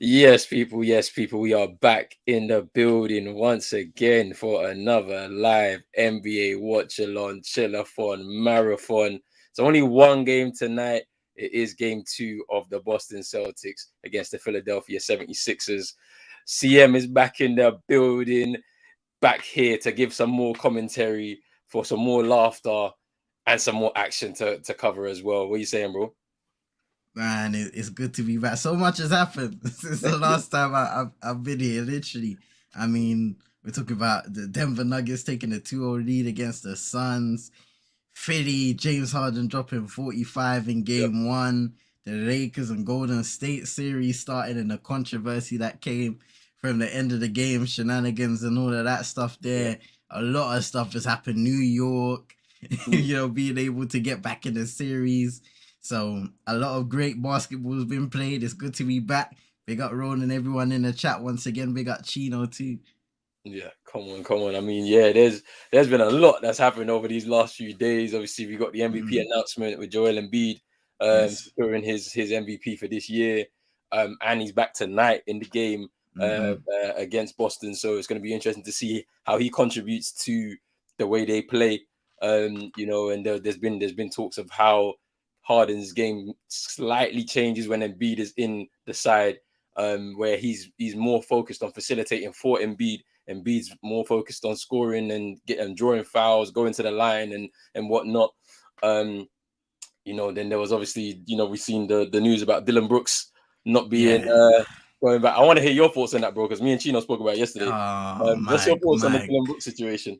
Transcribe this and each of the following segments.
Yes, people. Yes, people. We are back in the building once again for another live NBA watch along, chillathon, marathon. It's only one game tonight. It is game two of the Boston Celtics against the Philadelphia 76ers. CM is back in the building, back here to give some more commentary, for some more laughter and some more action to cover as well. What are you saying, bro? Man, it's good to be back. So much has happened since the last time I've been here. Literally, I mean, we're talking about the Denver Nuggets taking a 2-0 lead against the Suns. Philly, James Harden dropping 45 in Yep. game one. The Lakers and Golden State series started in the controversy that came from the end of the game, shenanigans and all of that stuff Yeah. there. A lot of stuff has happened. New York, Mm. being able to get back in the series. So a lot of great basketball has been played. It's good to be back. Big up Ronan, everyone in the chat once again. Big up Chino too. Yeah, come on, come on. I mean, yeah, there's been a lot that's happened over these last few days. Obviously, we got the MVP Mm, announcement with Joel Embiid yes. securing his MVP for this year. And he's back tonight in the game Mm-hmm. against Boston. So it's going to be interesting to see how he contributes to the way they play. And there's been talks of how Harden's game slightly changes when Embiid is in the side, where he's more focused on facilitating for Embiid. Embiid's more focused on scoring and drawing fouls, going to the line and whatnot. Um, then there was obviously, we've seen the news about Dylan Brooks not being Yeah. going back. I want to hear your thoughts on that, bro, because me and Chino spoke about it yesterday. Oh, What's your thoughts on the Mike. Dylan Brooks situation?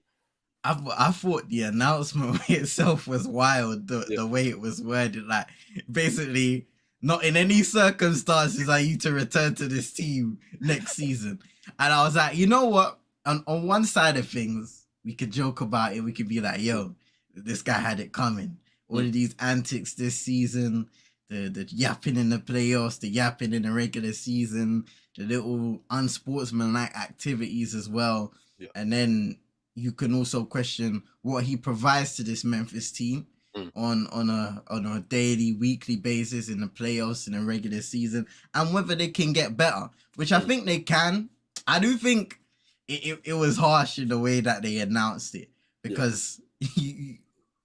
I thought the announcement itself was wild. Yeah, The way it was worded, like basically, not in any circumstances are you to return to this team next season. And I was like, you know what? On one side of things, we could joke about it. We could be like, yo, this guy had it coming. All mm, of these antics this season, the yapping in the playoffs, the yapping in the regular season, the little unsportsmanlike activities as well. yeah, And then you can also question what he provides to this Memphis team mm, on a daily, weekly basis in the playoffs in the regular season, and whether they can get better, which I mm, think they can. I do think it was harsh in the way that they announced it yeah, because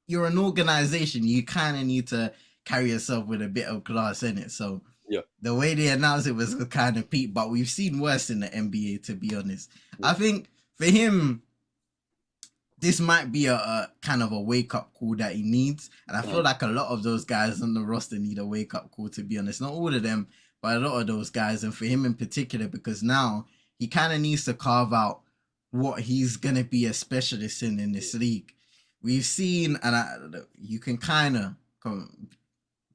you're an organization. You kind of need to carry yourself with a bit of class in it. So yeah, the way they announced it was kind of peak, but we've seen worse in the NBA, to be honest. yeah, I think for him, this might be a kind of a wake up call that he needs. And I feel mm, like a lot of those guys on the roster need a wake up call, to be honest. Not all of them, but a lot of those guys. And for him in particular, because now he kind of needs to carve out what he's going to be a specialist in this league. We've seen, you can kind of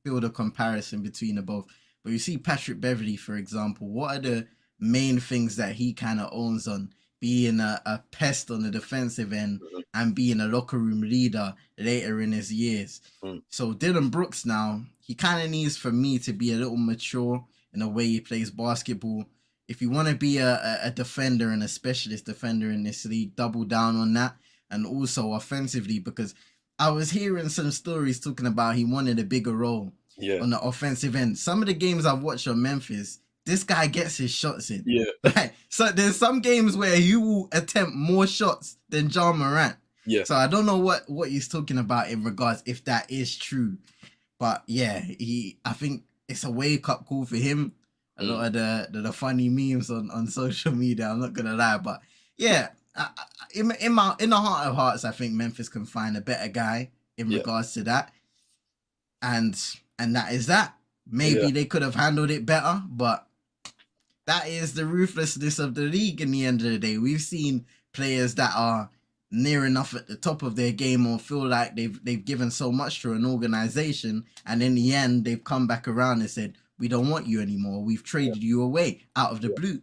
build a comparison between the both. But you see Patrick Beverly, for example, what are the main things that he kind of owns on being a pest on the defensive end mhm, and being a locker room leader later in his years. mm, So Dylan Brooks now, he kind of needs for me to be a little mature in the way he plays basketball. If you want to be a defender and a specialist defender in this league, double down on that. And also offensively, because I was hearing some stories talking about he wanted a bigger role yeah, on the offensive end. Some of the games I've watched on Memphis, this guy gets his shots in. yeah, Like, so there's some games where he will attempt more shots than John Morant. yeah, So I don't know what he's talking about in regards if that is true. But yeah, I think it's a wake up call for him. A mm, lot of the funny memes on social media, I'm not gonna lie, but yeah, in the heart of hearts, I think Memphis can find a better guy in yeah, regards to that, and and that is that. yeah, Maybe they could have handled it better, but that is the ruthlessness of the league. In the end of the day, we've seen players that are near enough at the top of their game or feel like they've given so much to an organization, and in the end they've come back around and said, we don't want you anymore, we've traded you away out of the yeah. blue.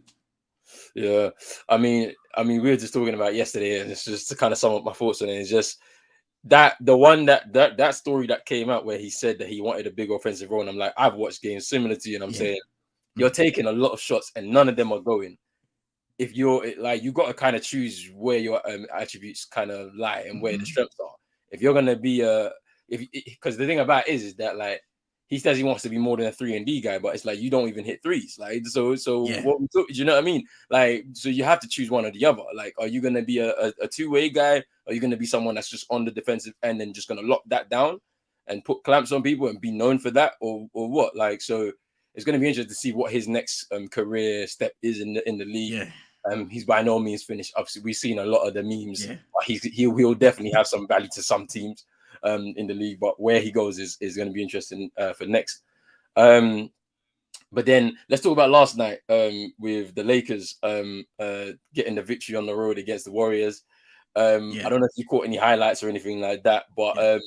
Yeah, I mean, we were just talking about yesterday, and it's just to kind of sum up my thoughts on it. It's just that the one that story that came out where he said that he wanted a big offensive role. And I'm like, I've watched games similar to you, and I'm Yeah. saying you're taking a lot of shots, and none of them are going. If you're like, you got to kind of choose where your attributes kind of lie and where the Mm-hmm. strengths are. If you're gonna be if because the thing about it is that like he says he wants to be more than a 3-and-D guy, but it's like you don't even hit threes. Like so Yeah. what do you know what I mean? Like so you have to choose one or the other. Like are you gonna be a two-way guy? Or are you gonna be someone that's just on the defensive end and just gonna lock that down and put clamps on people and be known for that, or what? Like so it's gonna be interesting to see what his next career step is in the league. Yeah. He's by no means finished. Obviously, we've seen a lot of the memes. Yeah. But he'll definitely have some value to some teams in the league. But where he goes is going to be interesting for next. But then let's talk about last night with the Lakers getting the victory on the road against the Warriors. I don't know if you caught any highlights or anything like that, but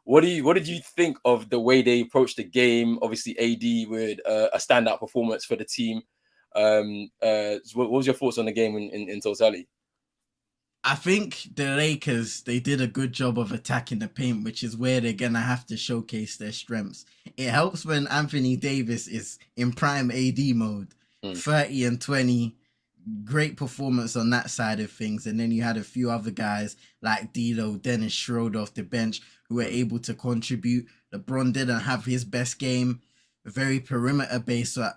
what did you think of the way they approached the game? Obviously, AD with a standout performance for the team. So what was your thoughts on the game in totality? I think the Lakers, they did a good job of attacking the paint, which is where they're going to have to showcase their strengths. It helps when Anthony Davis is in prime AD mode, 30 and 20, great performance on that side of things. And then you had a few other guys like D'Lo, Dennis Schroeder off the bench who were able to contribute. LeBron didn't have his best game, very perimeter based. So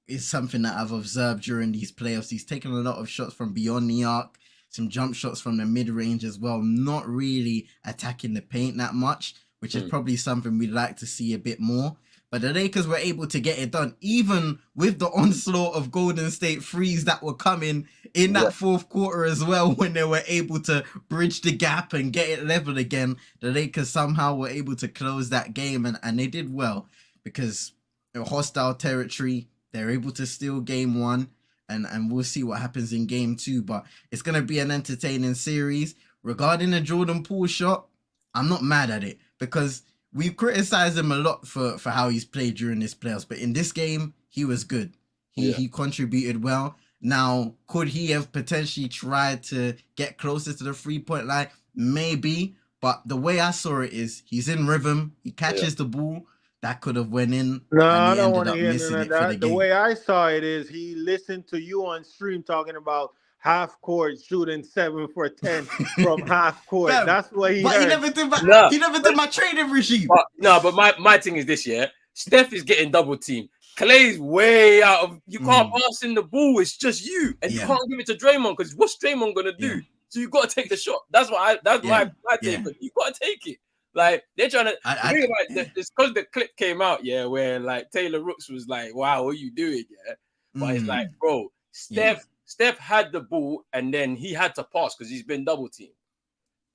it's something that I've observed during these playoffs. He's taken a lot of shots from beyond the arc, some jump shots from the mid-range as well, not really attacking the paint that much, which is probably something we'd like to see a bit more. But the Lakers were able to get it done, even with the onslaught of Golden State threes that were coming in that fourth quarter as well, when they were able to bridge the gap and get it level again. The Lakers somehow were able to close that game, and they did well because hostile territory, they're able to steal game one. And we'll see what happens in game two. But it's going to be an entertaining series. Regarding the Jordan Poole shot, I'm not mad at it because we've criticized him a lot for how he's played during this playoffs. But in this game, he was good. He contributed well. Now, could he have potentially tried to get closer to the 3-point line? Maybe. But the way I saw it is he's in rhythm. He catches the ball. That could have went in. No, and I he don't ended want to up hear missing none of it for the that. The game. way I saw it is he listened to you on stream talking about half court shooting 7 for 10 from half court. Fam, That's what he but heard. he never did my training regime. But my thing is this, yeah. Steph is getting double teamed. Clay's way out of. You can't pass in the ball. It's just you, and you can't give it to Draymond because what's Draymond gonna do? So you got to take the shot. That's what my take. But you got to take it. Like they're trying to. It's because the clip came out, where like Taylor Rooks was like, "Wow, what are you doing?" But it's like, bro, Steph had the ball and then he had to pass because he's been double teamed.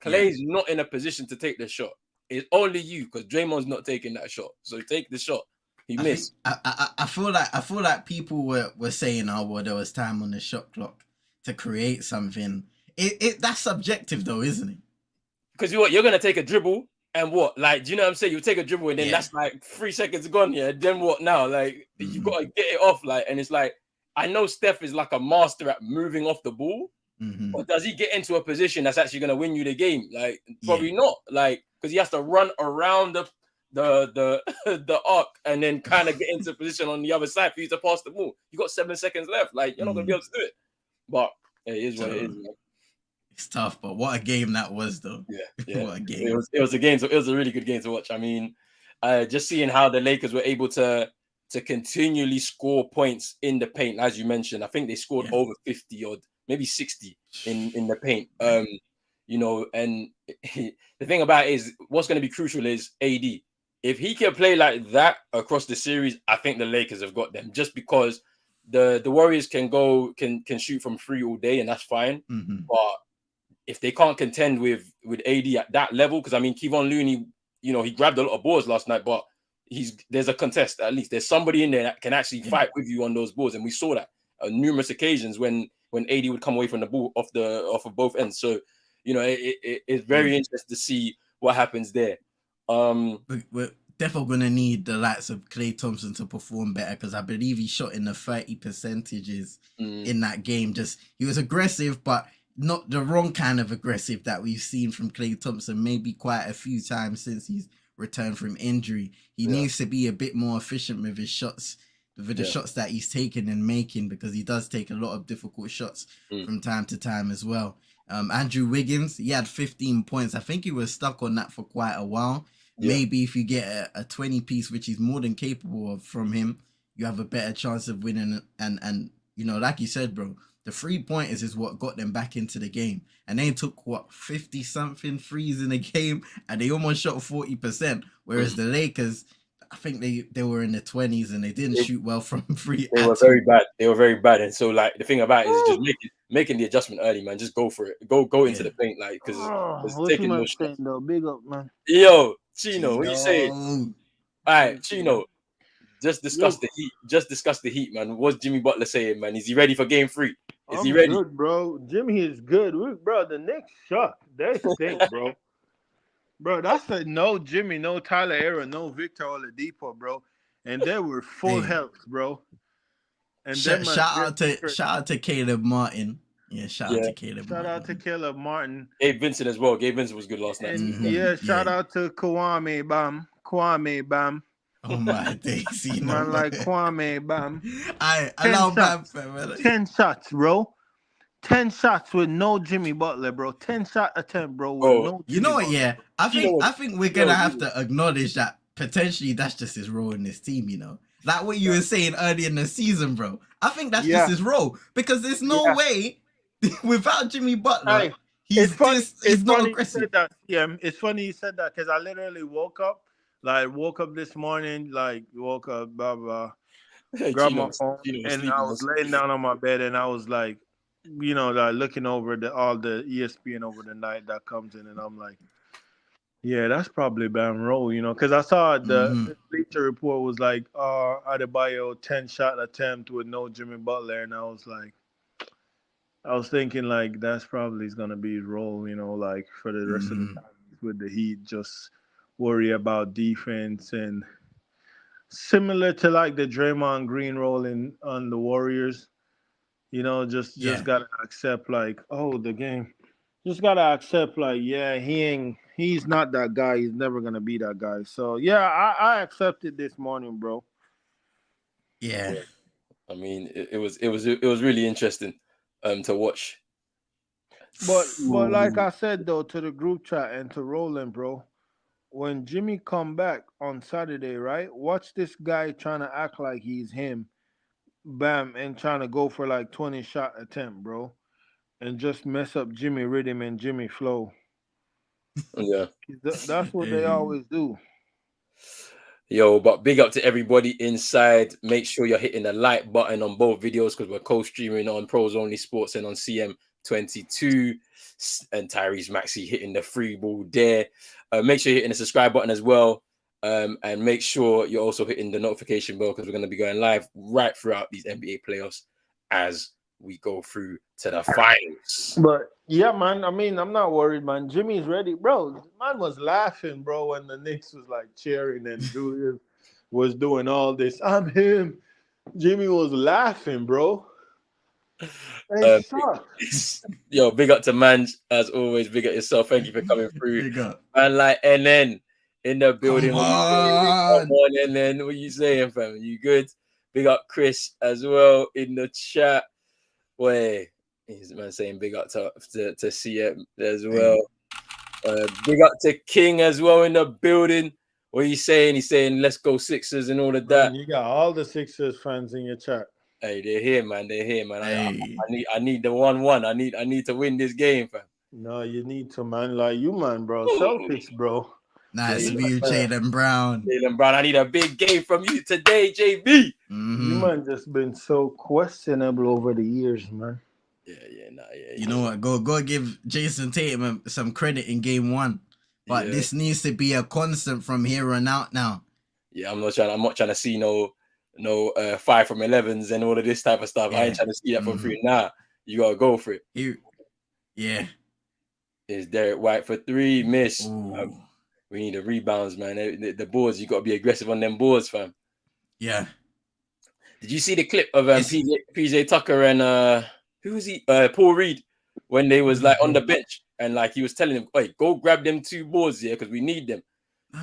Clay's not in a position to take the shot. It's only you because Draymond's not taking that shot. So take the shot. He missed. I feel like people were saying, "Oh, well, there was time on the shot clock to create something." That's subjective though, isn't it? Because you're gonna take a dribble. And what? Like, do you know what I'm saying? You take a dribble and then that's like 3 seconds gone, Then what now? Like, you got to get it off. Like, and it's like, I know Steph is like a master at moving off the ball, but does he get into a position that's actually going to win you the game? Like, probably not. Like, because he has to run around the arc and then kind of get into a position on the other side for you to pass the ball. You got 7 seconds left. Like, you're not going to be able to do it. But it is what it is, man. It's tough, but what a game that was, though. Yeah. What a game. It was a game. So it was a really good game to watch. I mean, just seeing how the Lakers were able to continually score points in the paint, as you mentioned. I think they scored over 50 or maybe 60 in the paint. And the thing about it is what's going to be crucial is AD. If he can play like that across the series, I think the Lakers have got them. Just because the Warriors can shoot from 3 all day, and that's fine. But if they can't contend with AD at that level, because I mean, Kevon Looney, he grabbed a lot of boards last night, but there's a contest at least. There's somebody in there that can actually fight with you on those boards, and we saw that on numerous occasions when AD would come away from the ball off of both ends. So it's very interesting to see what happens there. We're definitely gonna need the likes of Klay Thompson to perform better because I believe he shot in the 30% in that game. Just he was aggressive, but not the wrong kind of aggressive that we've seen from Klay Thompson maybe quite a few times since he's returned from injury. He needs to be a bit more efficient with his shots, with the shots that he's taking and making, because he does take a lot of difficult shots from time to time as well. Andrew Wiggins, he had 15 points. I think he was stuck on that for quite a while. Yeah. maybe if you get a 20 piece, which he's more than capable of from him, you have a better chance of winning. And you know, like you said, bro, the 3-pointers is what got them back into the game. And they took, what, 50-something threes in the game, and they almost shot 40%. Whereas the Lakers, I think they were in the 20s, and they didn't shoot well from free They at were all. very bad. They were very bad. And so, like, the thing about it is just making the adjustment early, man. Just go for it. Go into Yeah. the paint, like, because What you taking no man shots. saying though? Big up, man. Yo, Chino, what you saying? Chino. All right, Chino, just discuss Yo. the Heat. Just discuss the Heat, man. What's Jimmy Butler saying, man? Is he ready for Game 3? Is he I'm ready? good, bro. Jimmy is good. Bro, the Knicks suck. They stink, bro. Bro, that's a no Jimmy, no Tyler era, no Victor Oladipo, bro. And they were full Hey. health, bro. And Shout out to Caleb Martin. Yeah, shout out to Caleb Shout Martin. out to Caleb Martin. Gabe Vincent as well. Gabe Vincent was good last night. And shout out to Kwame Bam. Oh my days, you know. Man like Kwame Bam. I allow Bam, 10 shots, bro. 10 shots with no Jimmy Butler, bro. 10 shot attempt, bro. With no Jimmy you know what? Butler. Yeah, I think we're gonna have to acknowledge that potentially that's just his role in this team. You know, like what you were saying earlier in the season, bro. I think that's just his role because there's no way without Jimmy Butler. He's not aggressive. It's funny you said that because I literally woke up this morning, woke up, blah blah, grabbed my phone, and I was laying down on my bed, and I was like, you know, like looking over all the ESPN over the night that comes in, and I'm like, yeah, that's probably Bam Rowe, you know, because I saw the Bleacher Report was like, Adebayo 10 shot attempt with no Jimmy Butler, and I was thinking like that's probably gonna be his role, you know, like for the rest of the time with the Heat, just worry about defense and similar to like the Draymond Green role on the Warriors. You know, just gotta accept like, the game. Just gotta accept like, he's not that guy. He's never gonna be that guy. So I accepted this morning, bro. Yeah. I mean, it was really interesting to watch. But like I said though, to the group chat and to Roland, bro, when Jimmy come back on Saturday, right? Watch this guy trying to act like he's him. Bam, and trying to go for like 20 shot attempt, bro, and just mess up Jimmy rhythm and Jimmy flow. Yeah, that's what they always do. Yo, but big up to everybody inside. Make sure you're hitting the like button on both videos because we're co-streaming on Pros Only Sports and on CM22. And Tyrese Maxey hitting the free ball there. Make sure you're hitting the subscribe button as well. And make sure you're also hitting the notification bell because we're going to be going live right throughout these NBA playoffs as we go through to the finals. But yeah, man, I mean, I'm not worried, man. Jimmy's ready, bro. Man was laughing, bro, when the Knicks was like cheering and Julius was doing all this. I'm him. Jimmy was laughing, bro. Yo, big up to Manj as always. Big up yourself. Thank you for coming through. Big up. Man, like NN in the building. Come on, NN. What you saying, fam? You good? Big up Chris as well in the chat. Boy, he's man saying big up to CM as well. Big up to King as well in the building. What are you saying? He's saying let's go Sixers and all of that. Man, you got all the Sixers fans in your chat. Hey, they're here, man. They're here, man. Hey. I need the 1-1. I need to win this game, fam. No, you need to, man. Like you, man, bro. Celtics, bro. Nice view, Jaylen Brown. Jaylen Brown, I need a big game from you today, JB. You, man, just been so questionable over the years, man. Yeah. You know what? Go give Jason Tatum some credit in game 1. But this needs to be a constant from here on out now. Yeah, I'm not trying to see no 5 from 11s and all of this type of stuff. I ain't trying to see that from 3. Nah, you gotta go for it. Is Derek White for 3? Miss. We need the rebounds, man. The boards, you gotta be aggressive on them boards, fam. Yeah. Did you see the clip of PJ Tucker and who was he? Paul Reed when they was like on the bench and like he was telling him, "Hey, go grab them 2 boards here because we need them."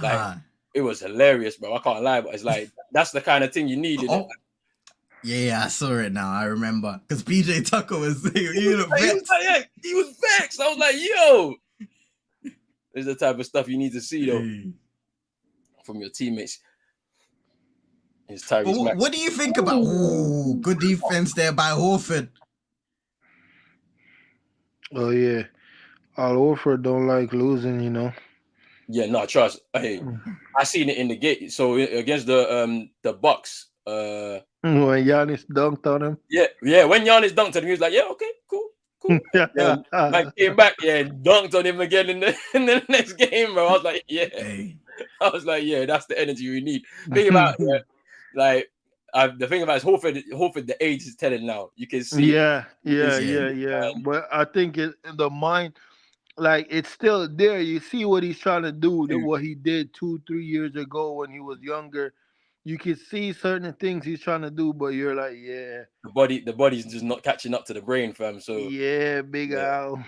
Like it was hilarious, bro. I can't lie, but it's like that's the kind of thing you need. Yeah, I saw it now. I remember because PJ Tucker was he was vexed. I was like, "Yo, this is the type of stuff you need to see, though." from your teammates. Is Tyrese Maxey. What do you think about? Oh, good defense there by Horford. Oh yeah, Al Horford don't like losing, you know. Yeah, no, trust. Hey, I seen it in the game. So against the Bucks. When Giannis dunked on him. Yeah. When Giannis dunked on him, he was like, "Yeah, okay, cool." Then man came back, and dunked on him again in the next game, bro. I was like, "Yeah." Hey. I was like, "Yeah, that's the energy we need." Think about it, like. The thing about it is Horford, the age is telling now. You can see. Yeah. But I think in the mind, like it's still there. You see what he's trying to do, what he did 2-3 years ago when he was younger. You can see certain things he's trying to do, but you're like, yeah. The body's just not catching up to the brain, fam. So yeah, Big Al.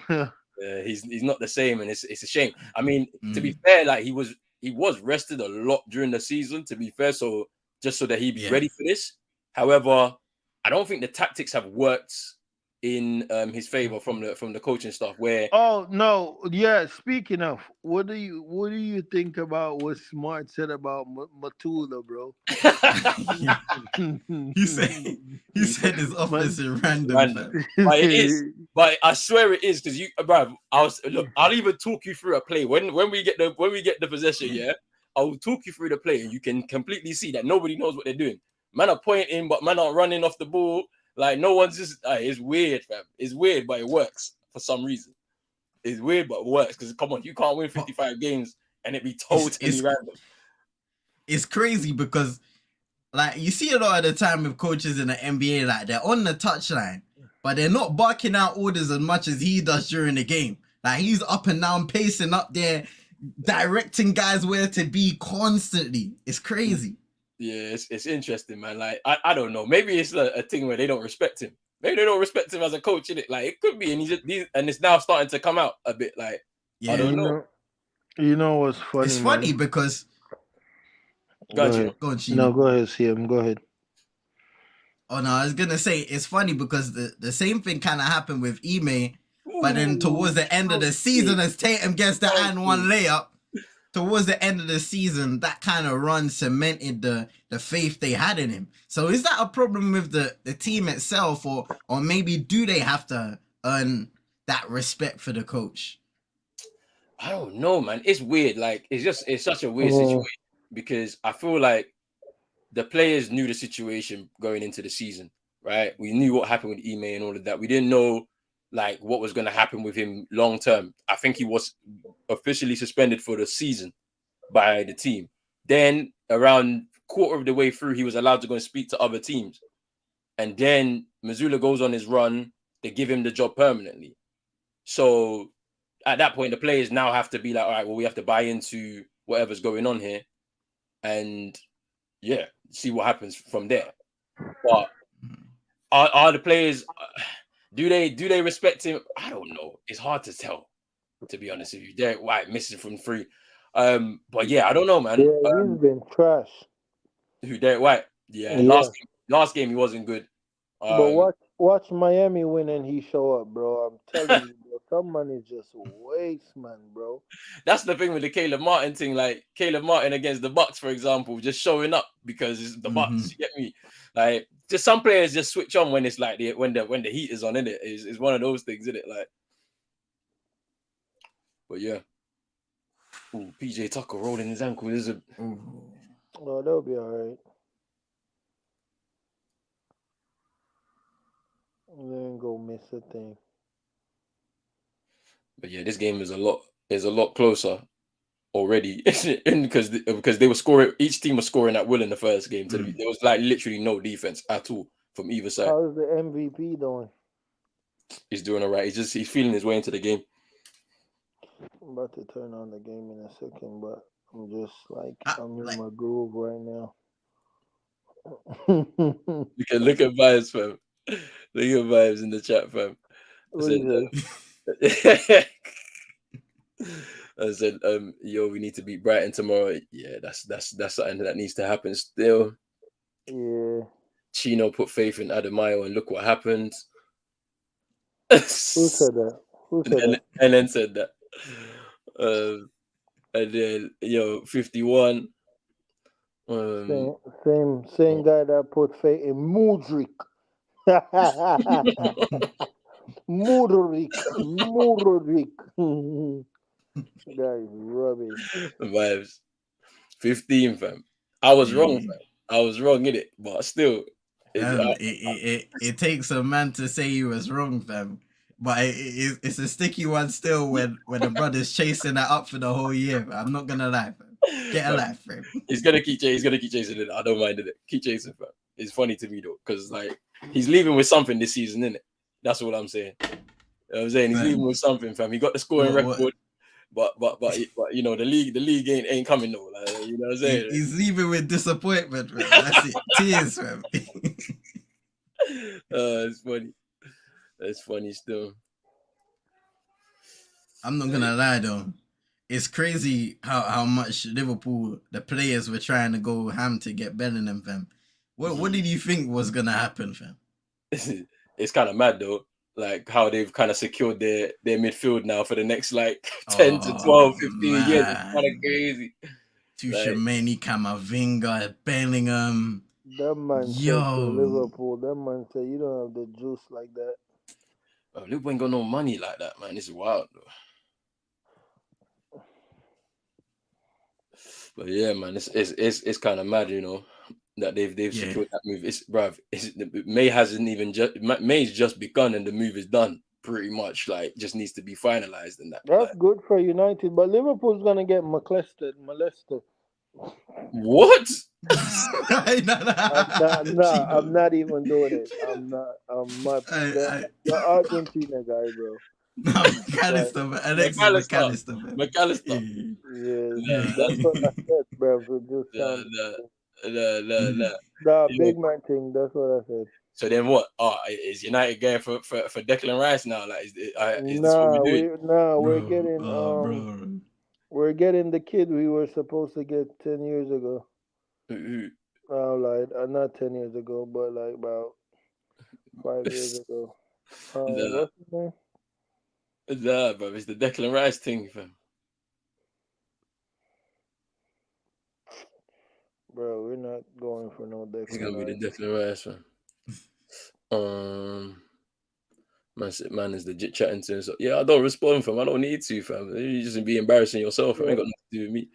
he's not the same, and it's a shame. I mean, to be fair, like he was rested a lot during the season. To be fair, so just so that he'd be ready for this. However, I don't think the tactics have worked in his favor from the coaching staff. Where Speaking of, what do you think about what Smart said about Matula, bro? he said his offensive random. But it is. But I swear it is because bruv, I'll even talk you through a play when we get the possession. Yeah, I'll talk you through the play, and you can completely see that nobody knows what they're doing. Man are pointing, but man are running off the ball. Like no one's just. It's weird, fam. It's weird, but it works for some reason. It's weird, but it works because come on, you can't win 55 games and it be totally random. It's crazy because, like, you see a lot of the time with coaches in the NBA, like they're on the touchline, but they're not barking out orders as much as he does during the game. Like he's up and down, pacing up there, directing guys where to be constantly. It's crazy. Yeah, it's interesting, man. Like I don't know. Maybe it's a thing where they don't respect him. Maybe they don't respect him as a coach, innit? Like it could be, and and it's now starting to come out a bit. Like I don't know. You know what's funny? It's funny because. Go ahead, Sheena. No, go ahead, CM. Go ahead. Oh no, I was gonna say it's funny because the same thing kind of happened with Ime, but then towards the end of the season, as Tatum gets the and one layup, towards the end of the season, that kind of run cemented the faith they had in him. So is that a problem with the team itself, or maybe do they have to earn that respect for the coach? I don't know, man. It's weird. Like it's such a weird situation because I feel like the players knew the situation going into the season, right? We knew what happened with Ime and all of that. We didn't know like what was going to happen with him long term. I think he was officially suspended for the season by the team. Then around quarter of the way through, he was allowed to go and speak to other teams. And then Mazzulla goes on his run. They give him the job permanently. So at that point, the players now have to be like, all right, well, we have to buy into whatever's going on here. And yeah, see what happens from there. But are the players, do they respect him? I don't know. It's hard to tell, to be honest with you. Derek White missing from 3. But yeah, I don't know, man. Yeah, he's been trash. Who, Derek White? Yeah. Last game he wasn't good. But watch Miami win and he show up, bro. I'm telling you, bro. Someone is just waste, man, bro. That's the thing with the Caleb Martin thing. Like Caleb Martin against the Bucks, for example, just showing up because it's the Bucks. You get me? Like just some players just switch on when it's like when the heat is on, innit? It's one of those things, isn't it? Like, but yeah. Ooh, PJ Tucker rolling his ankle. Oh, that'll be all right. Then go miss a thing. But yeah, this game is a lot closer already because they were scoring. Each team was scoring at will in the first game. So there was like literally no defense at all from either side. How's the MVP doing? He's doing all right. He's feeling his way into the game. I'm about to turn on the game in a second, but I'm just like I'm in my groove right now. You can look at vibes, fam. Look at vibes in the chat, fam. I said, yo, we need to beat Brighton tomorrow. Yeah, that's something that needs to happen still. Yeah. Chino put faith in Adebayo and look what happened. Who said that? And then said that. And then 51. Same guy that put faith in Mudrik. Mudrik. That is rubbish. Vibes. 15, fam. I was wrong, fam. I was wrong in it, but still. It takes a man to say he was wrong, fam. But it's a sticky one still when the brother's chasing that up for the whole year. Fam. I'm not gonna lie, fam. Get a life, fam. He's gonna keep chasing it. I don't mind it. Keep chasing, fam. It's funny to me though, because like he's leaving with something this season, innit? That's what I'm saying. You know what I'm saying? He's leaving with something, fam. He got the scoring record. But you know the league ain't coming though. Like, you know what I'm saying? He's leaving with disappointment, man. That's it. Tears, man. It's funny. It's funny still. I'm not gonna lie though. It's crazy how much Liverpool, the players were trying to go ham to get Bellingham, fam. What did you think was gonna happen, fam? It's kind of mad though. Like how they've kind of secured their midfield now for the next like 10 to 12, 15 years. It's kind of crazy. Tchouaméni, Camavinga, Bellingham. That man said to Liverpool, that man said you don't have the juice like that. Bro, Liverpool ain't got no money like that, man. It's wild though. But yeah, man, it's kind of mad, you know, that they've secured that move. May's just begun and the move is done pretty much. Like just needs to be finalized and that. That's good for United, but Liverpool's gonna get molested. What? I'm not even doing it. I'm not. The Argentina guy, bro. No, McAllister. Yeah, that's what I said, bro. Big man thing. That's what I said. So then what? Is United going for Declan Rice now? Like, is this what we're doing? We're getting the kid we were supposed to get 10 years ago. Not 10 years ago, but like about 5 years ago. What's his name? Nah, bro, it's the Declan Rice thing, fam. Bro, we're not going for no Declan Rice. It's gonna be the Declan Rice, fam. Man is legit chatting to him. So, yeah, I don't respond, fam. I don't need to, fam. You just be embarrassing yourself. Yeah. I ain't got nothing to do with me.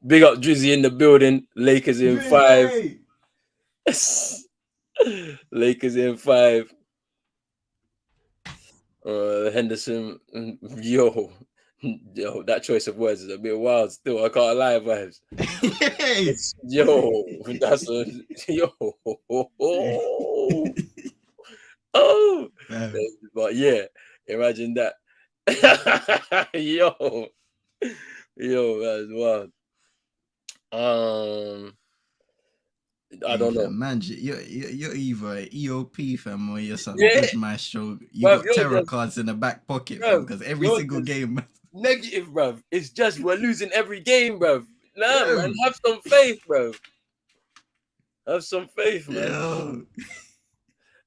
Big up Drizzy in the building. Lakers in 5. Lakers in 5. Henderson, yo, that choice of words is a bit wild. Still, I can't lie, vibes. Yo, that's yo. But yeah, imagine that. yo, that's wild. I don't know. Man, you're either EOP, fam, or you're some good maestro. You got terror cards in the back pocket, fam, because every single game. Negative, bruv. It's just we're losing every game, bruv. Nah, man, have some faith, bruv. Have some faith, man.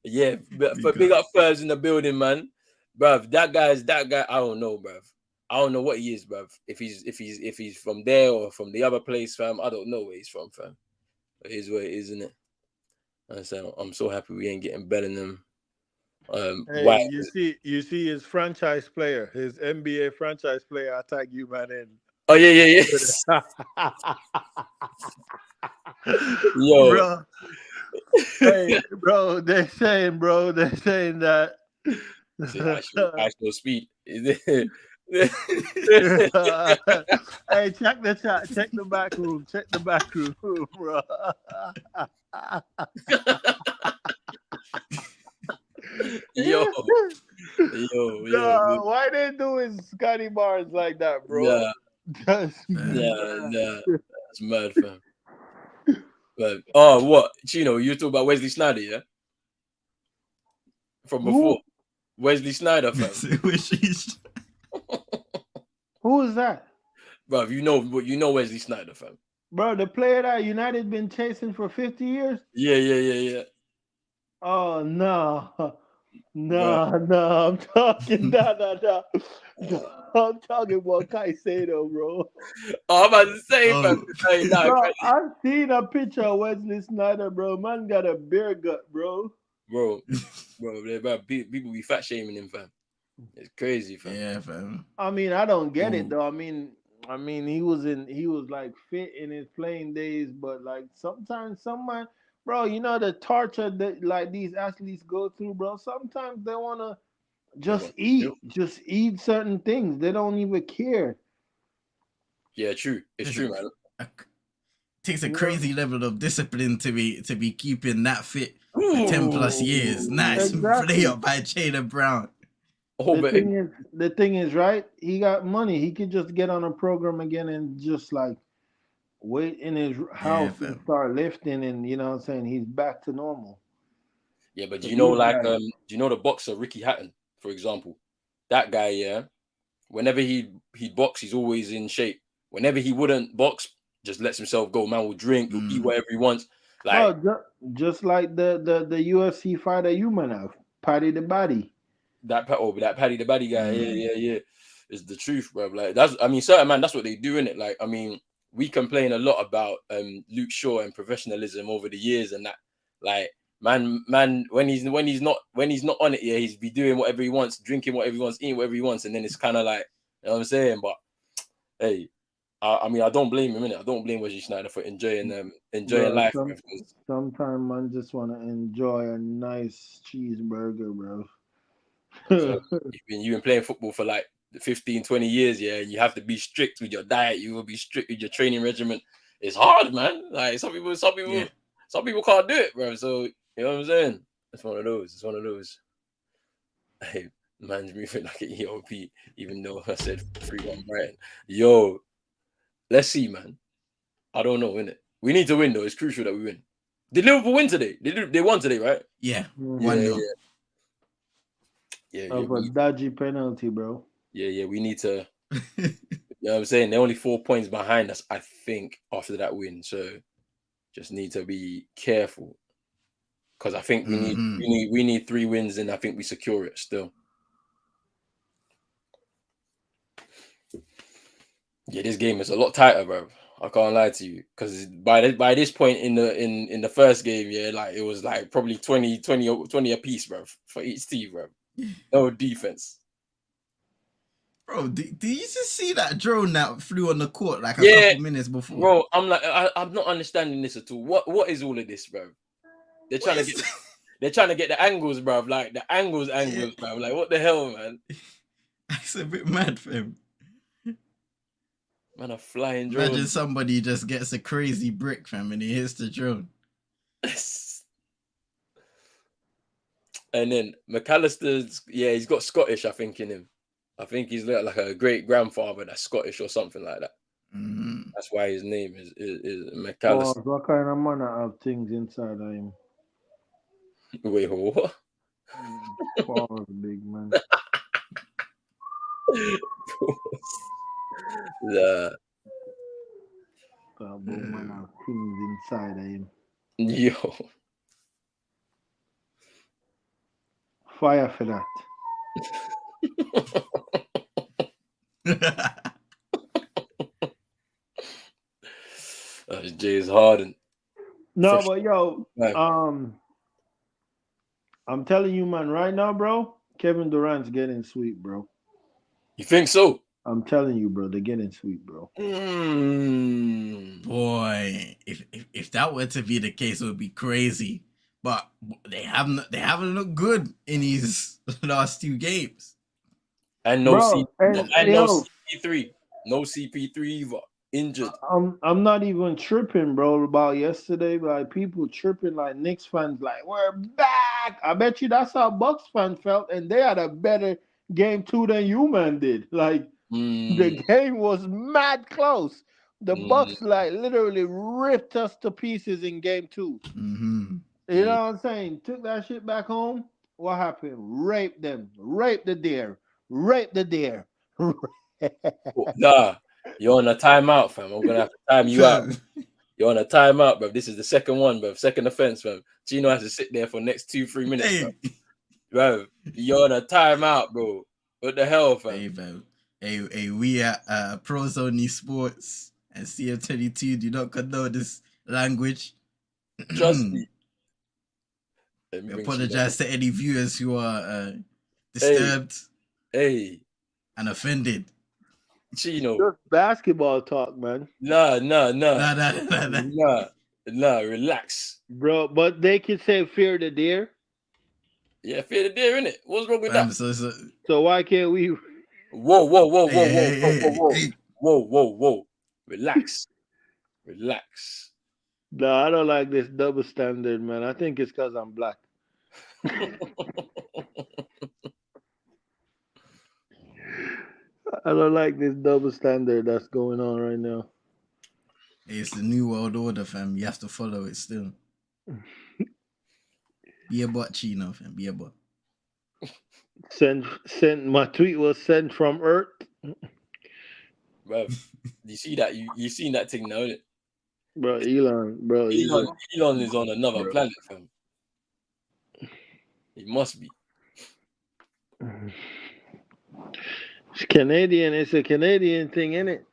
Yeah, but big up Furs in the building, man. Bruv, that guy. I don't know, bruv. I don't know what he is, bruv. If he's from there or from the other place, fam. I don't know where he's from, fam. It is what it is, isn't it? And so I'm so happy we ain't getting Bellingham. Hey, you see his franchise player, his NBA franchise player. I tag you, man. In. Oh yeah. Yo, bro. Hey, bro. They're saying that. Actual speed. Hey, check the chat. Check the back room, bro. yo. Why they doing Scotty Barnes like that, bro? That's mad, fam. But what? Chino, you talk about Wesley Sneijder, yeah? From before. Wesley Sneijder, fam. Who is that? Bro, you know Wesley Sneijder, fam. Bro, the player that United been chasing for 50 years? Yeah. Oh no. Nah, I'm talking nah. I'm talking about Caicedo, bro. Oh, I'm about to say, fam. Hey, nah, Bro, I've seen a picture of Wesley Snyder, bro. Man got a beer gut, bro. bro, people be fat shaming him, fam. It's crazy, fam. Yeah, fam. I mean, I don't get it though. I mean, he was like fit in his playing days, but like sometimes someone, bro, you know the torture that like these athletes go through, bro. Sometimes they wanna just eat certain things. They don't even care. Yeah, true. It's true, man. Takes a crazy level of discipline to be keeping that fit for 10+ years. Nice play up by Jaylen Brown. The thing is, right? He got money. He could just get on a program again and just like wait in his house and start lifting, and you know what I'm saying, he's back to normal. Yeah, but do you know the boxer Ricky Hatton, for example? That guy, yeah. Whenever he'd box, he's always in shape. Whenever he wouldn't box, just lets himself go. Man will drink, he'll eat whatever he wants. Like just like the UFC fighter you man have, Paddy the Body. That Paddy the Baddy guy, yeah. It's the truth, bro. Like certain man, that's what they do, innit? Like, I mean, we complain a lot about Luke Shaw and professionalism over the years and that. Like, man, when he's not on it, yeah, he's be doing whatever he wants, drinking whatever he wants, eating whatever he wants, and then it's kind of like, you know what I'm saying? But hey, I mean, I don't blame him, innit? I don't blame Wesley Snyder for enjoying life. Sometimes man just want to enjoy a nice cheeseburger, bro. You've been playing football for like 15, 20 years, yeah, and you have to be strict with your diet. You will be strict with your training regimen. It's hard, man. Like some people can't do it, bro. So you know what I'm saying? It's one of those. Hey, man's moving like an EOP, even though I said 3-1 Brighton. Yo, let's see, man. I don't know, innit? We need to win though. It's crucial that we win. Did Liverpool win today? They won today, right? Yeah, 1-0. Yeah, of a dodgy penalty, bro. Yeah, we need to. You know what I'm saying? They're only 4 points behind us, I think, after that win. So just need to be careful. Because I think we need 3 wins and I think we secure it still. Yeah, this game is a lot tighter, bro. I can't lie to you. Because by this point in the first game, yeah, like it was like probably 20 a piece, bro, for each team, bro. No defense. Bro, do you just see that drone that flew on the court like a couple minutes before? Bro, I'm like, I'm not understanding this at all. What is all of this, bro? They're trying to get the angles, bro. Like the angles, bro. Like what the hell, man? It's a bit mad for him. Man, a flying drone. Imagine somebody just gets a crazy brick, fam, and he hits the drone. And then McAllister's, he's got Scottish, I think, in him. I think he's like a great grandfather that's Scottish or something like that. Mm-hmm. That's why his name is McAllister. What kind of man have things inside of him? Wait, what? Pause, big man. The man have things inside of him. Yo. Fire for that. James Harden. No, but yo, I'm telling you, man, right now, bro, Kevin Durant's getting sweet, bro. You think so? I'm telling you, bro, they're getting sweet, bro. Boy, if that were to be the case, it would be crazy. But they haven't looked good in these last 2 games. And no CP3. No CP3 either. Injured. I'm not even tripping, bro, about yesterday. Like people tripping, like Knicks fans, like we're back. I bet you that's how Bucks fans felt, and they had a better game 2 than you man did. Like the game was mad close. The Bucks like literally ripped us to pieces in game 2. Mm-hmm. You know what I'm saying? Took that shit back home. What happened? Raped them. Raped the deer. Nah, you're on a timeout, fam. I'm gonna have to time you out. You're on a timeout, bro. This is the second one, bro. Second offense, bro. Gino has to sit there for the next 2-3 minutes, bro. Bro, you're on a timeout, bro. What the hell, fam? Hey, bro. Hey, we at Pros Only Sports and CM22 do not condone this language. Trust me. We apologize to any viewers who are disturbed and offended. Chino. Just basketball talk, man. Nah. Nah. Relax. Bro, but they can say fear the deer. Yeah, fear the deer, innit? What's wrong with that? So why can't we? Whoa. Relax. No, I don't like this double standard, man. I think it's because I'm black. I don't like this double standard that's going on right now. It's the new world order, fam. You have to follow it still. Be a bot, Chino, fam. Be a bot. Send. My tweet was sent from Earth. Bro, you see that? You seen that thing now, innit? Bro, Elon is on another planet, fam. He must be. It's Canadian. It's a Canadian thing, isn't it?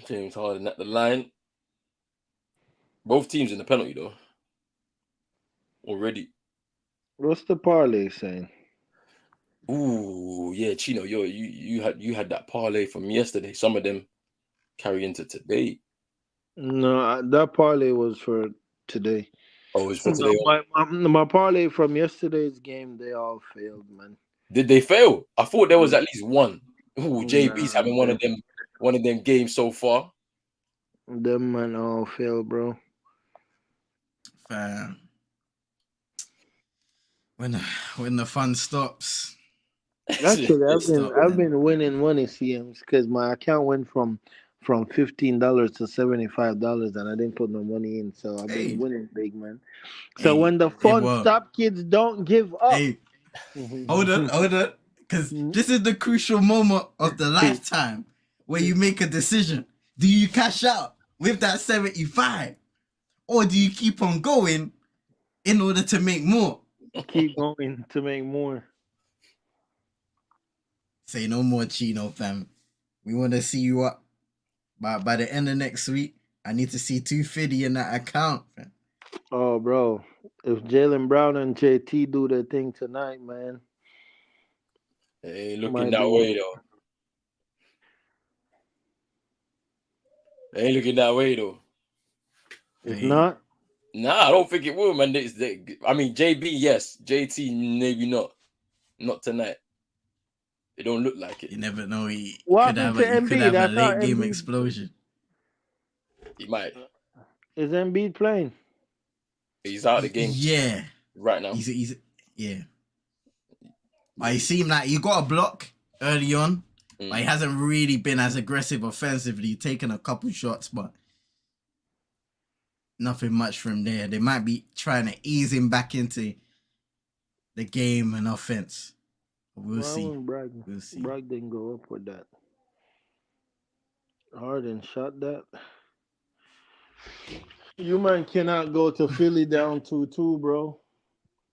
James Harden at the line. Both teams in the penalty though. Already. What's the parlay saying? Ooh, yeah, Chino, you had that parlay from yesterday. Some of them carry into today. No, that parlay was for today. Oh, it's for today. My parlay from yesterday's game, they all failed, man. Did they fail? I thought there was at least one. Ooh, JB's having one of them games so far. Them man all failed, bro. Fam. When the fun stops. Actually, I've been winning money, CMs, because my account went from $15 to $75, and I didn't put no money in, so I've been winning big, man. So when the fun stop, kids don't give up. Hey, hold on, because this is the crucial moment of the lifetime where you make a decision. Do you cash out with that 75, or do you keep on going in order to make more? Keep going to make more. Say no more, Chino, fam. We want to see you up. By the end of next week, I need to see 250 in that account, fam. Oh, bro. If Jaylen Brown and JT do their thing tonight, man. It ain't looking that way, though. It's not? Nah, I don't think it will, man. I mean, JB, yes. JT, maybe not. Not tonight. It don't look like it. You never know. He could have a late game explosion. He might. Is Embiid playing? He's out of the game. Yeah. Right now. He's yeah. He seemed like he got a block early on, but he hasn't really been as aggressive offensively, taken a couple shots, but nothing much from there. They might be trying to ease him back into the game and offense. We'll see. We'll see. Bragg didn't go up with that. Harden shot that. You man cannot go to Philly down 2-2, bro.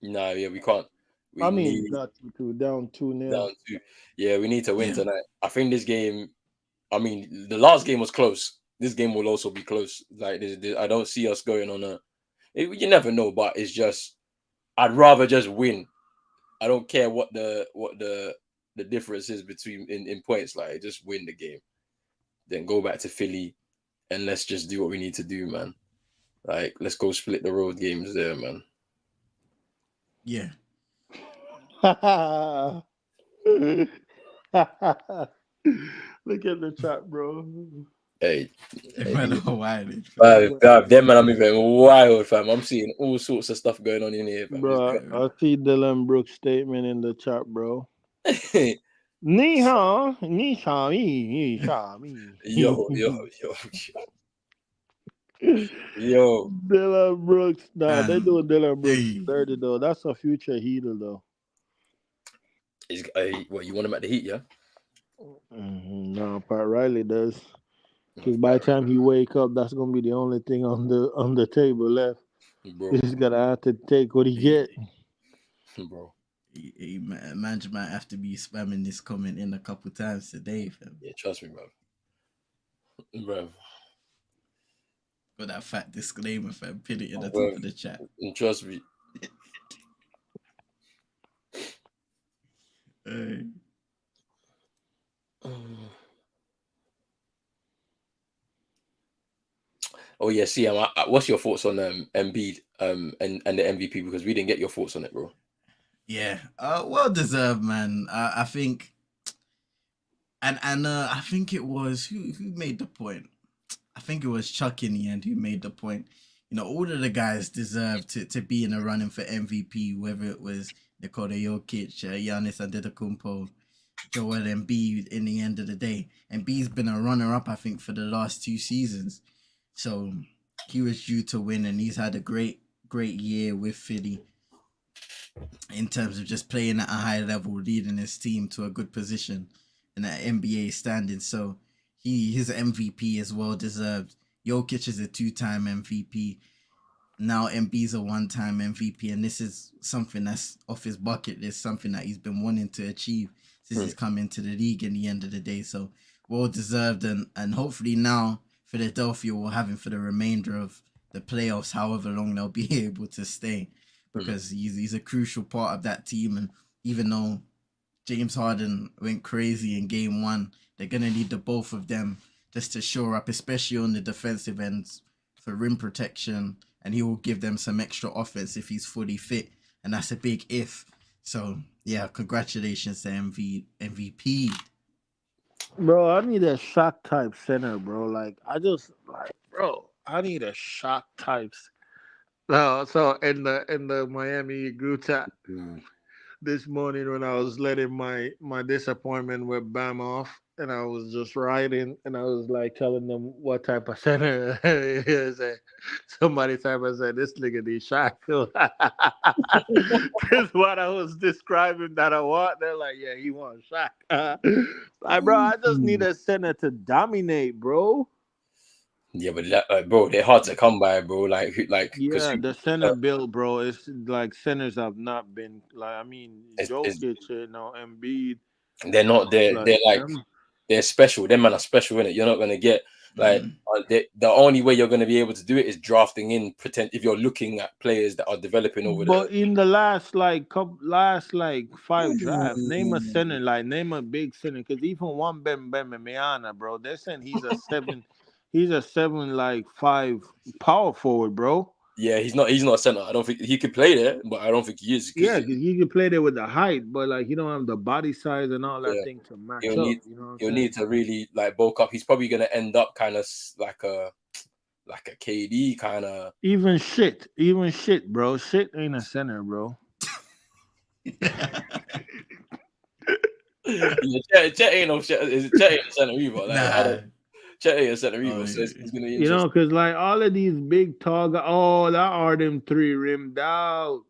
Nah, yeah, we can't. Not 2-2, down 2-0. Down 2. Yeah, we need to win tonight. I think this game, I mean, the last game was close. This game will also be close. Like, I don't see us going on you never know, but it's just, I'd rather just win. I don't care what the difference is between in points. Like, just win the game, then go back to Philly, and let's just do what we need to do, man. Like, let's go split the road games there, man. Yeah. Look at the chat, bro. Hey, man, I'm even wild, fam. I'm seeing all sorts of stuff going on in here, fam. Bro, I see Dylan Brooks' statement in the chat, bro. Ni hao, ni sha mi, Yo. Dylan Brooks. Nah, they doing Dylan Brooks dirty, though. That's a future Heater, though. What, you want him at the Heat, yeah? No, Pat Riley does. Because by the time he wake up, that's gonna be the only thing on the table left. Bro. He's gonna have to take what he get. Bro. Man might have to be spamming this comment in a couple times today, fam. Yeah, trust me, bro. Got that fat disclaimer, fam. Pin it in the top of the chat. And trust me. Oh yeah, see, what's your thoughts on Embiid and the MVP, because we didn't get your thoughts on it, bro. Yeah, well deserved, man. I think, and I think it was who made the point. I think it was Chuck in the end who made the point. You know, all of the guys deserve to be in a running for MVP, whether it was Nikola Jokic, Giannis Antetokounmpo, Joel Embiid. In the end of the day, Embiid's been a runner-up, I think, for the last 2 seasons. So he was due to win, and he's had a great year with Philly in terms of just playing at a high level, leading his team to a good position in that NBA standing. So his MVP is well deserved. Jokic is a 2-time MVP. Now Embiid's a 1-time MVP, and this is something that's off his bucket list, something that he's been wanting to achieve since he's come into the league in the end of the day. So well deserved, and hopefully now Philadelphia will have him for the remainder of the playoffs, however long they'll be able to stay, because he's a crucial part of that team. And even though James Harden went crazy in game 1, they're going to need the both of them just to shore up, especially on the defensive ends for rim protection, and he will give them some extra offense if he's fully fit, and that's a big if. So yeah, congratulations to MVP. Bro, I need a shock type center, bro. I need a shock types. No, so in the Miami group chat this morning, when I was letting my disappointment with Bam off, and I was just writing, and I was like telling them what type of center it is. Somebody type I said, this nigga need Shaq. Because what I was describing that I want, they're like, yeah, he wants Shaq. Like, bro, I just need a center to dominate, bro. Yeah, but bro, they're hard to come by, bro. Yeah, the center build, bro. It's like centers have not been like. I mean, Jokic, Embiid. They're not. They're special. Them man are special, innit? You're not gonna get the only way you're gonna be able to do it is drafting in. Pretend if you're looking at players that are developing over there. But in the last 5 drafts, name a center, name a big center, because even one Ben Meana, bro, they're saying he's a 7. He's a 7-5 power forward, bro. Yeah, he's not a center. I don't think he could play there, but I don't think he is. Yeah, because he can play there with the height, but he don't have the body size and all that thing to match up. He'll need to really bulk up. He's probably gonna end up kind of like a KD kind of. Even shit, bro. Shit ain't a center, bro. Chet ain't no shit. Chet ain't a center either. Chet ain't a center either. So it's gonna be interesting. Because all of these big tall guys, that are them 3 rimmed out.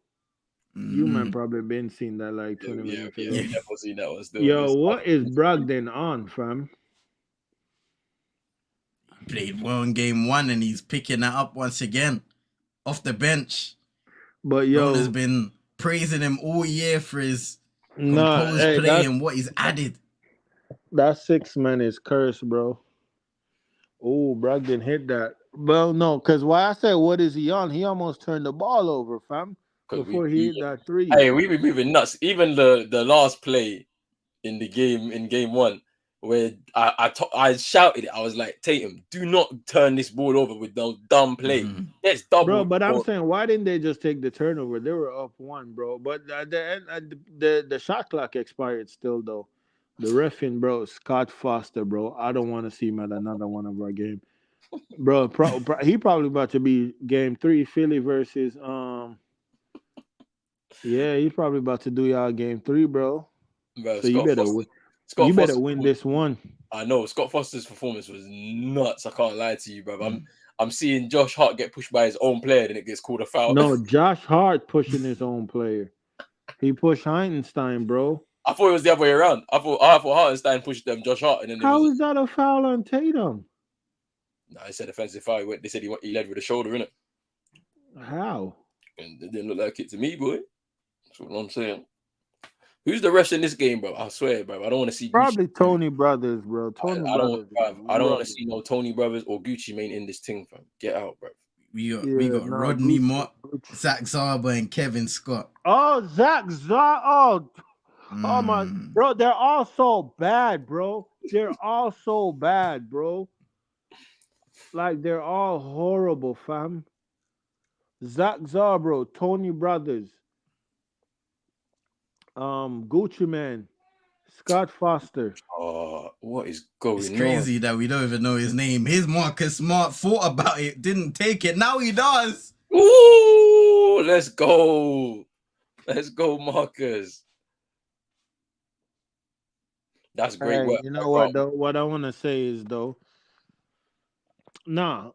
You might probably been seeing that 20 minutes ago. Yeah, definitely seen that one still. Yo, what is Brogdon on, fam? Played well in game 1, and he's picking that up once again off the bench. But yo, has been praising him all year for his composed play and what he's added. That 6 man is cursed, bro. Oh, Brogdon hit that. Well, no, because why I said what is he on? He almost turned the ball over, fam, before he hit that 3. Hey, we be moving nuts. Even the last play in game 1, where I shouted it. I was like, Tatum, do not turn this ball over with no dumb play. That's double. Bro, but I'm saying, why didn't they just take the turnover? They were up 1, bro. But the shot clock expired still, though. The reffing, bro, Scott Foster, bro. I don't want to see him at another one of our game, bro. He probably about to be game 3, Philly versus Yeah, he's probably about to do y'all game 3, bro. So you better win this one. I know Scott Foster's performance was nuts. I can't lie to you, bro. I'm seeing Josh Hart get pushed by his own player, and it gets called a foul. No, Josh Hart pushing his own player. He pushed Heidenstein, bro. I thought it was the other way around. I thought Hartenstein pushed Josh Hart, and then how is that a foul on Tatum? Nah, I said offensive foul. They said he led with a shoulder, innit? How? And it didn't look like it to me, boy. That's what I'm saying. Who's the refs in this game, bro? I swear, bro. I don't want to see Probably Gucci. Tony Brothers, bro. Tony I don't, Brothers. bruv, I don't want to see no Tony Brothers or Gucci Mane in this thing, fam. Get out, bro. We got Rodney Mott, Zach Zarba, and Kevin Scott. Oh, Zach Zarba. Oh my, bro, they're all so bad, bro. They're all so bad, bro. Like they're all horrible, fam. Zach Zarba, Tony Brothers, Gucci Man, Scott Foster. Oh, what is going on? It's crazy that we don't even know his name. His Marcus Smart thought about it, didn't take it. Now he does. Ooh, let's go. Let's go, Marcus. That's great work. You know what, though? What I want to say is, though, I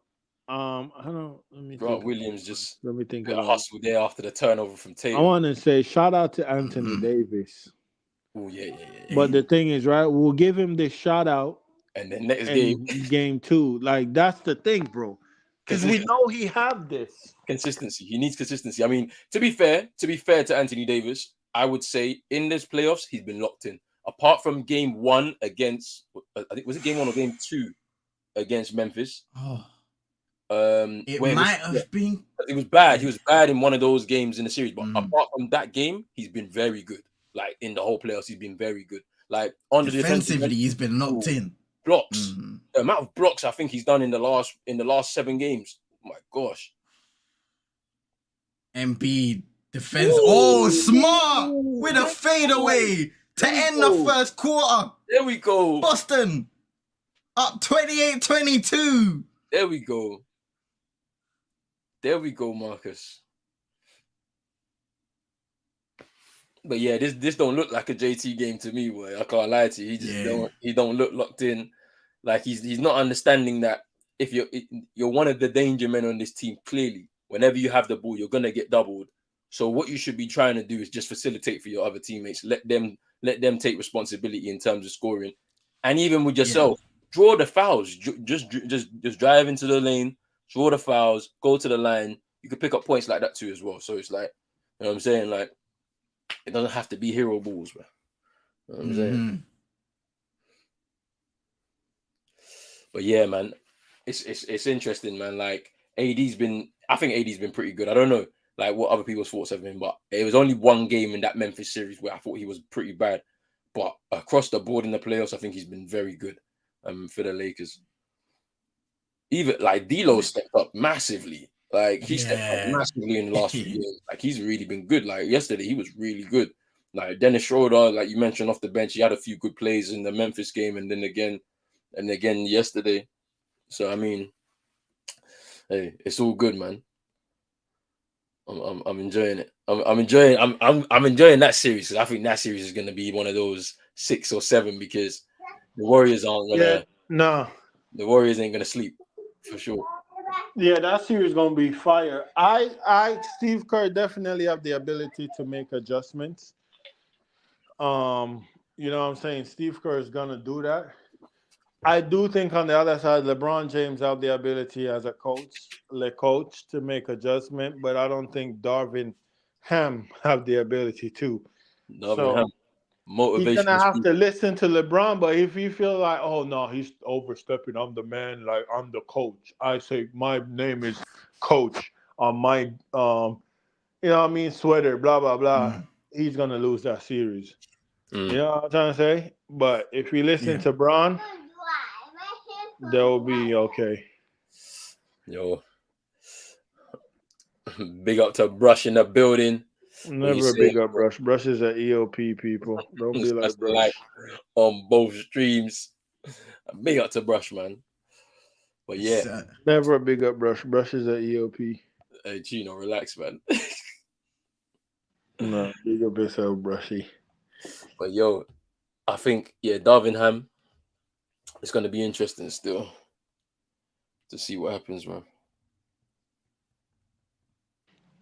don't. Let me. Grant Williams just let me think about hustle there after the turnover from Tatum. I want to say shout out to Anthony Davis. Oh yeah. But the thing is, right? We'll give him this shout out, and then next game 2. Like that's the thing, bro. Because we know he have this consistency. He needs consistency. I mean, to be fair to Anthony Davis, I would say in this playoffs he's been locked in. Apart from game 1 against, I think was it game 1 or game 2 against Memphis. It might have been. It was bad. He was bad in one of those games in the series. But apart from that game, he's been very good. Like in the whole playoffs, he's been very good. Like on defensively, he's been locked in. Blocks. The amount of blocks I think he's done in the last 7 games. Oh my gosh. Embiid defense. Ooh. Oh, Smart with a fadeaway to end the first quarter. There we go. Boston up 28-22. There we go. There we go, Marcus. But yeah, this don't look like a JT game to me, boy. I can't lie to you. He just don't look locked in. Like he's not understanding that if you're one of the danger men on this team, clearly, whenever you have the ball, you're gonna get doubled. So what you should be trying to do is just facilitate for your other teammates. Let them take responsibility in terms of scoring. And even with yourself, draw the fouls. Just drive into the lane, draw the fouls, go to the line. You could pick up points like that too as well. So it's like, you know what I'm saying? Like, it doesn't have to be hero balls, bro. You know what I'm saying? But yeah, man, it's interesting, man. Like I think AD's been pretty good. I don't know like what other people's thoughts have been, but it was only one game in that Memphis series where I thought he was pretty bad. But across the board in the playoffs, I think he's been very good for the Lakers. Even like D'Lo stepped up massively. Like he stepped up massively in the last few years. Like he's really been good. Like yesterday, he was really good. Like Dennis Schroeder, like you mentioned off the bench, he had a few good plays in the Memphis game, and then again yesterday. So I mean, hey, it's all good, man. I'm enjoying it. I'm enjoying that series because I think that series is going to be one of those 6 or 7 because the Warriors aren't gonna. No, the Warriors ain't gonna sleep for sure. Yeah, that series is gonna be fire. Steve Kerr definitely have the ability to make adjustments. You know what I'm saying? Steve Kerr is gonna do that. I do think on the other side, LeBron James have the ability as a coach to make adjustment, but I don't think Darvin Ham have the ability to. Ham. He's gonna have to listen to LeBron, but if you feel like, oh no, he's overstepping, I'm the man, like I'm the coach. I say my name is Coach on my you know what I mean, sweater, blah blah blah. He's gonna lose that series. You know what I'm trying to say? But if you listen to Bron, they'll be okay. Yo. Big up to Brush in the building. Never big up Brush. Brush is an EOP, people. Don't be like Brush. Like on both streams. Big up to Brush, man. But yeah. Never a big up Brush. Brush is an EOP. Hey, Gino, relax, man. No, big up yourself, Brushy. But yo, I think, Darvin Ham, it's going to be interesting still to see what happens, man.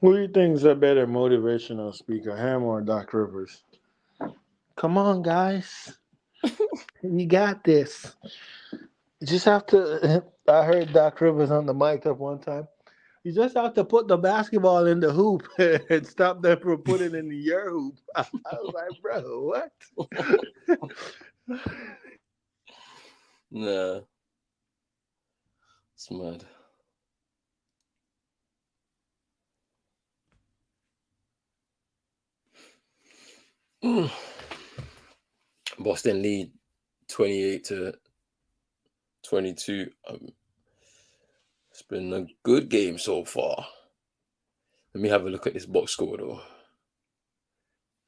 Who do you think is a better motivational speaker, Ham or Doc Rivers? Come on, guys. You got this. You just have to I heard Doc Rivers on the mic at one time. You just have to put the basketball in the hoop and stop them from putting it in your hoop. I was like, bro, what? Nah, it's mad. Boston lead 28-22. It's been a good game so far. Let me have a look at this box score though.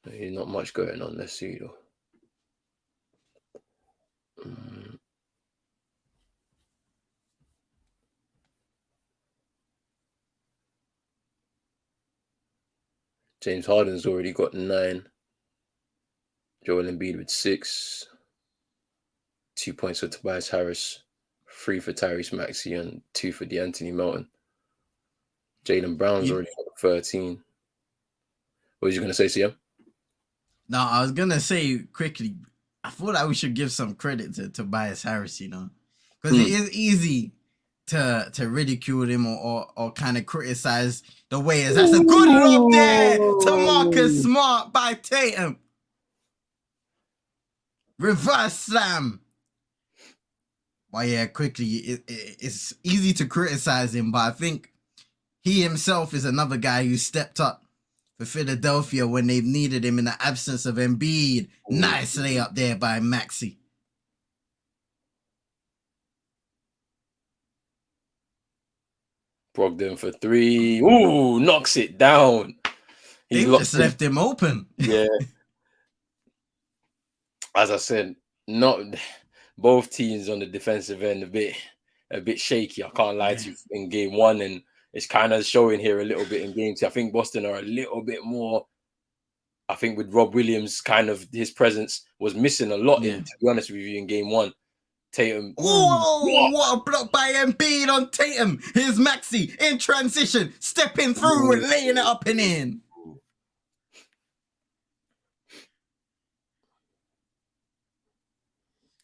Not much going on. Let's see though. James Harden's already got 9. Joel Embiid with 6. 2 points for Tobias Harris. 3 for Tyrese Maxey and 2 for DeAnthony Melton. Jaylen Brown's already got 13. What was you going to say, Siam? No, I was going to say quickly, I thought that we should give some credit to Tobias Harris, you know, because it is easy to ridicule him or kind of criticize the way is. That's a good lob there to Marcus Smart by Tatum. Reverse slam. But yeah, quickly, it's easy to criticize him, but I think he himself is another guy who stepped up for Philadelphia when they've needed him in the absence of Embiid. Nice layup there by Maxey. Brogdon for 3. Ooh, knocks it down. They just left him open. Yeah. As I said, not both teams on the defensive end a bit shaky. I can't lie to you in game 1, and it's kind of showing here a little bit in game 2. I think Boston are a little bit more. I think with Rob Williams, kind of his presence was missing a lot. To be honest with you, in game 1. Tatum. Oh, what a block by Embiid on Tatum. Here's Maxey in transition, stepping through and laying it up and in.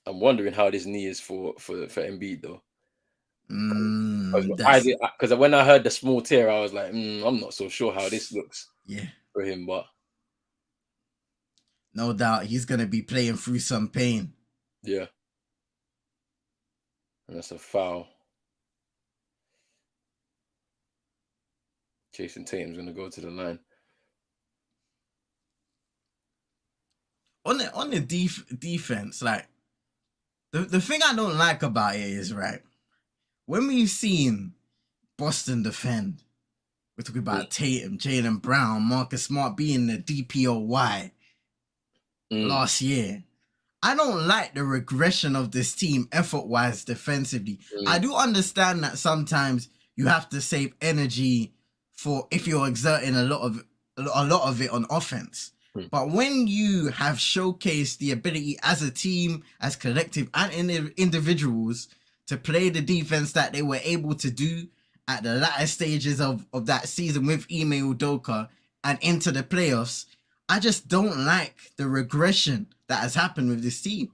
I'm wondering how this knee is for Embiid though. Because when I heard the small tear, I was like, I'm not so sure how this looks. For him, but no doubt he's gonna be playing through some pain. Yeah. And that's a foul. Jason Tatum's going to go to the line. On the defense, like, the thing I don't like about it is, right, when we've seen Boston defend, we're talking about Tatum, Jaylen Brown, Marcus Smart being the DPOY last year. I don't like the regression of this team effort-wise defensively. I do understand that sometimes you have to save energy for if you're exerting a lot of it on offense. But when you have showcased the ability as a team, as collective and individuals to play the defense that they were able to do at the latter stages of that season with Ime Udoka and into the playoffs, I just don't like the regression that has happened with this team.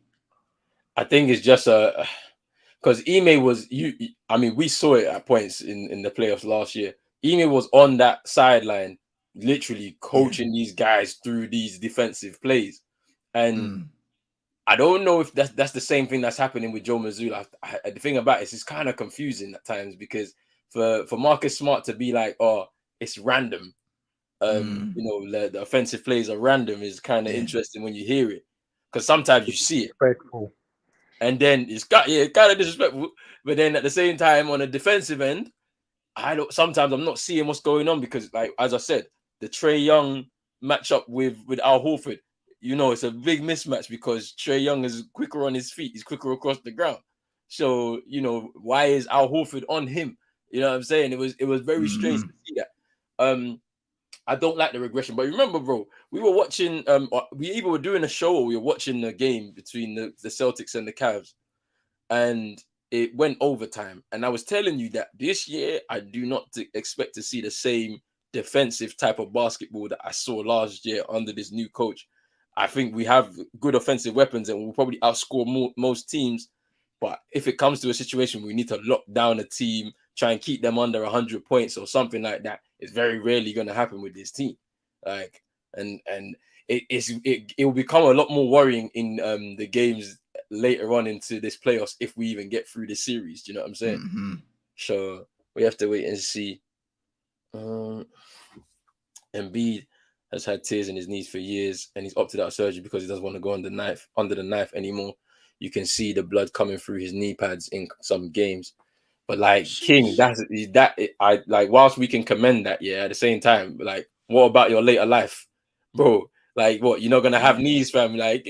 I think it's just because Ime was we saw it at points in the playoffs last year. Ime was on that sideline, literally coaching these guys through these defensive plays, and I don't know if that's the same thing that's happening with Joe Mazzulla. The thing about it's kind of confusing at times because for Marcus Smart to be like, oh, it's random. The offensive plays are random is kind of interesting when you hear it, because sometimes you see it, and then it's kind of disrespectful. But then at the same time, on the defensive end, sometimes I'm not seeing what's going on because, like as I said, the Trae Young matchup with Al Horford, it's a big mismatch because Trae Young is quicker on his feet, he's quicker across the ground. So why is Al Horford on him? You know what I'm saying? It was very strange to see that. I don't like the regression, but remember, bro, we were watching. We either were doing a show or we were watching the game between the Celtics and the Cavs, and it went overtime. And I was telling you that this year I do not expect to see the same defensive type of basketball that I saw last year under this new coach. I think we have good offensive weapons, and we'll probably outscore most teams. But if it comes to a situation where we need to lock down a team, try and keep them under 100 points or something like that, it's very rarely going to happen with this team. Like, and it will become a lot more worrying in the games later on into this playoffs if we even get through this series. Do you know what I'm saying? Mm-hmm. So we have to wait and see. Embiid has had tears in his knees for years, and he's opted out of surgery because he doesn't want to go under the knife anymore. You can see the blood coming through his knee pads in some games. But like King, I like. Whilst we can commend that, yeah, at the same time, like, what about your later life, bro? Like, what, you're not gonna have knees, fam? Like,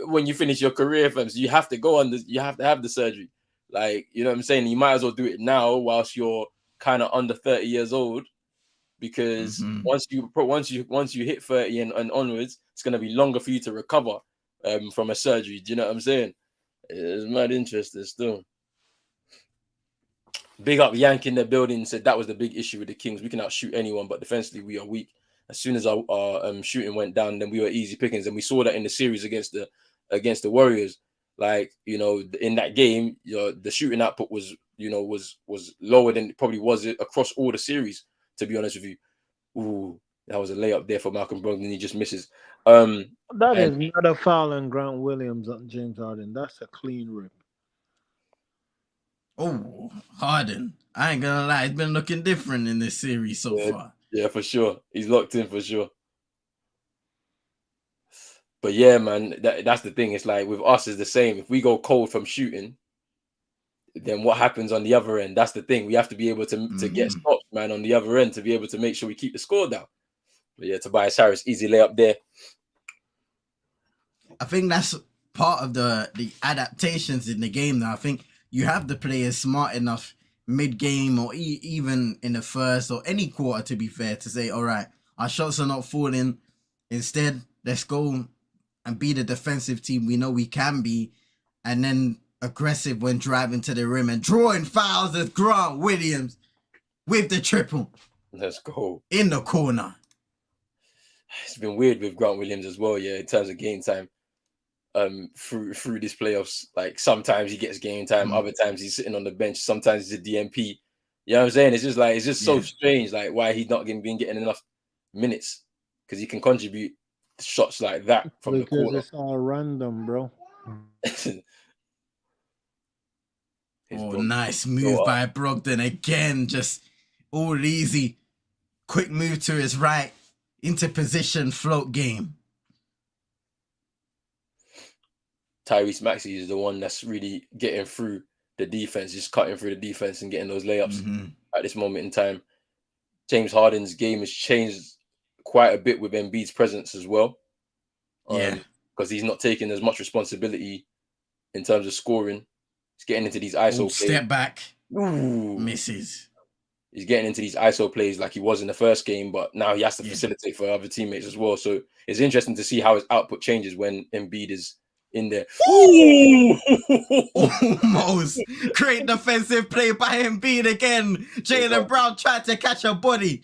when you finish your career, fam, so you have to go on this. You have to have the surgery. Like, you know what I'm saying? You might as well do it now whilst you're kind of under 30 years old, because once you hit 30 and onwards, it's gonna be longer for you to recover from a surgery. Do you know what I'm saying? It's mad interesting still. Big up Yank in the building, said that was the big issue with the Kings. We can outshoot anyone, but defensively we are weak. As soon as our shooting went down, then we were easy pickings, and we saw that in the series against the Warriors. Like, you know, in that game, the shooting output was lower than it probably was across all the series. To be honest with you, ooh, that was a layup there for Malcolm Brogdon. He just misses. That is not a foul on Grant Williams on James Harden. That's a clean rip. Oh, Harden. I ain't gonna lie, it's been looking different in this series so far. Yeah, for sure. He's locked in for sure. But yeah, man, that's the thing. It's like with us is the same. If we go cold from shooting, then what happens on the other end? That's the thing. We have to be able to get stops, man, on the other end to be able to make sure we keep the score down. But yeah, Tobias Harris, easy layup there. I think that's part of the adaptations in the game now. I think you have the players smart enough mid-game or even in the first or any quarter, to be fair, to say, all right, our shots are not falling. Instead, let's go and be the defensive team we know we can be, and then aggressive when driving to the rim and drawing fouls as Grant Williams with the triple. Let's go. In the corner. It's been weird with Grant Williams as well, yeah, in terms of game time. Through this playoffs, like sometimes he gets game time, other times he's sitting on the bench, sometimes he's a DMP. You know what I'm saying? It's just so strange, like why he's not been getting enough minutes, because he can contribute shots like that from the corner. Because it's all random, bro. Nice move by Brogdon again, just all easy. Quick move to his right, into position, float game. Tyrese Maxey is the one that's really getting through the defense, just cutting through the defense and getting those layups at this moment in time. James Harden's game has changed quite a bit with Embiid's presence as well. Because he's not taking as much responsibility in terms of scoring. He's getting into these ISO plays. Step back. Ooh. Misses. He's getting into these ISO plays like he was in the first game, but now he has to facilitate for other teammates as well. So it's interesting to see how his output changes when Embiid is in there. Almost. Great defensive play by Embiid again. Jaylen Brown tried to catch a body.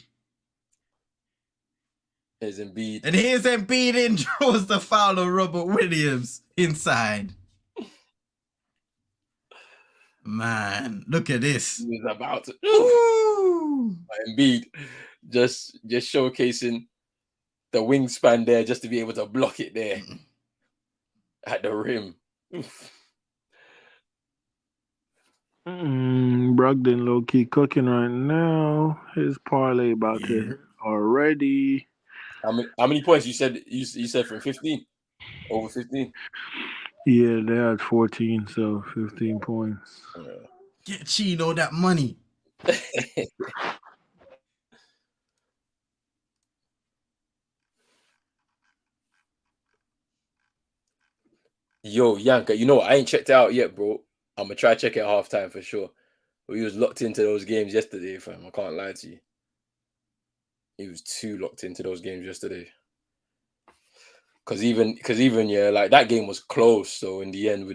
Here's Embiid. And here's Embiid in, draws the foul of Robert Williams inside. Man, look at this. He was about to. Embiid just showcasing the wingspan there just to be able to block it there. At the rim. Brogdon low-key cooking right now. His parlay about to hit already. How many points you said from 15? Over 15? Yeah, they had 14, so 15 points. Get Chino that money. Yo, Yanka, you know what? I ain't checked it out yet, bro. I'm gonna try to check it at halftime for sure. But he was locked into those games yesterday, fam. I can't lie to you. He was too locked into those games yesterday. Cause even like that game was close. So in the end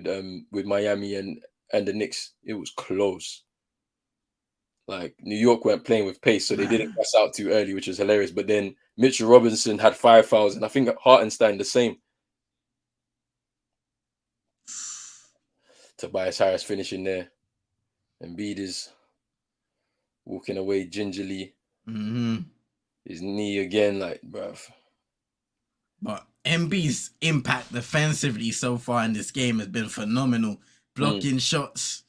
with Miami and the Knicks, it was close. Like New York weren't playing with pace, so they didn't pass out too early, which was hilarious. But then Mitchell Robinson had 5 fouls, and I think Hartenstein the same. Tobias Harris finishing there. Embiid is walking away gingerly. His knee again, like, bruv. But Embiid's impact defensively so far in this game has been phenomenal. Blocking shots.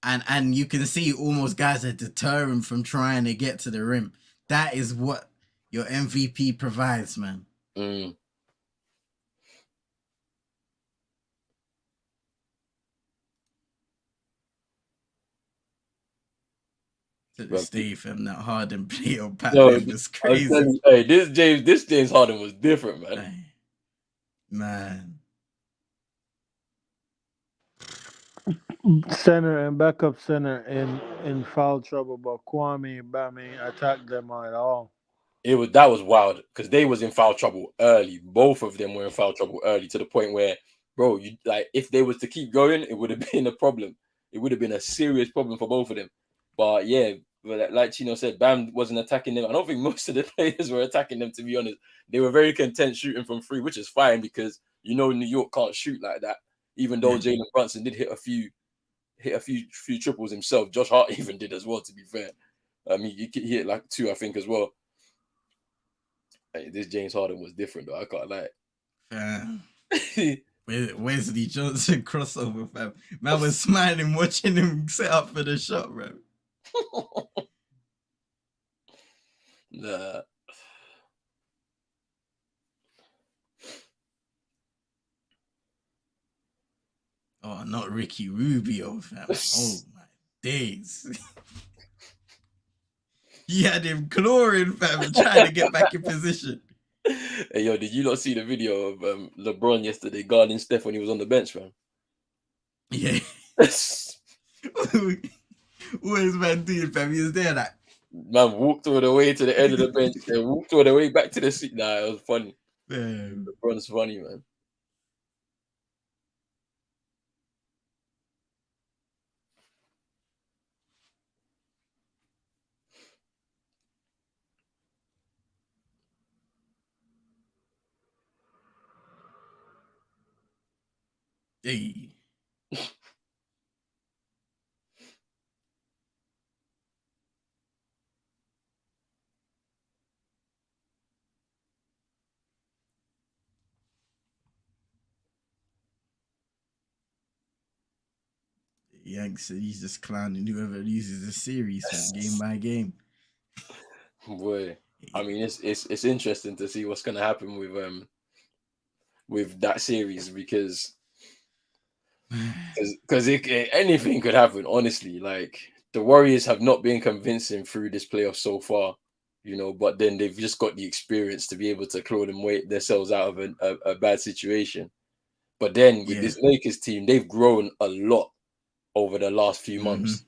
And you can see almost guys are deterring from trying to get to the rim. That is what your MVP provides, man. To this day, fam, that Harden play on Batman was crazy. You, hey, this James Harden was different, man. Man. Center and backup center in foul trouble, but Kwame and Bami attacked them at all. That was wild because they was in foul trouble early. Both of them were in foul trouble early to the point where, bro, you like if they was to keep going, it would have been a problem. It would have been a serious problem for both of them. But yeah, like Chino said, Bam wasn't attacking them. I don't think most of the players were attacking them, to be honest. They were very content shooting from free, which is fine because New York can't shoot like that. Even though Jalen Brunson did hit a few triples himself. Josh Hart even did as well, to be fair. He hit like 2, I think, as well. Hey, this James Harden was different, though. I can't lie. Wesley Johnson crossover, fam. Man was smiling watching him set up for the shot, bro. Nah. Oh, not Ricky Rubio, fam. Oh, my days. He had him clawing, fam, trying to get back in position. Hey, yo, did you not see the video of LeBron yesterday guarding Steph when he was on the bench, fam? Yeah. What is man doing, fam? He was there, like. Man walked all the way to the end of the bench and walked all the way back to the seat. Nah, it was funny. LeBron's funny, man. Hey. Yanks said he's just clowning whoever loses the series game by game. Boy, I mean, it's interesting to see what's gonna happen with that series because anything could happen. Honestly, like the Warriors have not been convincing through this playoff so far, but then they've just got the experience to be able to claw themselves out of a bad situation. But then with this Lakers team, they've grown a lot over the last few months.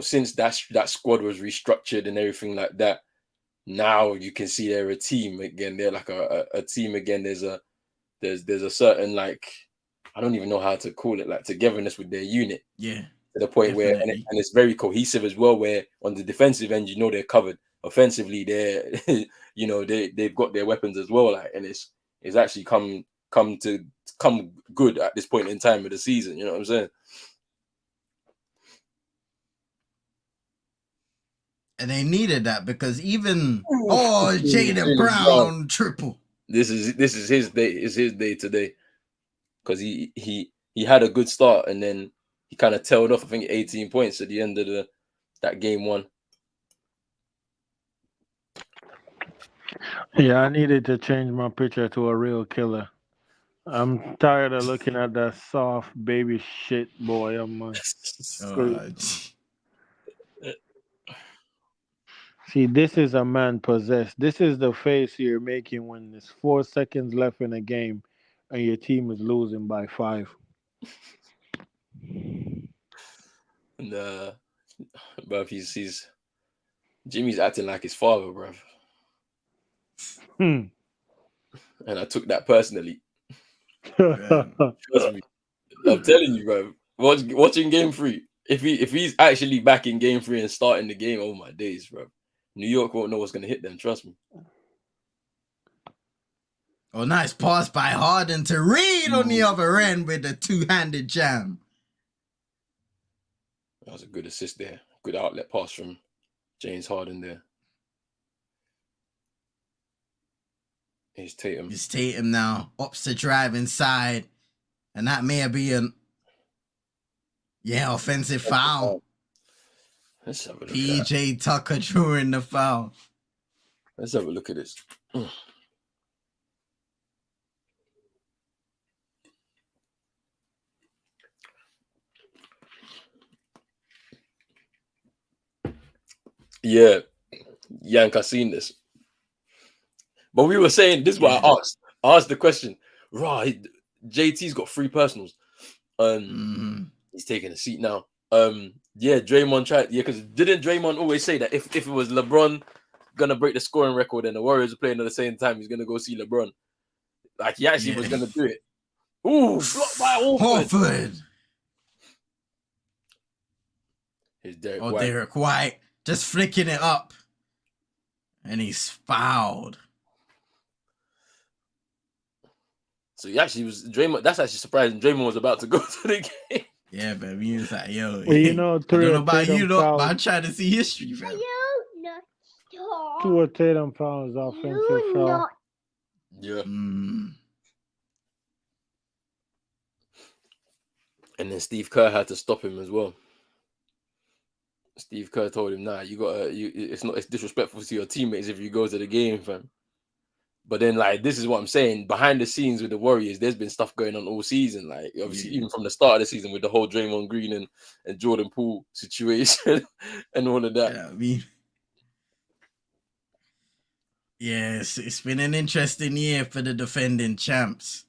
Since that squad was restructured and everything like that. Now you can see they're a team again. They're like a team again. There's a certain, like, I don't even know how to call it, like togetherness with their unit. Yeah. To the point where and it's very cohesive as well, where on the defensive end, they're covered. Offensively, they're they've got their weapons as well. Like, and it's actually come good at this point in time of the season. You know what I'm saying? And they needed that because even Jaylen Brown triple. This is his day. It's his day today because he had a good start and then he kind of tailed off. I think 18 points at the end of that game one. Yeah, I needed to change my picture to a real killer. I'm tired of looking at that soft baby shit boy on my screen. See, this is a man possessed. This is the face you're making when there's 4 seconds left in a game and your team is losing by 5. Nah, bruv, he's Jimmy's acting like his father, bruv. And I took that personally. Trust me. I'm telling you, bro. Watching game 3. If he's actually back in game 3 and starting the game, oh my days, bro. New York won't know what's gonna hit them. Trust me. Oh, nice pass by Harden to Reed on the other end with the 2-handed jam. That was a good assist there. Good outlet pass from James Harden there. Here's Tatum. It's Tatum now. Ups to drive inside. And that may be an offensive foul. Let's have a look PJ Tucker drawing the foul. Let's have a look at this. Yeah, Yank, I seen this. But we were saying, this is what I asked. I asked the question, right, JT's got 3 personals. He's taking a seat now. Draymond tried, because didn't Draymond always say that if it was LeBron gonna break the scoring record and the Warriors were playing at the same time, he's gonna go see LeBron. Like, he actually was gonna do it. Ooh, blocked by Horford. Here's Derek White just flicking it up. And he's fouled. So he actually was Draymond. That's actually surprising. Draymond was about to go to the game. Yeah, man. He was like, yo. Well, I don't know about you, but I'm trying to see history, fam. 2 of Tatum fouls offensive foul. Yeah. And then Steve Kerr had to stop him as well. Steve Kerr told him, "Nah, it's disrespectful to your teammates if you go to the game, fam." But then, like, this is what I'm saying. Behind the scenes with the Warriors, there's been stuff going on all season. Like, obviously, even from the start of the season with the whole Draymond Green and Jordan Poole situation and all of that. Yeah, I mean, yes, it's been an interesting year for the defending champs.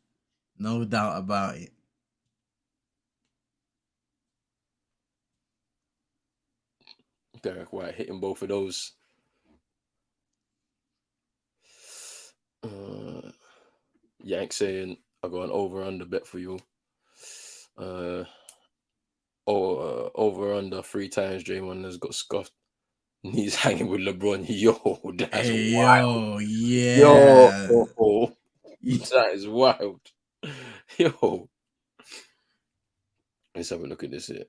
No doubt about it. Derek White hitting both of those. Yank saying, "I got an over-under bet for you. Over-under 3 times Draymond has got scuffed. And he's hanging with LeBron. Yo, that's wild. Yeah. Yo, that is wild. Yo. Let's have a look at this here.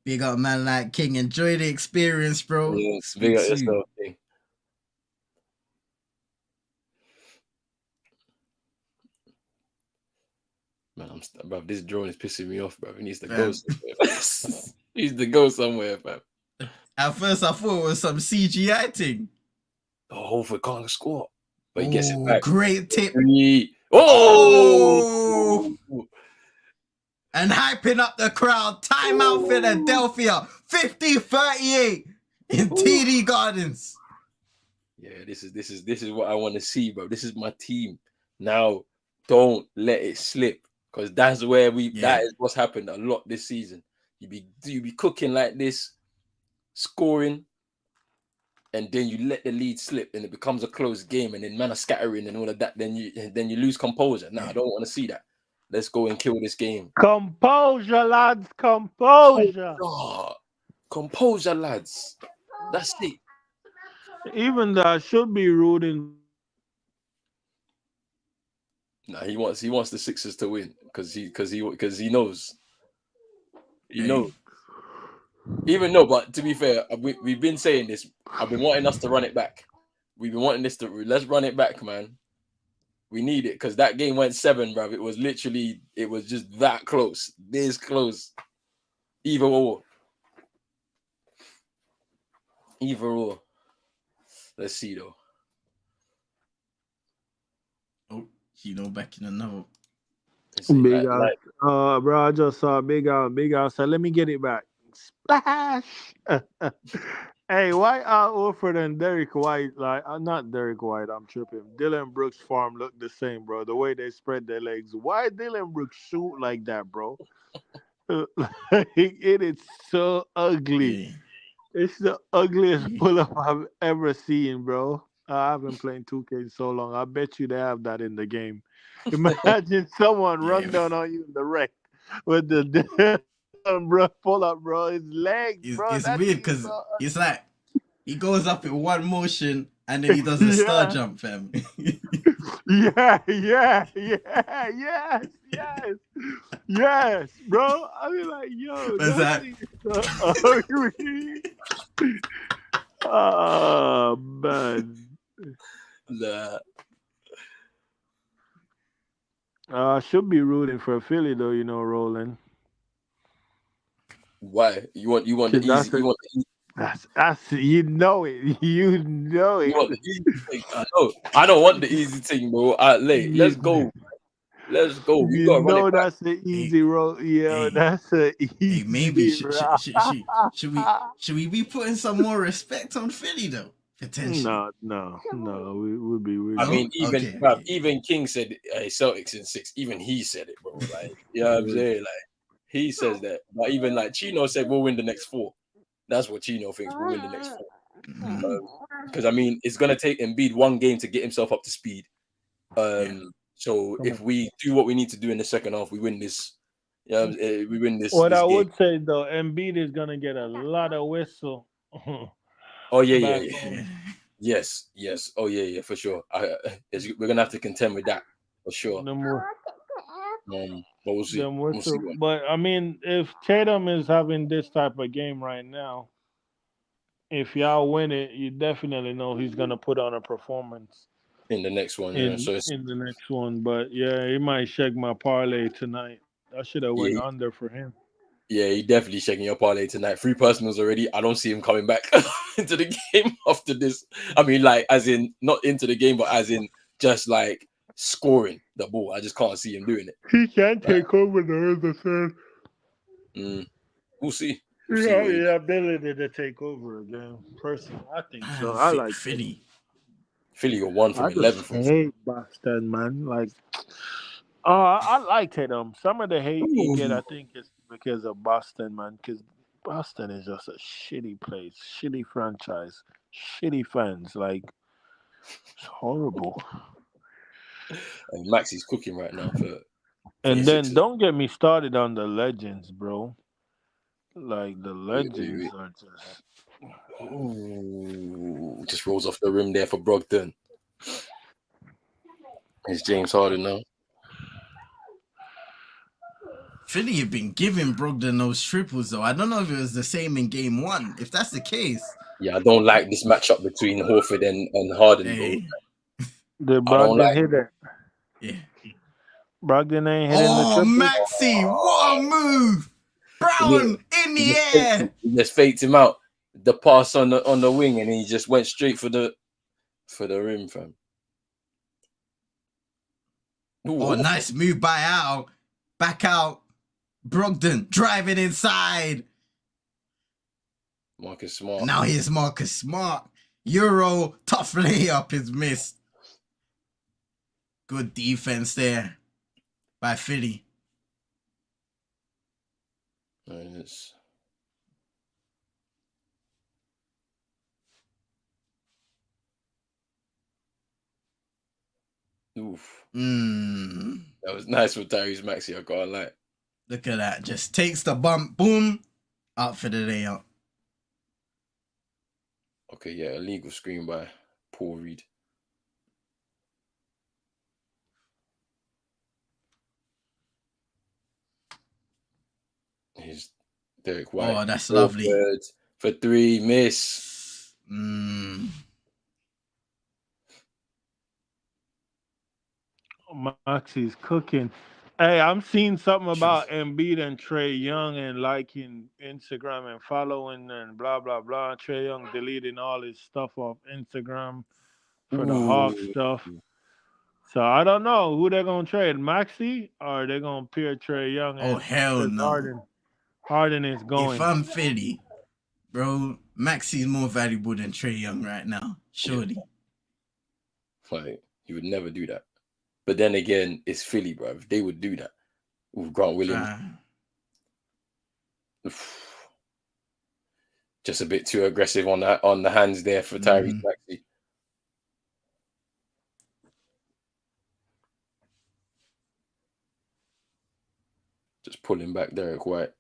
Big up man like King. Enjoy the experience, bro. Yes, big up yourself, King. Man, bro, this drone is pissing me off, bro. He needs to go somewhere. He needs to go somewhere, fam. At first, I thought it was some CGI thing. Oh, Horford can't score. But he gets it back. Great tip. Oh! And hyping up the crowd. Timeout Philadelphia. 50-38 in TD Gardens. Yeah, this is what I want to see, bro. This is my team. Now, don't let it slip. Because that's where that is what's happened a lot this season. You be cooking like this, scoring, and then you let the lead slip and it becomes a close game, and then man are scattering and all of that. Then you lose composure. Nah, I don't want to see that. Let's go and kill this game. Composure, lads. Composure. Composure, lads. That's it. Even that should be rooting. Nah, he wants the Sixers to win because he knows. He knows. Even though, but to be fair, we've been saying this. I've been wanting us to run it back. We've been wanting let's run it back, man. We need it because that game went 7, bro. It was just that close. This close. Either or. Let's see though. Oh, back in another. Big out. Bro, I just saw big out. So let me get it back. Splash. Hey, why are Horford and Derek White not Derek White? I'm tripping. Dylan Brooks' form look the same, bro. The way they spread their legs. Why Dylan Brooks shoot like that, bro? It is so ugly. Yeah. It's the ugliest pull-up I've ever seen, bro. I haven't played 2K in so long. I bet you they have that in the game. Imagine someone run down on you in the wreck with the bro pull up, bro. His legs, bro. It's weird because it's like he goes up in one motion and then he does a star jump, fam. Yes, bro. I mean, like, yo, What's that that? thing is so ugly. Oh man. Nah. I should be rooting for Philly though, Roland. Why? You want the Cause easy you want the, that's you know it. You know you it. want the easy thing. I don't want the easy thing, bro. Let's You, go. Let's go. We you gotta run it know back. that's an Hey, easy roll. Yo, hey, that's an hey. Maybe easy roll. should we be putting some more respect on Philly though? Potentially. No. We'll I be. No. mean, Okay. Okay. even King said Celtics in 6. Even he said it, bro. Like, you know what I'm saying? Like, he says that. But even like Chino said, we'll win the next 4. That's what Chino thinks. We'll win the next 4. Mhm. Because I mean, it's gonna take Embiid one game to get himself up to speed. Yeah. So Come if on. we do what we need to do in the second half, we win this. We win What this I game. would say though, Embiid is gonna get a lot of whistle Oh yeah, yeah, back yeah. home. Yes. Oh yeah, for sure. We're gonna have to contend with that for sure. Them, whi- But we'll see. them We'll see whistle. what. But I mean, if Tatum is having this type of game right now, if y'all win it, you definitely know he's gonna put on a performance In the next one. Yeah. in So it's in the next one. But yeah, he might shake my parlay tonight. I should have went yeah, under for him. he definitely shaking your parlay tonight. 3 personals already. I don't see him coming back into the game after this. I mean, like as in not into the game, but as in just like scoring the ball. I just can't see him doing it. He can Like, take over the other third. mm, we'll see. We'll He see have what he does. the ability to take over again. Personally, I think so. Man, I like Tatum. Philly. Philly got 1 I from just 11 from. hate Boston, man. Like, I like Tatum. Some of the hate he get, Ooh. I think, is because of Boston, man. Because Boston is just a shitty place, shitty franchise, shitty fans. Like, it's horrible. And Maxi's cooking right now for the And then Sixers. don't get me started on the legends, bro. Like the legends Wait. are just Ooh, just rolls off the rim there for Brogdon. It's James Harden now. Philly have been giving Brogdon those triples though. I don't know if it was the same in game 1. If that's the case, Yeah, I don't like this matchup between Horford and Harden, bro. hey, the I don't Brogdon like. hit it. yeah. Brogdon ain't hitting the Oh, triple. Maxi, what a move! Look, Brown in the air. he just faked him out. The pass on the wing, and he just went straight for the rim, fam. Ooh, Oh, nice move by Al. Back out. Brogdon driving inside. Marcus Smart. Now here's Marcus Smart. Euro tough layup is missed. Good defense there by Philly. Nice. Oof. That was nice for Tyrese Maxey, I can't lie. Look at that. Just takes the bump. Boom. Out for the layup. Okay, yeah, illegal screen by Paul Reed. Here's Derek White. Oh, that's lovely. For 3, miss. Moxie's cooking. Hey, I'm seeing something about Embiid and Trey Young and liking Instagram and following and blah blah blah. Trey Young deleting all his stuff off Instagram for the Hawk Ooh. stuff. So I don't know who they're gonna trade, Maxie, or they're gonna pair Trey Young Oh, and hell because no. Harden is If going. I'm Philly, bro, Maxi's more valuable than Trey Young right now. Surely. Like, he would never do that. But then again, it's Philly, bro. If they would do that with Grant Williams, just a bit too aggressive on the hands there for Tyrese Maxey. Just pulling back Derek White.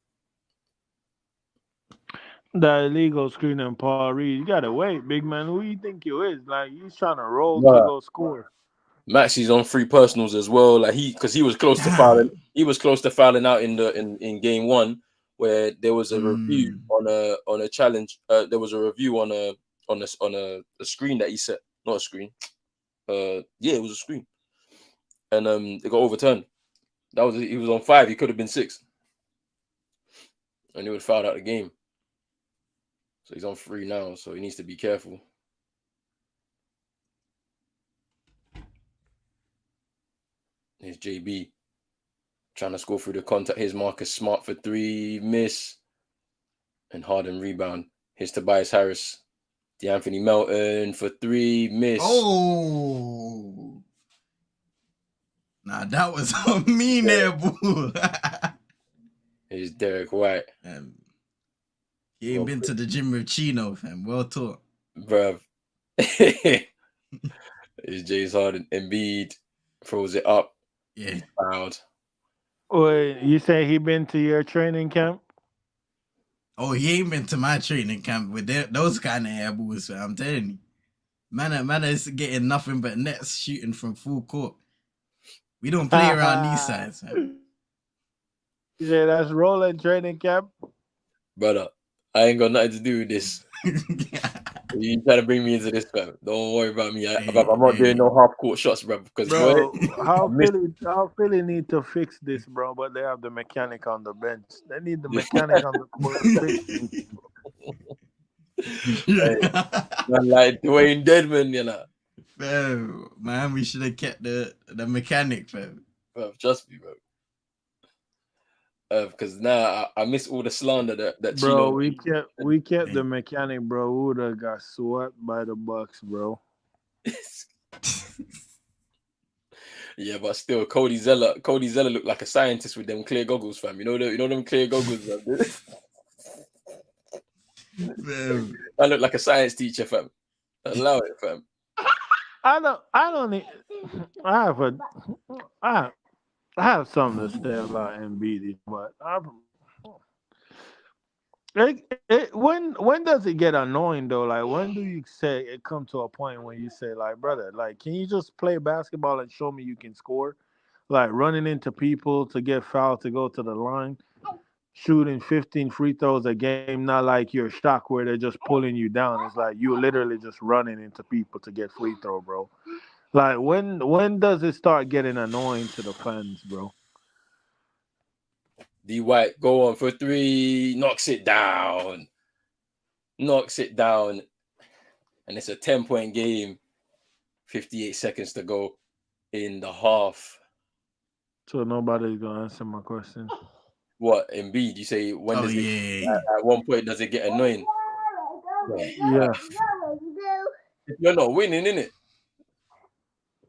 That illegal screen and Paul Reed. You gotta wait, big man. Who you think you is? Like, he's trying to roll to go score. Maxi's on 3 personals as well. Like because he was close to fouling. He was close to fouling out in game 1, where there was a review on a challenge. There was a review on a screen that he set. Not a screen. Yeah, it was a screen, and it got overturned. He was on 5. He could have been 6, and he would have fouled out the game. So he's on 3 now. So he needs to be careful. Here's JB trying to score through the contact. Here's Marcus Smart for 3, miss. And Harden rebound. Here's Tobias Harris. DeAnthony Melton for 3, miss. Oh. Nah, that was on me there, boo. Here's Derek White. He ain't been to the gym with Chino, fam. Well taught. Bruv. Here's James Harden. Embiid throws it up. Yeah. Proud. Wait, you say he been to your training camp? Oh, he ain't been to my training camp with those kind of air balls, so I'm telling you. Man is getting nothing but nets shooting from full court. We don't play around these sides, man. You say that's rolling training camp? Brother, I ain't got nothing to do with this. You trying to bring me into this, fam. Don't worry about me. I'm not doing no half-court shots, bro. Because bro, how Philly need to fix this, bro? But they have the mechanic on the bench. They need the mechanic on the court to fix this. Man, like Dwayne Dedman, you know. Bro, man, we should have kept the mechanic, fam. Bro, trust me, bro. Because now I miss all the slander that bro. Chino. We kept the mechanic, bro. We would have got swept by the Bucks, bro. Yeah, but still, Cody Zeller looked like a scientist with them clear goggles, fam. You know them clear goggles, fam. I look like a science teacher, fam. Allow it, fam. I have something to say about Embiid, but when does it get annoying though? Like, when do you say it come to a point when you say, like, brother, like, can you just play basketball and show me you can score? Like, running into people to get fouled to go to the line, shooting 15 free throws a game, not like you're shocked where they're just pulling you down. It's like you literally just running into people to get free throw, bro. Like, when does it start getting annoying to the fans, bro? D White go on for 3, knocks it down, and it's a 10-point game. 58 seconds to go in the half. So nobody's gonna answer my question. What, Embiid? You say when does it? At one point, does it get annoying? Yeah. You're not winning, innit?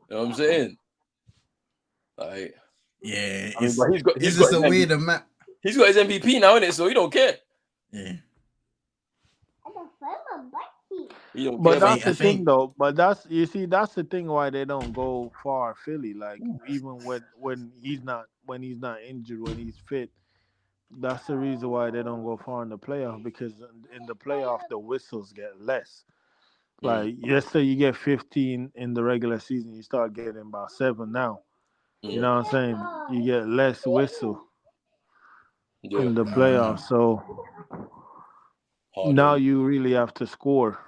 You know what I'm saying? Like, yeah, I mean, but he's just a way to map. He's got his MVP now, innit? So he don't care. Yeah. But that's the thing, though. But that's the thing why they don't go far, Philly. Like, even when he's not injured, when he's fit, that's the reason why they don't go far in the playoff, because in the playoff the whistles get less. Like, let's say you get 15 in the regular season, you start getting about 7 now. You know what I'm saying? You get less whistle in the playoffs. So now you really have to score.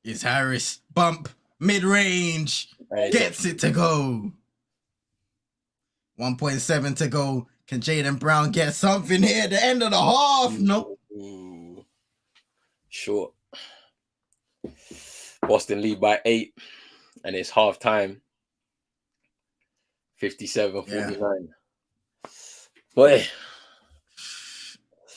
It's Harris. Bump. Mid-range. Gets it to go. 1.7 to go. Can Jaylen Brown get something here at the end of the half? Nope. Short. Boston lead by 8, and it's half time. 57-49. Boy,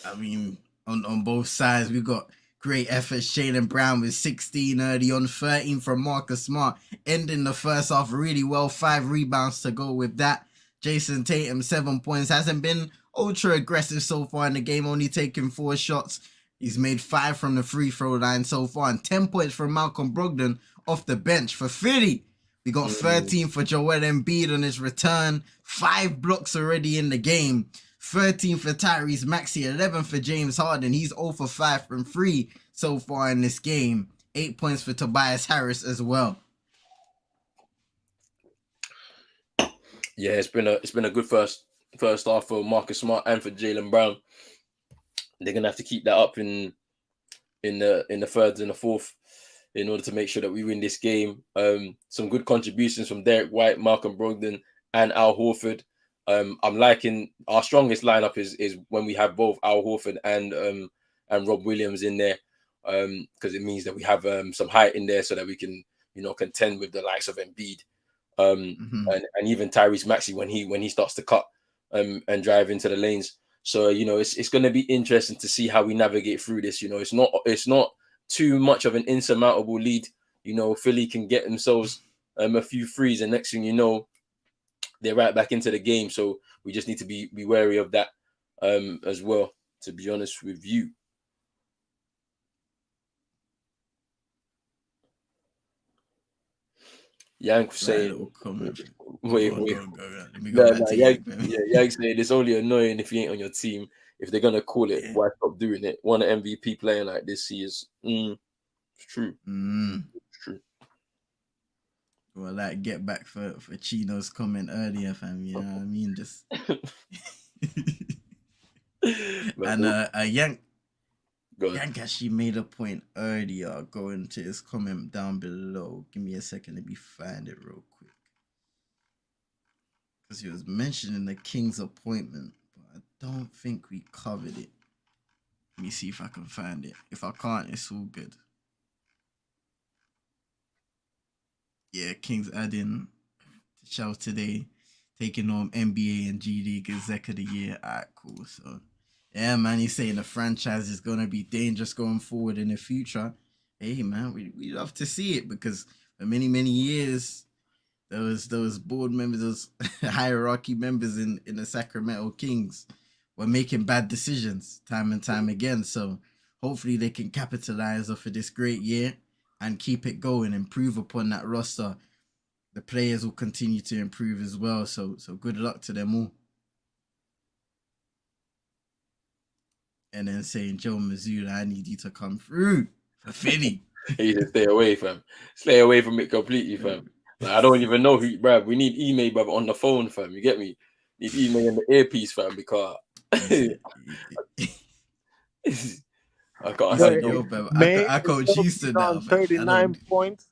I mean, on both sides, we got great efforts. Jaylen Brown with 16 early on, 13 from Marcus Smart, ending the first half really well. 5 rebounds to go with that. Jason Tatum, 7 points. Hasn't been ultra aggressive so far in the game, only taking 4 shots. He's made 5 from the free throw line so far, and 10 points from Malcolm Brogdon off the bench. For Philly, we got 13 for Joel Embiid on his return. 5 blocks already in the game. 13 for Tyrese Maxey, 11 for James Harden. He's 0 for 5 from 3 so far in this game. 8 points for Tobias Harris as well. Yeah, it's been a good first half for Marcus Smart and for Jaylen Brown. They're gonna have to keep that up in the third and the fourth in order to make sure that we win this game. Some good contributions from Derek White, Malcolm Brogdon, and Al Horford. I'm liking our strongest lineup is when we have both Al Horford and Rob Williams in there, because it means that we have some height in there so that we can contend with the likes of Embiid, and even Tyrese Maxey when he starts to cut and drive into the lanes. So it's going to be interesting to see how we navigate through this. It's not too much of an insurmountable lead. Philly can get themselves a few threes, and next thing you know, they're right back into the game. So we just need to be wary of that as well, to be honest with you. Yank saying, wait. Let me go back to Yank. Yank saying it's only annoying if you ain't on your team. If they're gonna call it, why stop doing it? Want an MVP playing like this? He is. It's true. It's true. Well, like get back for Chino's comment earlier, fam. You know what I mean? Just and Yank actually made a point earlier. Going to his comment down below. Give me a second. Let me find it real quick. Because he was mentioning the King's appointment, but I don't think we covered it. Let me see if I can find it. If I can't, it's all good. Yeah, King's adding the show today, taking on NBA and G League Exec of the Year. Alright, cool. So, yeah, man, he's saying the franchise is going to be dangerous going forward in the future. Hey, man, we love to see it because for many, many years, those board members, those hierarchy members in the Sacramento Kings were making bad decisions time and time again. So hopefully they can capitalize off of this great year and keep it going, improve upon that roster. The players will continue to improve as well. So good luck to them all. And then saying, Joe Mazzulla, I need you to come through for Philly. You need to stay away, fam. Stay away from it completely, fam. Like, I don't even know who, bruv. We need email, bruv, on the phone, fam. You get me? Need email in the earpiece, fam, because I can't handle it. I coach Houston now. 39 points.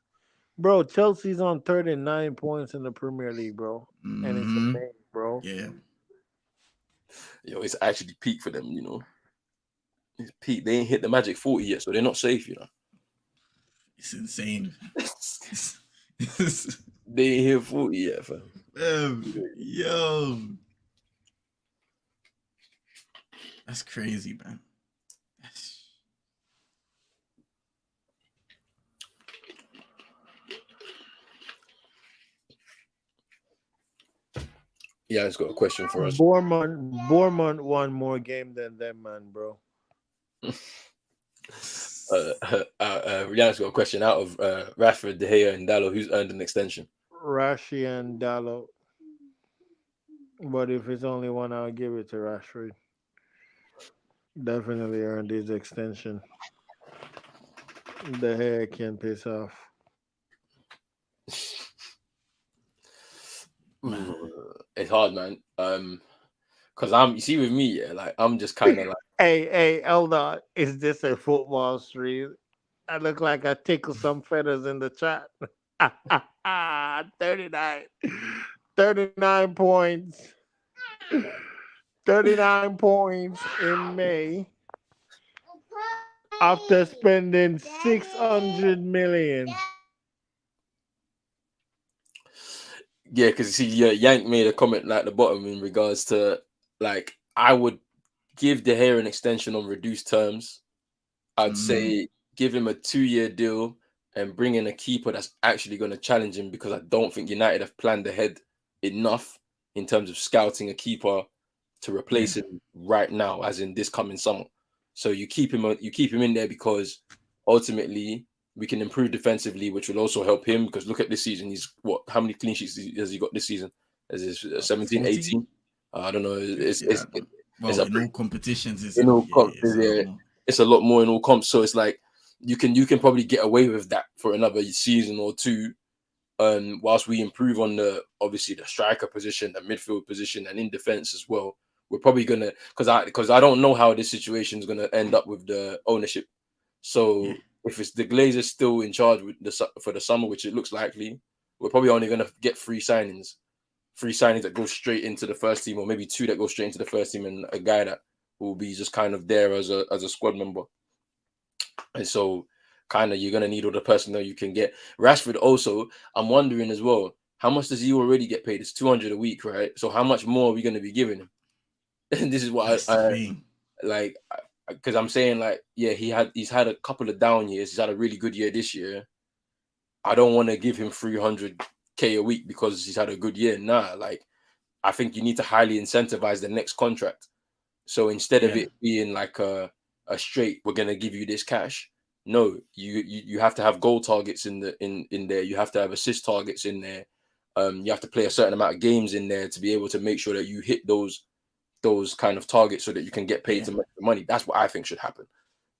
Bro, Chelsea's on 39 points in the Premier League, bro. And it's a May, bro. Yeah. Yo, it's actually peak for them, It's peak. They ain't hit the magic 40 yet, so they're not safe, It's insane. They ain't hit 40 yet, fam. Yo. That's crazy, man. Yeah, it's got a question for us. Bournemouth won more game than them, man, bro. Rihanna's got a question out of Rashford, De Gea, and Dallo. Who's earned an extension? Rashi and Dallo. But if it's only one, I'll give it to Rashford. Definitely earned his extension. The hair can piss off. It's hard, man. Because you see with me, like I'm just kind of like, hey, Elda, is this a football stream? I look like I tickle some feathers in the chat. 39 points. 39 points in May after spending 600 million. Yeah, because you see, Yank made a comment like at the bottom in regards to like I would give De Gea an extension on reduced terms. I'd say give him a 2-year deal and bring in a keeper that's actually going to challenge him, because I don't think United have planned ahead enough in terms of scouting a keeper to replace him right now, as in this coming summer. So you keep him in there because ultimately we can improve defensively, which will also help him, because look at this season. He's how many clean sheets has he got this season? Is it 17, 18? I don't know. In all competitions, it's a lot more in all comps. So it's like you can probably get away with that for another season or two, whilst we improve on the striker position, the midfield position, and in defense as well, we're probably gonna because I don't know how this situation is gonna end up with the ownership. So if it's the Glazers still in charge for the summer, which it looks likely, we're probably only gonna get three signings that go straight into the first team, or maybe two that go straight into the first team, and a guy that will be just kind of there as a squad member. And so kind of you're going to need all the personnel you can get. Rashford also, I'm wondering as well, how much does he already get paid? It's 200 a week, right? So how much more are we going to be giving him? And this is what I like, because I'm saying, like, yeah, he's had a couple of down years. He's had a really good year this year. I don't want to give him 300k a week because he's had a good year. Nah, like, I think you need to highly incentivize the next contract. So instead of it being like a straight, we're gonna give you this cash. No, you have to have goal targets in there. You have to have assist targets in there. You have to play a certain amount of games in there to be able to make sure that you hit those kind of targets so that you can get paid to make the money. That's what I think should happen.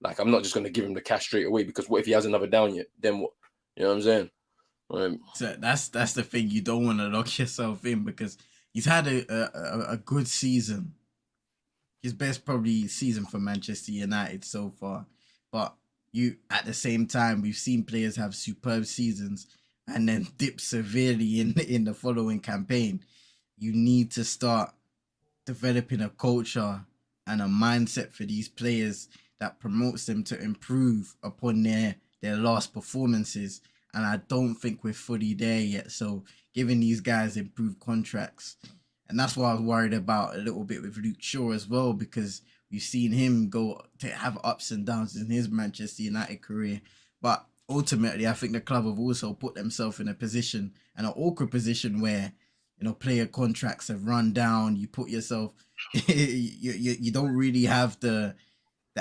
Like, I'm not just gonna give him the cash straight away, because what if he has another down yet? Then what? You know what I'm saying? So that's the thing. You don't want to lock yourself in, because he's had a good season. His best probably season for Manchester United so far. But at the same time, we've seen players have superb seasons and then dip severely in the following campaign. You need to start developing a culture and a mindset for these players that promotes them to improve upon their last performances. And I don't think we're fully there yet. So giving these guys improved contracts. And that's what I was worried about a little bit with Luke Shaw as well, because we've seen him go to have ups and downs in his Manchester United career. But ultimately, I think the club have also put themselves in an awkward position where, player contracts have run down. You put yourself, you don't really have the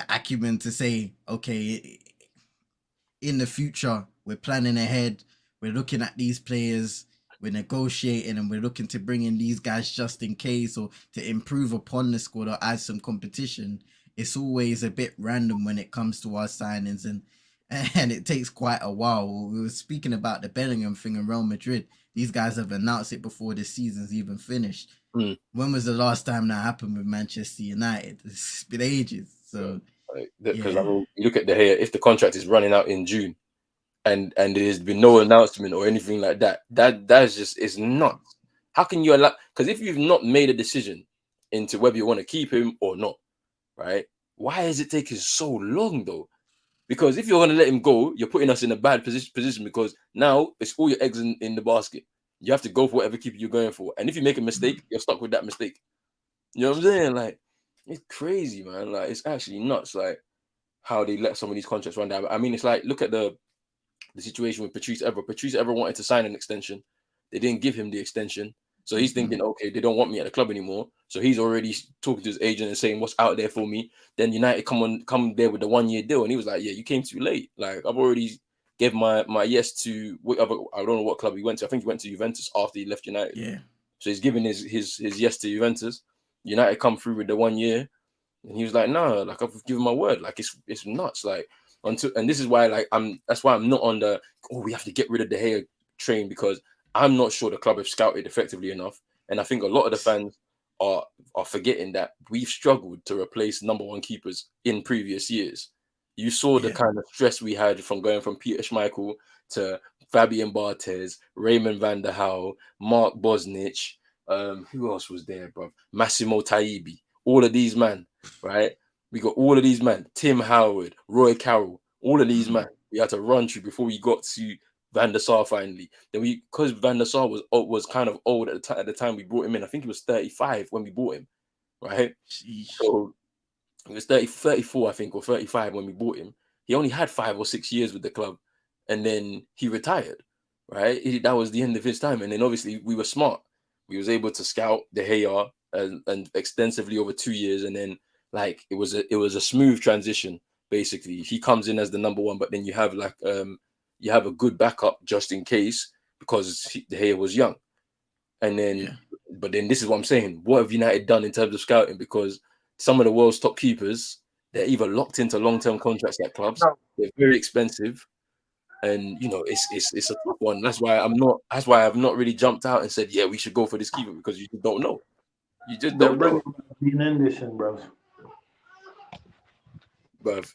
acumen to say, okay, in the future, we're planning ahead. We're looking at these players. We're negotiating, and we're looking to bring in these guys just in case, or to improve upon the squad or add some competition. It's always a bit random when it comes to our signings, and it takes quite a while. We were speaking about the Bellingham thing in Real Madrid. These guys have announced it before the season's even finished. When was the last time that happened with Manchester United? It's been ages. So because you look at if the contract is running out in June, and there's been no announcement or anything like that, that's just, it's nuts. How can you allow? Because if you've not made a decision into whether you want to keep him or not, right? Why is it taking so long though? Because if you're going to let him go, you're putting us in a bad position, because now it's all your eggs in the basket. You have to go for whatever keeper you're going for, and if you make a mistake, you're stuck with that mistake. You know what I'm saying? Like, it's crazy, man. Like, it's actually nuts, like, how they let some of these contracts run down. I mean, it's like, look at the situation with Patrice Evra. Patrice Evra wanted to sign an extension. They didn't give him the extension. So he's thinking, okay, they don't want me at the club anymore. So he's already talking to his agent and saying what's out there for me. Then United come there with the 1 year deal. And he was like, yeah, you came too late. Like, I've already gave my yes to whatever, I don't know what club he went to. I think he went to Juventus after he left United. Yeah. So he's giving his yes to Juventus. United come through with the 1 year. And he was like, no, like, I've given my word. Like, it's nuts. Like, and this is why, like, that's why I'm not on the, we have to get rid of the Gea train, because I'm not sure the club have scouted effectively enough. And I think a lot of the fans are forgetting that we've struggled to replace number one keepers in previous years. You saw the kind of stress we had from going from Peter Schmeichel to Fabian Barthez, Raymond van der Hau, Mark Bosnich. Who else was there, bro? Massimo Taibi. All of these men, right? We got all of these men. Tim Howard, Roy Carroll, all of these men. We had to run through before we got to Van der Sar finally. Then because Van der Sar was kind of old at the time we brought him in. I think he was 35 when we bought him, right? Sheesh. So he was 34, I think, or 35 when we bought him. He only had 5 or 6 years with the club, and then he retired, right? That was the end of his time. And then obviously we were smart. We was able to scout the Gea and extensively over 2 years, and then, like, it was a smooth transition. Basically, he comes in as the number one, but then you have like you have a good backup just in case, because the Gea was young. And then, but then this is what I'm saying. What have United done in terms of scouting? Because some of the world's top keepers, they're either locked into long-term contracts at clubs, they're very expensive, And it's a tough one. That's why I've not really jumped out and said, yeah, we should go for this keeper, because you just don't know. You just They're don't know. bringing Dean Anderson, bro. But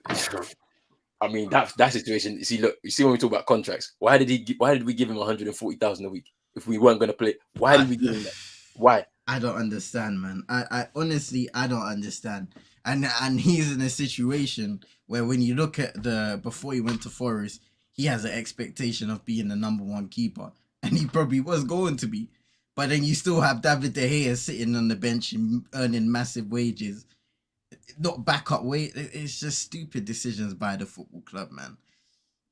I mean, that situation. You see when we talk about contracts, why did we give him 140,000 a week if we weren't going to play? Why did we give him that? Why? I don't understand, man. I honestly, I don't understand. And he's in a situation where, when you look at before he went to Forest, he has an expectation of being the number one keeper, and he probably was going to be. But then you still have David De Gea sitting on the bench and earning massive wages, not backup weight. It's just stupid decisions by the football club, man.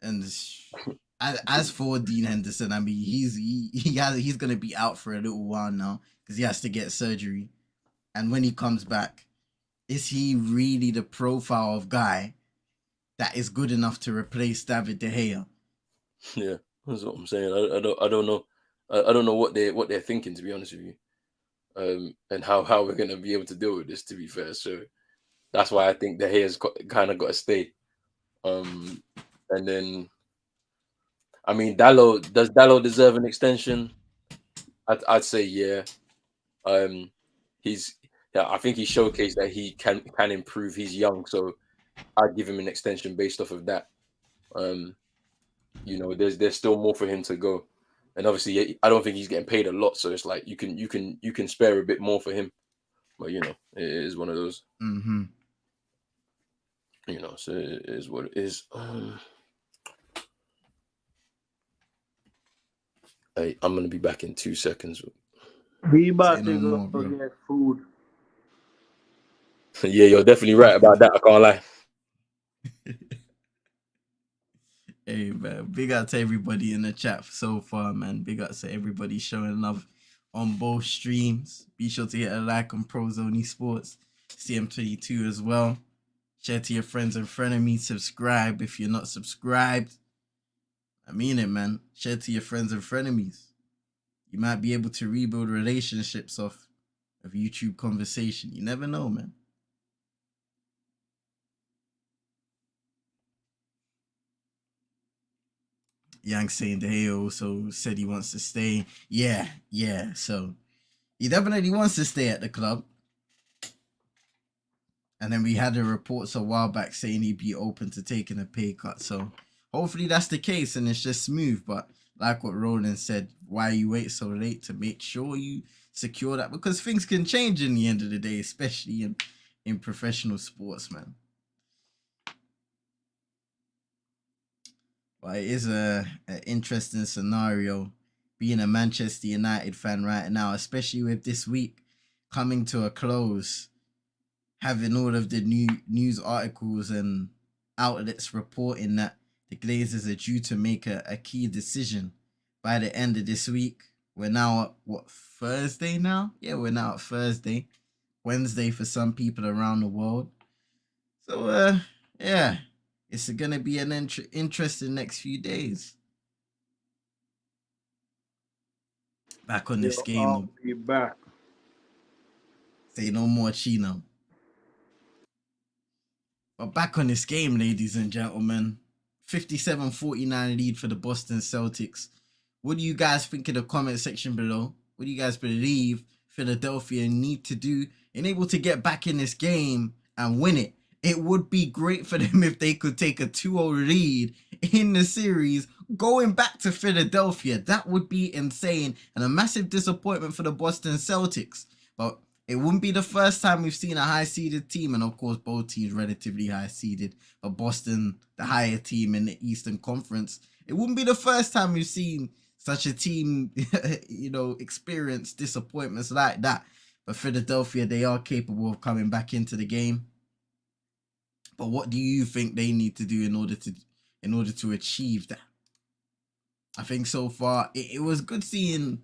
And as for Dean Henderson, I mean, he's gonna be out for a little while now because he has to get surgery. And when he comes back, is he really the profile of guy that is good enough to replace David De Gea? Yeah, that's what I'm saying. I don't know. I don't know what they're thinking, to be honest with you. And how we're gonna be able to deal with this, to be fair. So that's why I think De Gea's kind of got to stay. And then, I mean, does Dallo deserve an extension? I'd say yeah. I think he showcased that he can improve. He's young, so I'd give him an extension based off of that. There's still more for him to go, and obviously I don't think he's getting paid a lot, so it's like you can spare a bit more for him, but it is one of those. Mm-hmm. So it is what it is. Hey, I'm gonna be back in 2 seconds. We about to go get food. Yeah, you're definitely right about that. I can't lie. Hey, man, big up to everybody in the chat so far, man. Big up to everybody showing love on both streams. Be sure to hit a like on Prozone Sports, CM22 as well. Share to your friends and frenemies. Subscribe if you're not subscribed. I mean it, man. Share to your friends and frenemies. You might be able to rebuild relationships off of YouTube conversation. You never know, man. Yang saying De Gea also said he wants to stay. Yeah. So he definitely wants to stay at the club. And then we had the reports a while back saying he'd be open to taking a pay cut. So hopefully that's the case and it's just smooth. But like what Roland said, why you wait so late to make sure you secure that? Because things can change in the end of the day, especially in professional sports, man. But it is an interesting scenario being a Manchester United fan right now, especially with this week coming to a close, having all of the new news articles and outlets reporting that the Glazers are due to make a key decision by the end of this week. We're now at, Thursday now? Yeah, we're now at Thursday. Wednesday for some people around the world. So, yeah. It's going to be an interesting next few days. Back on this game. I'll be back. Say no more Chino. But back on this game, ladies and gentlemen. 57-49 lead for the Boston Celtics. What do you guys think in the comment section below? What do you guys believe Philadelphia need to do in able to get back in this game and win it? It would be great for them if they could take a 2-0 lead in the series going back to Philadelphia. That would be insane and a massive disappointment for the Boston Celtics. But it wouldn't be the first time we've seen a high-seeded team, and of course both teams relatively high-seeded, but Boston, the higher team in the Eastern Conference. It wouldn't be the first time we've seen such a team, experience disappointments like that. But Philadelphia, they are capable of coming back into the game. But what do you think they need to do in order to achieve that? I think so far it was good seeing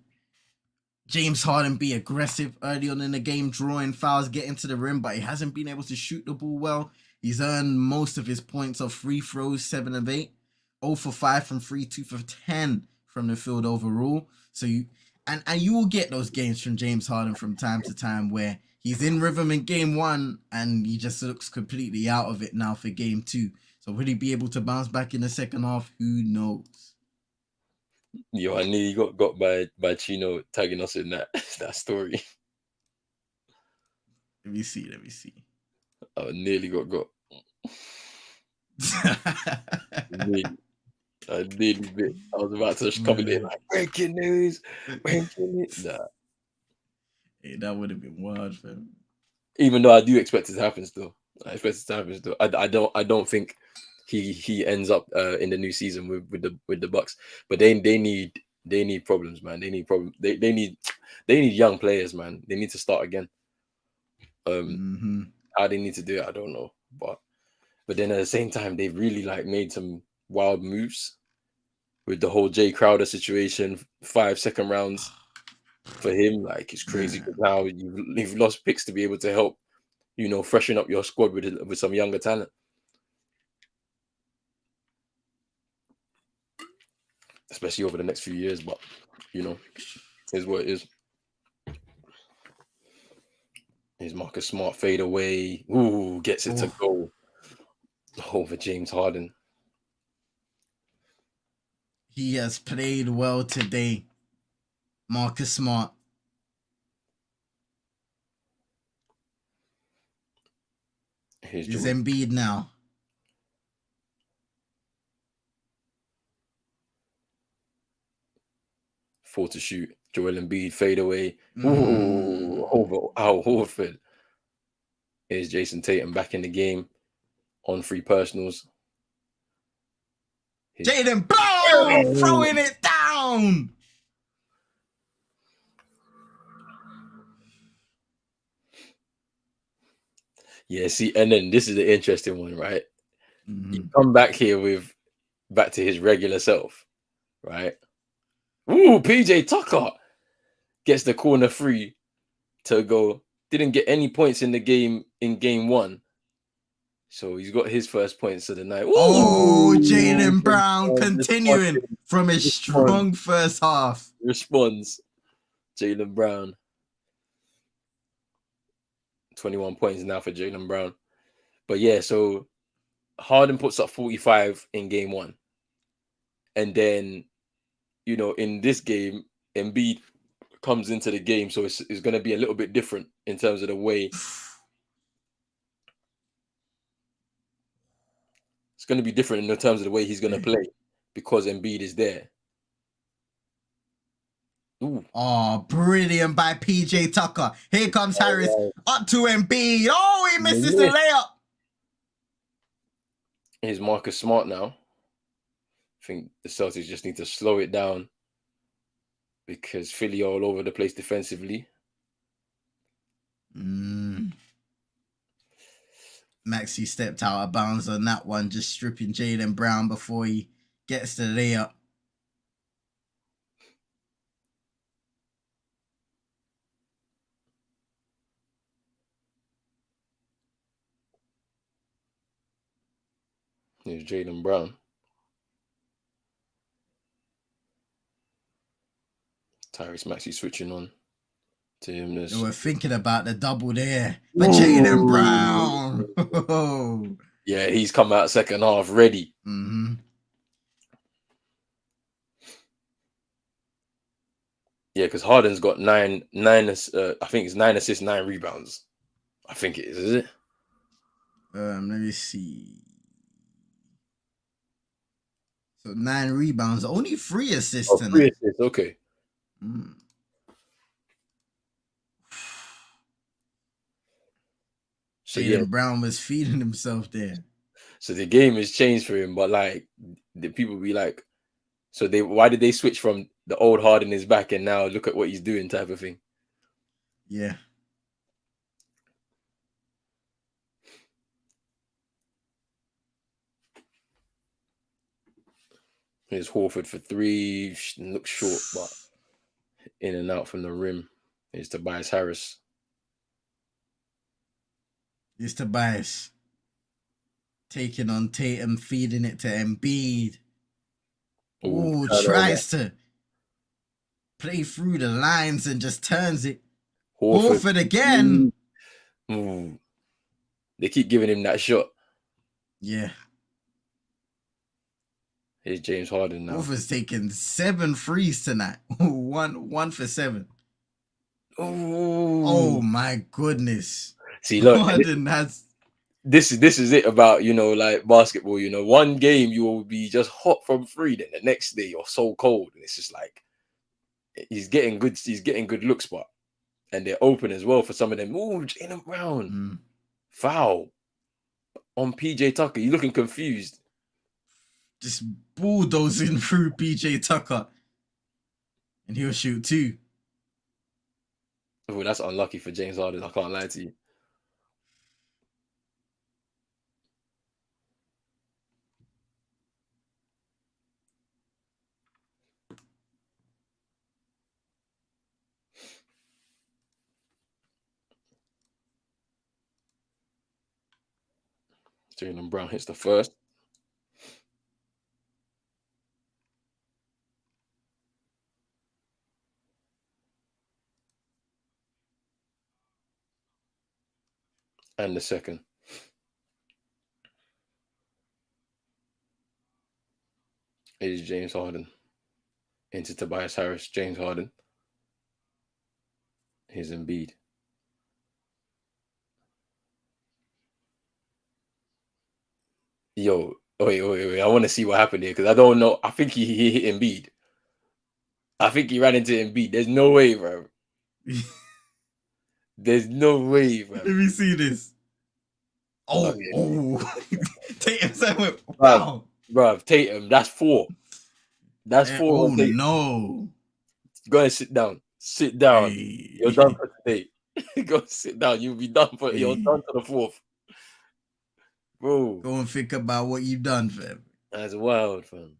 James Harden be aggressive early on in the game, drawing fouls, getting to the rim, but he hasn't been able to shoot the ball well. He's earned most of his points off free throws, 7 of 8, 0 for 5 from 3, 2 for 10 from the field overall. So you will get those games from James Harden from time to time where he's in rhythm in game 1 and he just looks completely out of it now for game 2. So will he be able to bounce back in the second half? Who knows? Yo, I nearly got by Chino tagging us in that story. Let me see. I nearly got. I nearly bit. I was about to come in like breaking news. Nah. Hey, that would have been wild, fam. Even though I do expect it to happen still. I don't think he ends up in the new season with the Bucks. But they need problems, man. They need problems. They need young players, man. They need to start again. How they need to do it, I don't know. But then at the same time, they've really like made some wild moves with the whole Jay Crowder situation, 5 second rounds for him. Like it's crazy now you've lost picks to be able to help, freshen up your squad with some younger talent. Especially over the next few years, but is what it is. Here's Marcus Smart fade away. Ooh, gets it to go over James Harden. He has played well today, Marcus Smart. He's Embiid now. 4 to shoot. Joel Embiid fade away. Ooh, over Al Horford. Here's Jason Tatum back in the game on free personals. Jaylen Brown throwing it down. Yeah, see, and then this is the interesting one, right? You come back here back to his regular self, right? Ooh, PJ Tucker gets the corner free to go. Didn't get any points in the game in game 1. So he's got his first points of the night. Ooh, Jaylen Brown continuing from a strong first half. Responds. Jaylen Brown. 21 points now for Jaylen Brown. But yeah, so Harden puts up 45 in game 1. And then, in this game, Embiid comes into the game. So it's going to be a little bit different in terms of the way. It's going to be different in terms of the way he's going to play because Embiid is there. Ooh. Oh, brilliant by PJ Tucker. Here comes Harris up to Embiid. Oh, he misses the layup. Here's Marcus Smart now. I think the Celtics just need to slow it down because Philly all over the place defensively. Maxey stepped out of bounds on that one, just stripping Jaylen Brown before he gets the layup. Here's Jaylen Brown. Tyrese Maxey switching on to him. We're thinking about the double there. But Jaylen Brown. Yeah, he's come out second half ready. Yeah, because Harden's got nine. I think it's 9 assists, 9 rebounds. I think it is it? Let me see. So 9 rebounds, only 3 assists. 3 assists, okay. So Jaylen Brown was feeding himself there. So the game has changed for him, but like the people be like, so why did they switch from the old Harden is back and now look at what he's doing type of thing? Yeah. Here's Horford for 3. Looks short, but in and out from the rim. Here's Tobias Harris. Here's Tobias. Taking on Tatum, feeding it to Embiid. Ooh, tries to play through the lines and just turns it. Horford again. Ooh. They keep giving him that shot. Yeah. Here's James Harden now. Wolf has taken 7 threes tonight. one for 7. Oh my goodness. See, look, Harden has. This is it about, like basketball. One game you will be just hot from 3, then the next day you're so cold, and it's just like he's getting good looks, and they're open as well for some of them. Ooh, Jaylen Brown, foul on PJ Tucker. You looking confused? Just bulldozing through PJ Tucker, and he'll shoot 2. Oh, that's unlucky for James Harden. I can't lie to you. Jaylen Brown hits the first. And the second. It is James Harden. Into Tobias Harris. James Harden. Here's Embiid. Yo, wait. I want to see what happened here because I don't know. I think he hit Embiid. I think he ran into Embiid. There's no way, bro. There's no way, bro. Let me see this. Oh. Tatum went, wow. Bro, Tatum, that's 4. That's 4. Oh, no. Go and sit down. Sit down. Hey. You're done for today. Go sit down. You'll be done for You're done to the 4th. Bro. Go and think about what you've done, fam. That's wild, fam.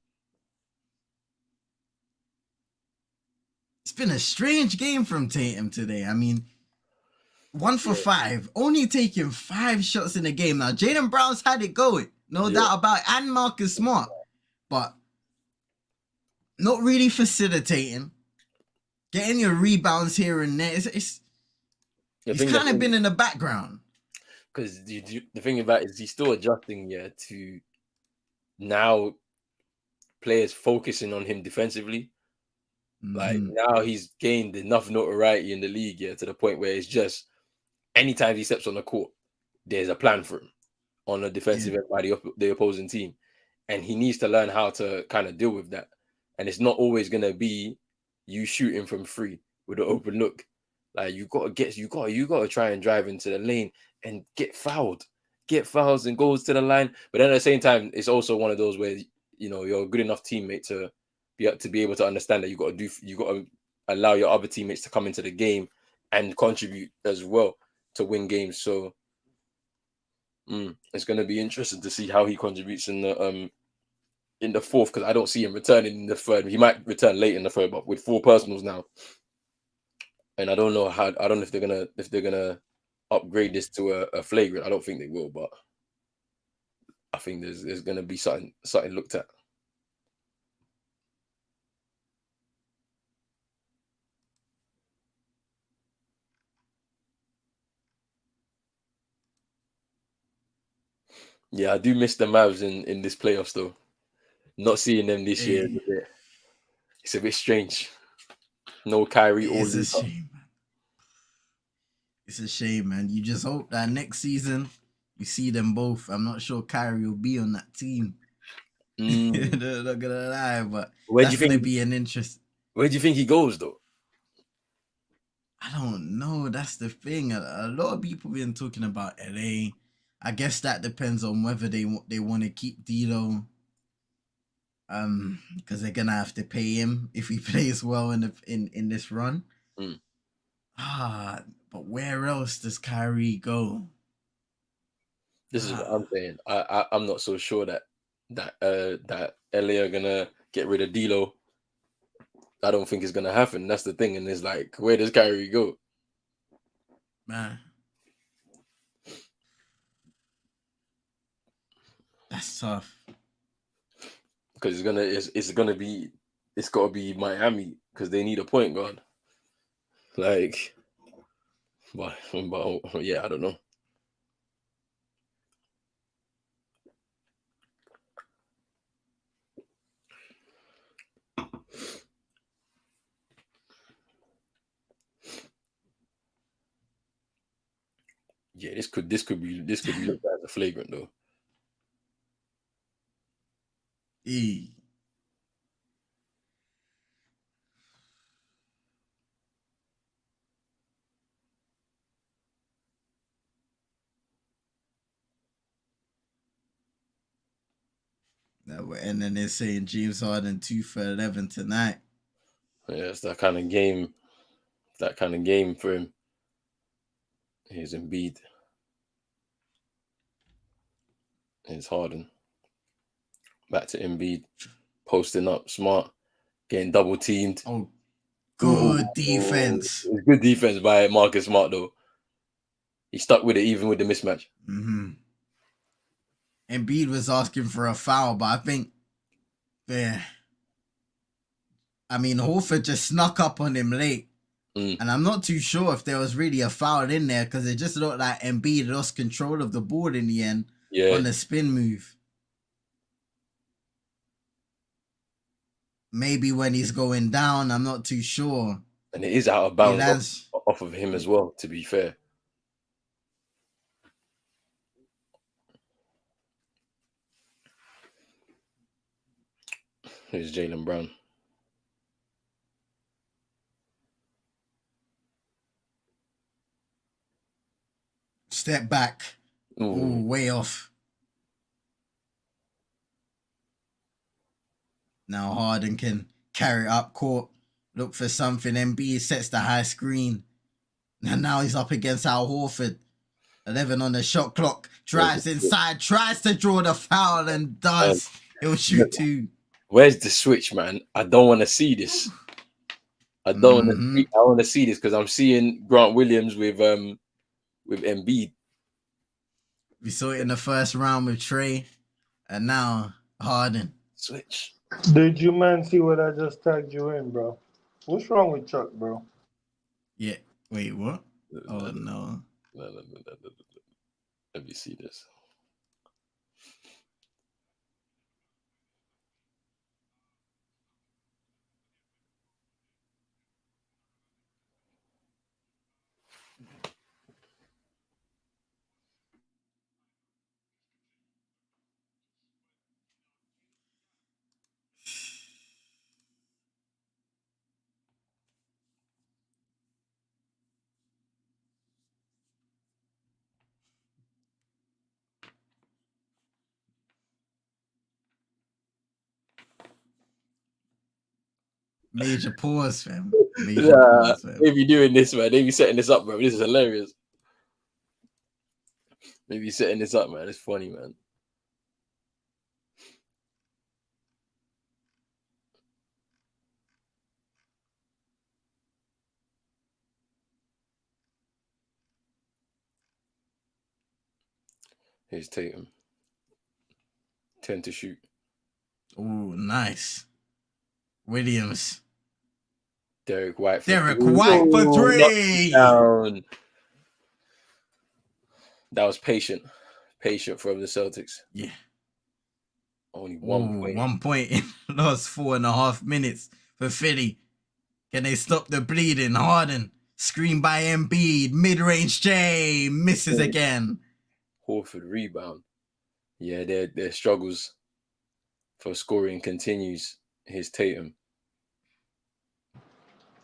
It's been a strange game from Tatum today. I mean, 1 for 5. Only taking 5 shots in the game. Now, Jaylen Brown's had it going. No doubt about it. And Marcus Smart. But not really facilitating. Getting your rebounds here and there. He's kind of been in the background. Because the thing about it is he's still adjusting, to now players focusing on him defensively. Like now he's gained enough notoriety in the league, to the point where it's just anytime he steps on the court, there's a plan for him on the defensive end by the opposing team, and he needs to learn how to kind of deal with that. And it's not always gonna be you shooting from 3 with an open look. Like you gotta try and drive into the lane and get fouls and goes to the line. But then at the same time, it's also one of those where you're a good enough teammate to be able to understand that you got to allow your other teammates to come into the game and contribute as well to win games. So it's going to be interesting to see how he contributes in the 4th, because I don't see him returning in the 3rd. He might return late in the 3rd, but with 4 personals now, and I don't know if they're gonna upgrade this to a flagrant. I don't think they will, but I think there's going to be something looked at. Yeah, I do miss the Mavs in this playoffs though. Not seeing them this year is it's a bit strange. No Kyrie. It's a shame, man. It's a shame, man. You just hope that next season you see them both. I'm not sure Kyrie will be on that team. Not gonna lie, but that's gonna be an interest. Where do you think he goes though? I don't know. That's the thing. A lot of people been talking about LA. I guess that depends on whether they want to keep D'Lo. Because they're gonna have to pay him if he plays well in this run. But where else does Kyrie go? This is what I'm saying. I'm not so sure that LA are gonna get rid of D'Lo. I don't think it's gonna happen. That's the thing. And it's like, where does Kyrie go? Man, that's tough. Because it's gotta be Miami, because they need a point guard. Like, but yeah, I don't know. Yeah, this could be looked at as a flagrant though. And then they're saying James Harden 2 for 11 tonight. Yeah, it's that kind of game. That kind of game for him. Here's Embiid. Here's Harden. Back to Embiid. Posting up, smart. Getting double teamed. Oh, good defense. Good defense by Marcus Smart though. He stuck with it even with the mismatch. Mm-hmm. Embiid was asking for a foul, but I think, Horford just snuck up on him late. And I'm not too sure if there was really a foul in there because it just looked like Embiid lost control of the board in the end on the spin move. Maybe when he's going down, I'm not too sure. And it is out of bounds off of him as well, to be fair. Here's Jaylen Brown. Step back. Ooh, way off. Now Harden can carry it up court. Look for something. Embiid sets the high screen. And now he's up against Al Horford. 11 on the shot clock. Drives inside. Tries to draw the foul and does. He'll shoot 2. Where's the switch, man? I don't want to see this. I want to see this because I'm seeing Grant Williams with Embiid. We saw it in the first round with Trey, and now Harden. Switch. Did you man see what I just tagged you in, bro? What's wrong with Chuck, bro? Yeah. Wait, what? Oh no. Let me see this. Major pause, fam. Pause, fam. They be doing this, man. They be setting this up, bro. This is hilarious. They be setting this up, man. It's funny, man. Here's Tatum. 10 to shoot. Oh, nice. Williams. Derek White for 3. Down. That was patient from the Celtics. Yeah. Only 1 point. 1 point in the last 4.5 minutes for Philly. Can they stop the bleeding? Harden. Screen by Embiid. Mid-range J. Misses again. Horford rebound. Yeah, their struggles for scoring continues. Here's Tatum.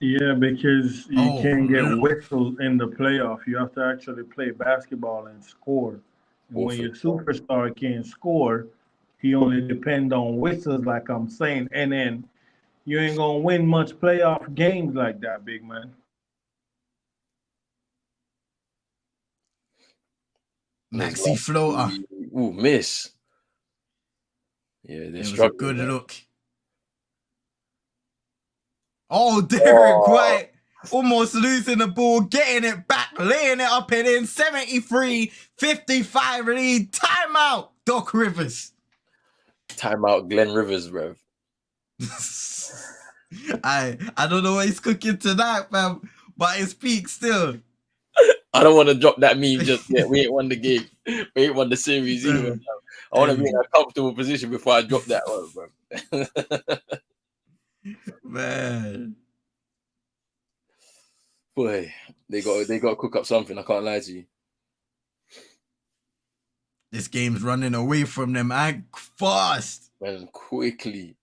Yeah, because you can't get whistles in the playoff. You have to actually play basketball and score. And when your superstar can't score, he only depends on whistles, like I'm saying. And then you ain't going to win much playoff games like that, big man. Maxi floater. Ooh, miss. Yeah, it was a good look. Oh, Derek White almost losing the ball, getting it back, laying it up and in. 73-55 lead. Timeout, Doc Rivers. Timeout, Glenn Rivers, bro. I don't know what he's cooking tonight, fam, but it's peak still. I don't want to drop that meme just yet. We ain't won the game. We ain't won the series either. I want to be in a comfortable position before I drop that one, bro. Man. Boy, they got to cook up something. I can't lie to you. This game's running away from them and fast. And quickly.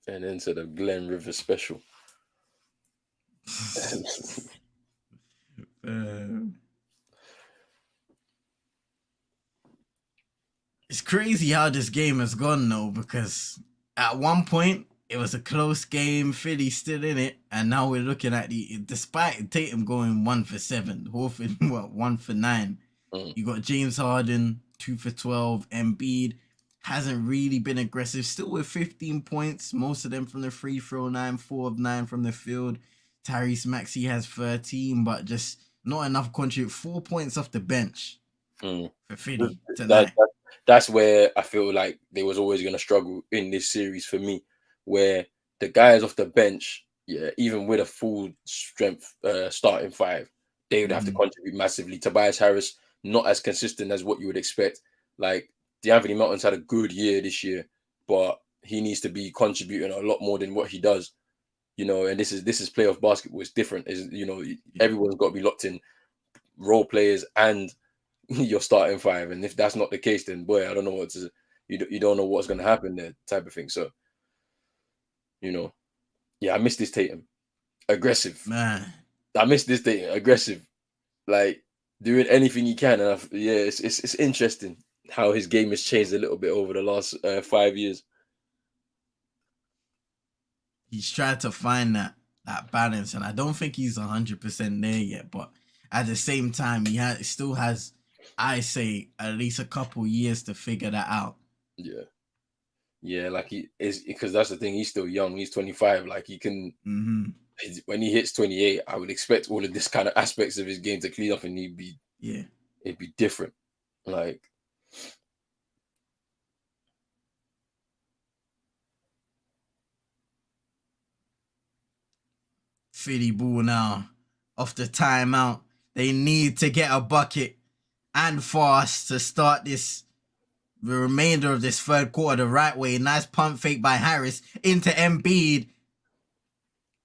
And into the Glen River special. It's crazy how this game has gone though, because at one point it was a close game, Philly still in it, and now we're looking at despite Tatum going 1 for 7, Horford 1 for 9. You got James Harden 2 for 12, Embiid hasn't really been aggressive, still with 15 points, most of them from the free throw line, 4 of 9 from the field. Tyrese Maxey has 13, but just not enough contribute. 4 points off the bench for Philly tonight. That's where I feel like they was always going to struggle in this series for me, where the guys off the bench, even with a full strength starting 5, they would have to contribute massively. Tobias Harris, not as consistent as what you would expect. Like, DeAnthony Melton's had a good year this year, but he needs to be contributing a lot more than what he does. And this is playoff basketball. It's different. Everyone's got to be locked in, role players and your starting 5. And if that's not the case, then boy, I don't know you don't know what's going to happen there, type of thing. So, I miss this Tatum. Aggressive. Man. I miss this Tatum. Aggressive. Like, doing anything he can. And it's interesting how his game has changed a little bit over the last 5 years. He's tried to find that balance, and I don't think he's 100% there yet. But at the same time, he still has, I say, at least a couple years to figure that out. Yeah, like he is, because that's the thing. He's still young. He's 25. Like, he can. When he hits 28, I would expect all of this kind of aspects of his game to clean up, and it'd be different. Like. Philly ball now. Off the timeout. They need to get a bucket and fast to start the remainder of this third quarter the right way. Nice pump fake by Harris into Embiid.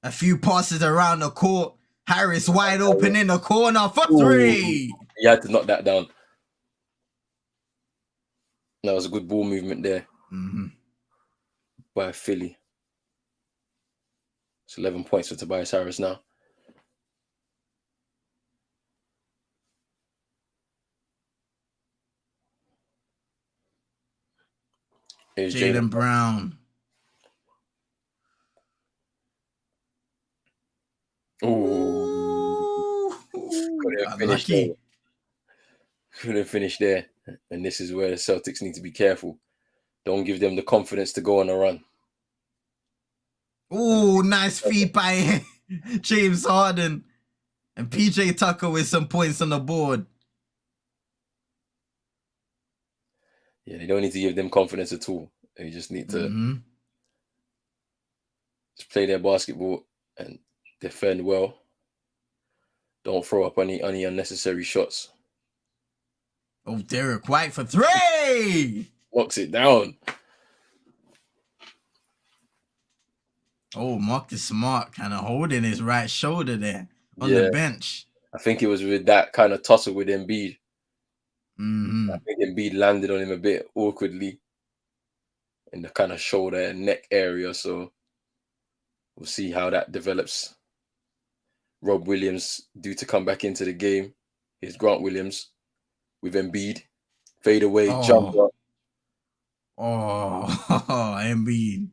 A few passes around the court. Harris wide open in the corner for 3. He had to knock that down. That was a good ball movement there by Philly. It's 11 points for Tobias Harris now. Jaylen Brown. Ooh. Couldn't finish there. And this is where the Celtics need to be careful. Don't give them the confidence to go on a run. Ooh, nice feed by James Harden. And PJ Tucker with some points on the board. Yeah, they don't need to give them confidence at all. They just need to just play their basketball and defend well. Don't throw up any unnecessary shots. Oh, Derek White for 3! Knocks it down. Oh, Marcus Smart kind of holding his right shoulder there on the bench. I think it was with that kind of tussle with Embiid. I think Embiid landed on him a bit awkwardly in the kind of shoulder and neck area. So we'll see how that develops. Rob Williams due to come back into the game. Here's Grant Williams with Embiid. Fade away, jumper. Embiid.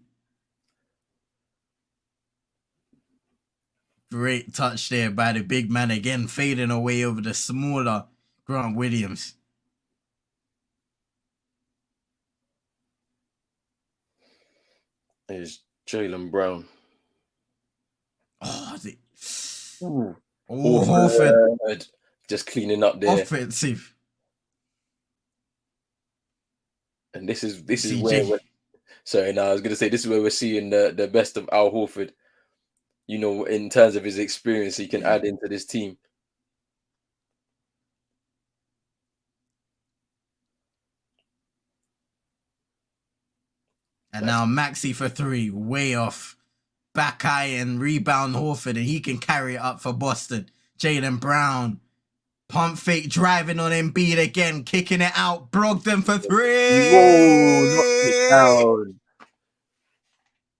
Great touch there by the big man again, fading away over the smaller Grant Williams. There's Jaylen Brown. Horford. Just cleaning up there. Offensive. And this is where we're... Sorry, I was going to say, this is where we're seeing the best of Al Horford. You know, in terms of his experience, he can add into this team. And now Maxey for 3, way off. Back eye and rebound Horford, and he can carry it up for Boston. Jaylen Brown. Pump fake driving on Embiid again, kicking it out. Brogdon for 3. Whoa, knocked it down.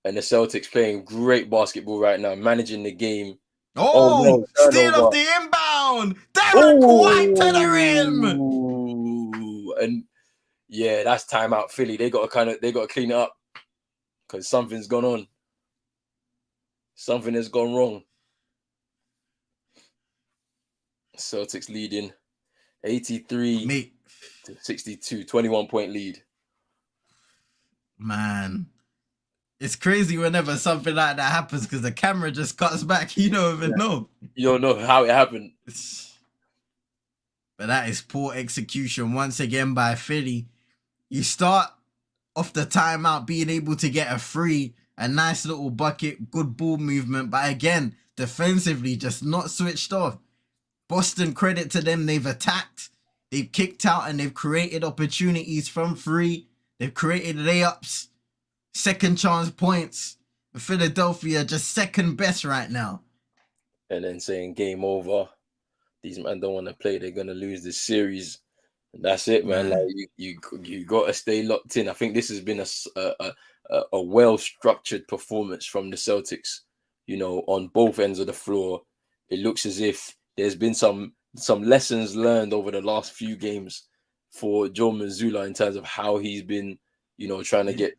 And the Celtics playing great basketball right now, managing the game. No, steal off the inbound. Derek White to the rim. And yeah, that's timeout Philly. They got to clean it up because something's gone on. Something has gone wrong. Celtics leading 83 to 62, 21-point lead. Man, it's crazy whenever something like that happens because the camera just cuts back. You don't even know. You don't know how it happened. But that is poor execution once again by Philly. You start off the timeout being able to get a nice little bucket, good ball movement. But again, defensively, just not switched off. Boston, credit to them. They've attacked, they've kicked out, and they've created opportunities from 3. They've created layups, second chance points. Philadelphia just second best right now. And then saying game over. These men don't want to play. They're gonna lose this series. And that's it, man. Like you got to stay locked in. I think this has been a well-structured performance from the Celtics. You know, on both ends of the floor, it looks as if there's been some lessons learned over the last few games for Joe Mazzulla in terms of how he's been, you know, trying to get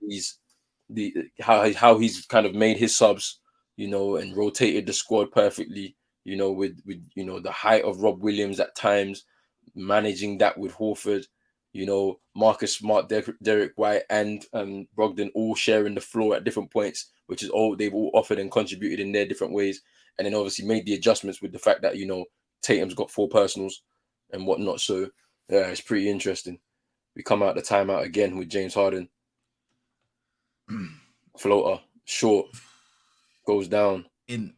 how he's kind of made his subs, you know, and rotated the squad perfectly, you know, with you know, the height of Rob Williams at times, managing that with Horford, you know, Marcus Smart, Derek White, and Brogdon all sharing the floor at different points, which is all they've all offered and contributed in their different ways. And then obviously made the adjustments with the fact that, you know, Tatum's got 4 personals and whatnot. So yeah, it's pretty interesting. We come out the timeout again with James Harden. Floater, short, goes down. In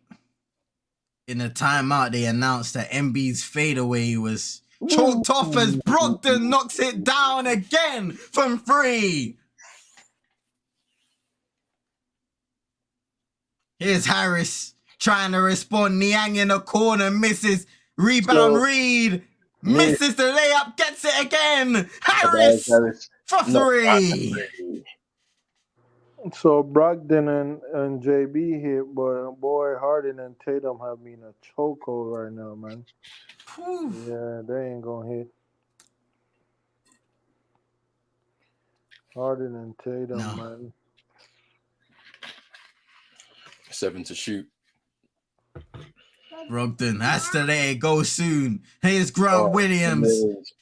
the timeout, they announced that Embiid's fadeaway was choked off as Brogdon knocks it down again from 3. Here's Harris trying to respond. Niang in the corner, misses. Rebound Reed, misses the layup, gets it again. Harris for 3. So Brogdon and JB hit, but boy, Harden and Tatum have been a chokehold right now, man. Yeah, they ain't gonna hit. Harden and Tatum, man. 7 to shoot. Brogdon has to let it go soon. Here's Grant Williams.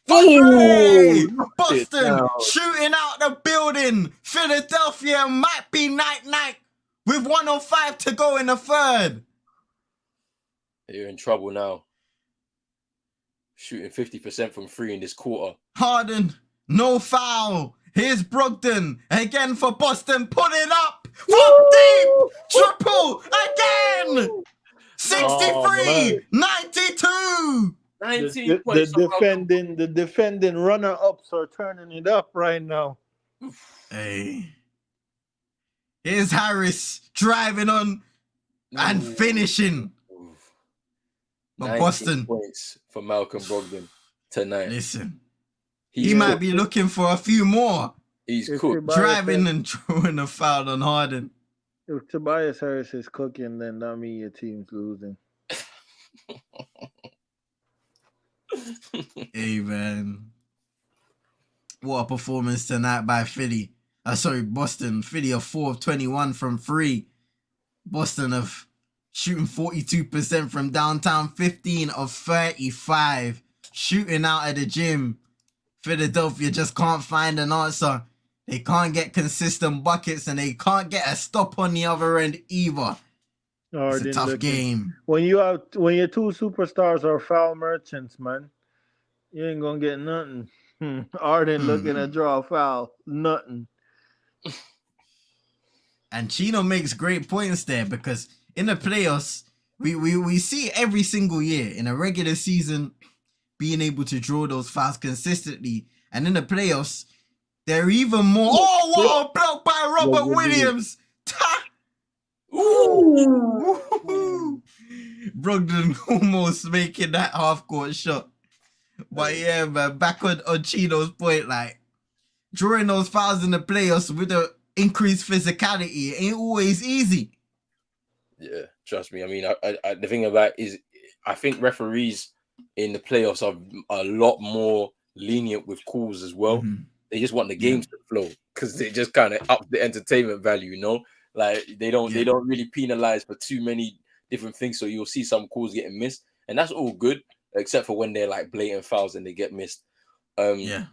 Boston shooting out the building. Philadelphia might be night-night with 1:05 to go in the third. You're in trouble now. Shooting 50% from 3 in this quarter. Harden, no foul. Here's Brogdon again for Boston. Put it up from deep. Triple again. 63, 92. 19 points. The defending runner-ups are turning it up right now. Hey. Here's Harris driving on and finishing. But Boston points for Malcolm Brogdon tonight. Listen, he might be looking for a few more. He's cooked. Driving and throwing a foul on Harden. If Tobias Harris is cooking, then that means your team's losing. Hey, man. What a performance tonight by Philly. Boston. Philly are 4 of 21 from 3. Boston of shooting 42% from downtown, 15 of 35. Shooting out of the gym. Philadelphia just can't find an answer. They can't get consistent buckets and they can't get a stop on the other end either. It's a tough game. When your two superstars are foul merchants, man, you ain't gonna get nothing. Harden looking to draw a foul, nothing. And Chino makes great points there because in the playoffs, we see every single year in a regular season being able to draw those fouls consistently, and in the playoffs, they're even more. Oh, wow! Blocked by Robert Williams. Ooh. Brogdon almost making that half-court shot. But yeah, man, back on Chino's point, like drawing those fouls in the playoffs with the increased physicality ain't always easy. Yeah, trust me. I mean, I the thing about it is, I think referees in the playoffs are a lot more lenient with calls as well. Mm-hmm. They just want the games to flow because they just kind of up the entertainment value, you know. Like they don't really penalize for too many different things, so you'll see some calls getting missed, and that's all good, except for when they're like blatant fouls and they get missed. And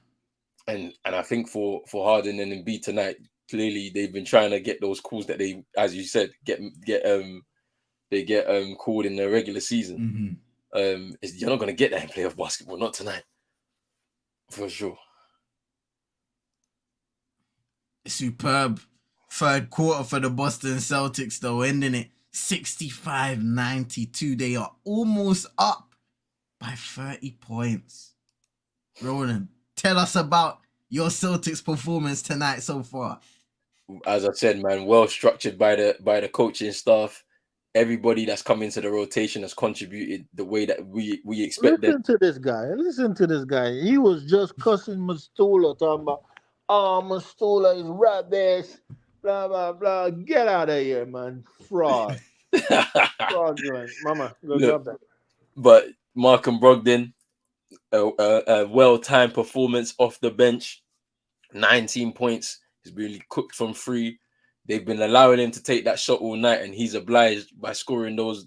I think for Harden and Embiid tonight, clearly they've been trying to get those calls that they, as you said, get called in the regular season. Mm-hmm. You're not gonna get that in playoff basketball, not tonight, for sure. Superb third quarter for the Boston Celtics, though, ending it 65-92. They are almost up by 30 points. Roland, tell us about your Celtics performance tonight so far. As I said, man, well structured by the coaching staff. Everybody that's come into the rotation has contributed the way that we expect. Listen to this guy. He was just cussing Mastula, talking about, Mastula is rubbish, blah, blah, blah. Get out of here, man. Fraud. Fraudulent. Mama, go grab that. But Malcolm Brogdon, a well-timed performance off the bench, 19 points. He's really cooked from 3. They've been allowing him to take that shot all night, and he's obliged by scoring those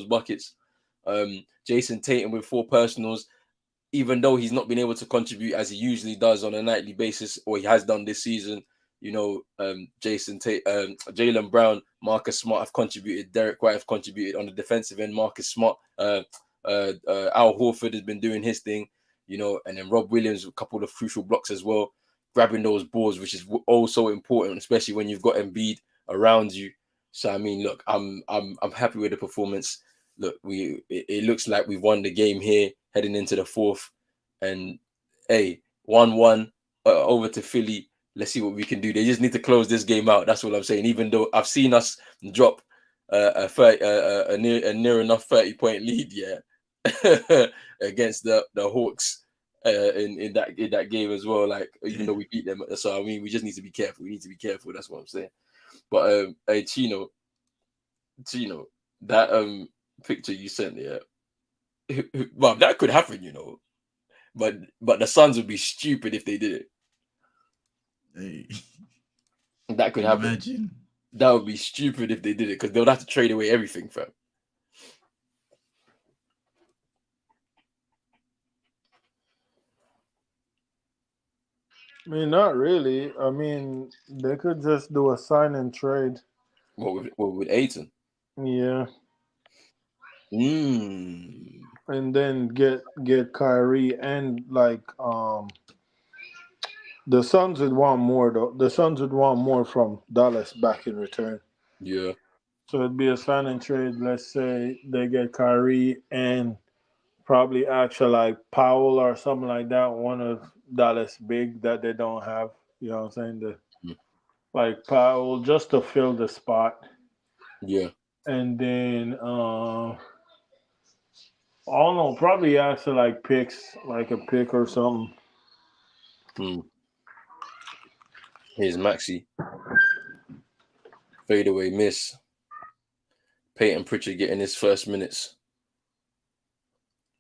buckets. Jason Tatum with 4 personals, even though he's not been able to contribute as he usually does on a nightly basis, or he has done this season. You know, Jaylen Brown, Marcus Smart have contributed. Derek White have contributed on the defensive end. Marcus Smart, Al Horford has been doing his thing. You know, and then Rob Williams, a couple of crucial blocks as well, grabbing those boards, which is also important, especially when you've got Embiid around you. So I mean, look, I'm happy with the performance. Look, it looks like we've won the game here, heading into the 4th, and 1-1 over to Philly. Let's see what we can do. They just need to close this game out. That's what I'm saying. Even though I've seen us drop a near enough 30-point lead, against the Hawks in that game as well. Like even though we beat them, so I mean, we just need to be careful. We need to be careful. That's what I'm saying. But Chino, that picture you sent, well, that could happen, you know. But the Suns would be stupid if they did it. Hey. That could happen. Imagine. That would be stupid if they did it, because they'll have to trade away everything, fam. I mean, not really. I mean, they could just do a sign and trade. What with Ayton? Yeah. And then get Kyrie, and like the Suns would want more though. The Suns would want more from Dallas back in return. Yeah. So it'd be a sign and trade. Let's say they get Kyrie and probably actually like Powell or something like that, one of Dallas big that they don't have. You know what I'm saying? Like Powell just to fill the spot. Yeah. And then I don't know, probably actually like picks, like a pick or something. Here's Maxey. Fadeaway miss. Peyton Pritchard getting his first minutes.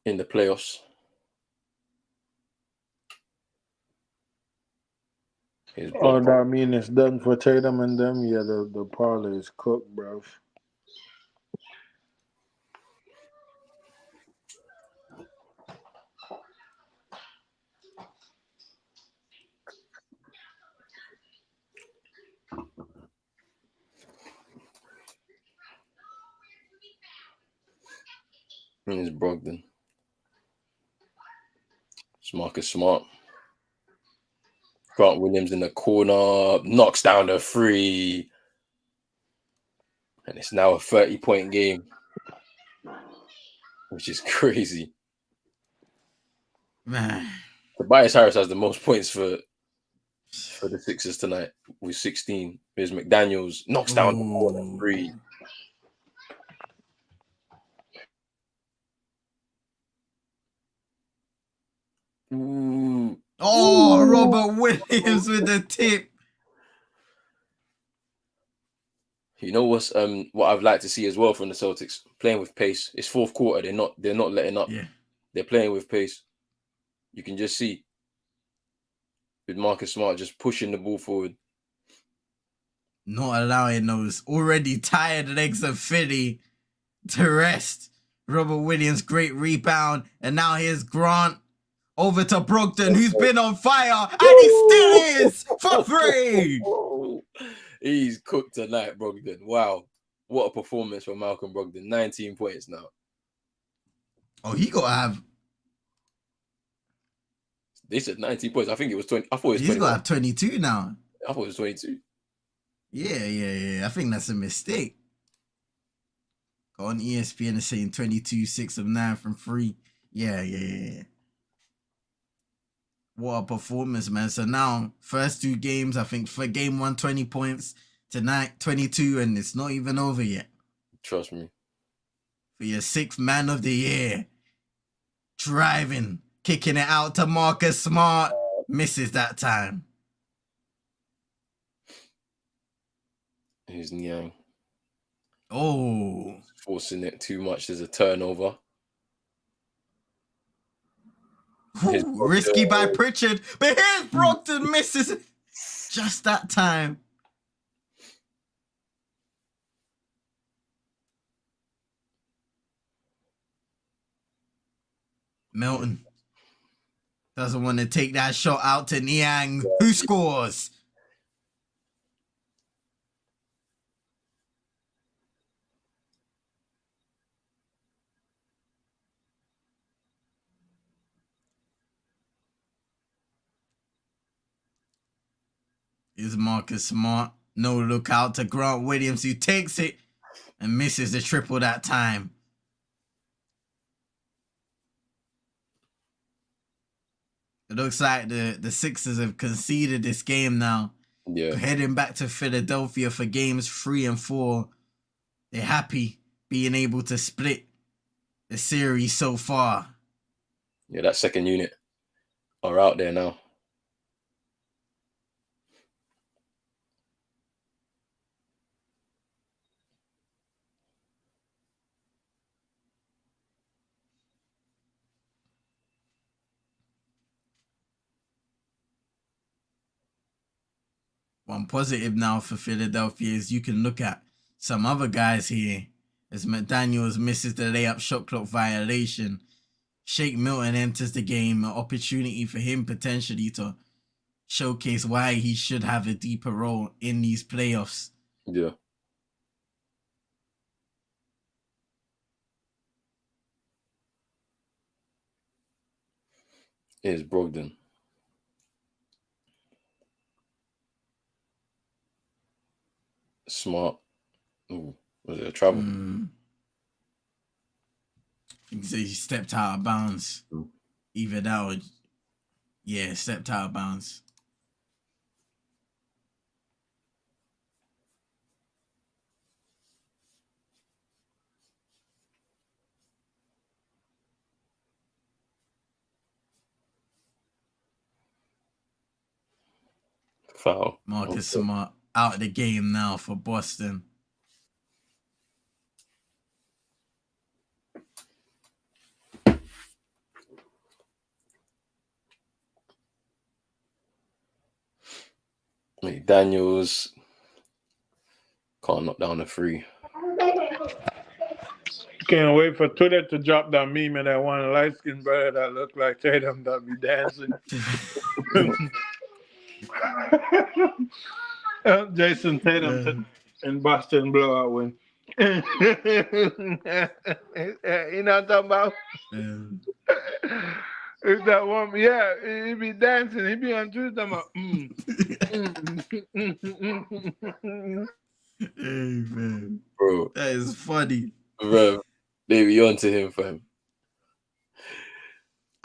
in the playoffs. Oh, that mean it's done for Tatum and them? Yeah, the parlay is cooked, bruv. It's Brogdon. It's Marcus Smart. Grant Williams in the corner, knocks down the three. And it's now a 30-point game, which is crazy. Man. Tobias Harris has the most points for the Sixers tonight with 16. Here's McDaniels, knocks down the corner three. Ooh. Oh, ooh. Robert Williams with the tip. You know what I've liked to see as well from the Celtics, playing with pace. It's fourth quarter. They're not letting up. Yeah. They're playing with pace. You can just see with Marcus Smart just pushing the ball forward. Not allowing those already tired legs of Philly to rest. Robert Williams, great rebound. And now here's Grant over to Brogdon, who's been on fire. And he still is for free. He's cooked tonight, Brogdon. Wow. What a performance for Malcolm Brogdon. 19 points now. Oh, he got to have... They said 19 points. I think it was 20. I thought it was 21. He's got to have 22 now. I thought it was 22. Yeah. I think that's a mistake. Got on ESPN is saying 22, 6 of 9 from 3. Yeah. What a performance, man. So now, first 2 games, I think for game 1, 20 points. Tonight, 22, and it's not even over yet. Trust me. For your 6th man of the year. Driving, kicking it out to Marcus Smart. Misses that time. Here's Niang. Oh. Forcing it too much. There's a turnover. Risky by Pritchard. But here's Brogdon, misses just that time. Melton doesn't want to take that shot out to Niang. Who scores? Is Marcus Smart. No look out to Grant Williams, who takes it and misses the triple that time. It looks like the Sixers have conceded this game now. Yeah. Heading back to Philadelphia for games 3 and 4. They're happy being able to split the series so far. Yeah, that second unit are out there now. One positive now for Philadelphia is you can look at some other guys here as McDaniels misses the layup shot clock violation. Shake Milton enters the game, an opportunity for him potentially to showcase why he should have a deeper role in these playoffs. Yeah. Here's Brogdon. Smart. Ooh, was it a travel? I think he stepped out of bounds. Either that or... Yeah, stepped out of bounds. Foul. Marcus Smart out of the game now for Boston. McDaniels can't knock down a three. Can't wait for Twitter to drop that meme of that one light skinned brother that looked like Tatum that be dancing. Jason Tatum in Boston blowout win. You know what I'm talking about? If that one, yeah, he be dancing. He be on Twitter talking about. Hey man, Bro, that is funny. Bro, they be on to him, fam.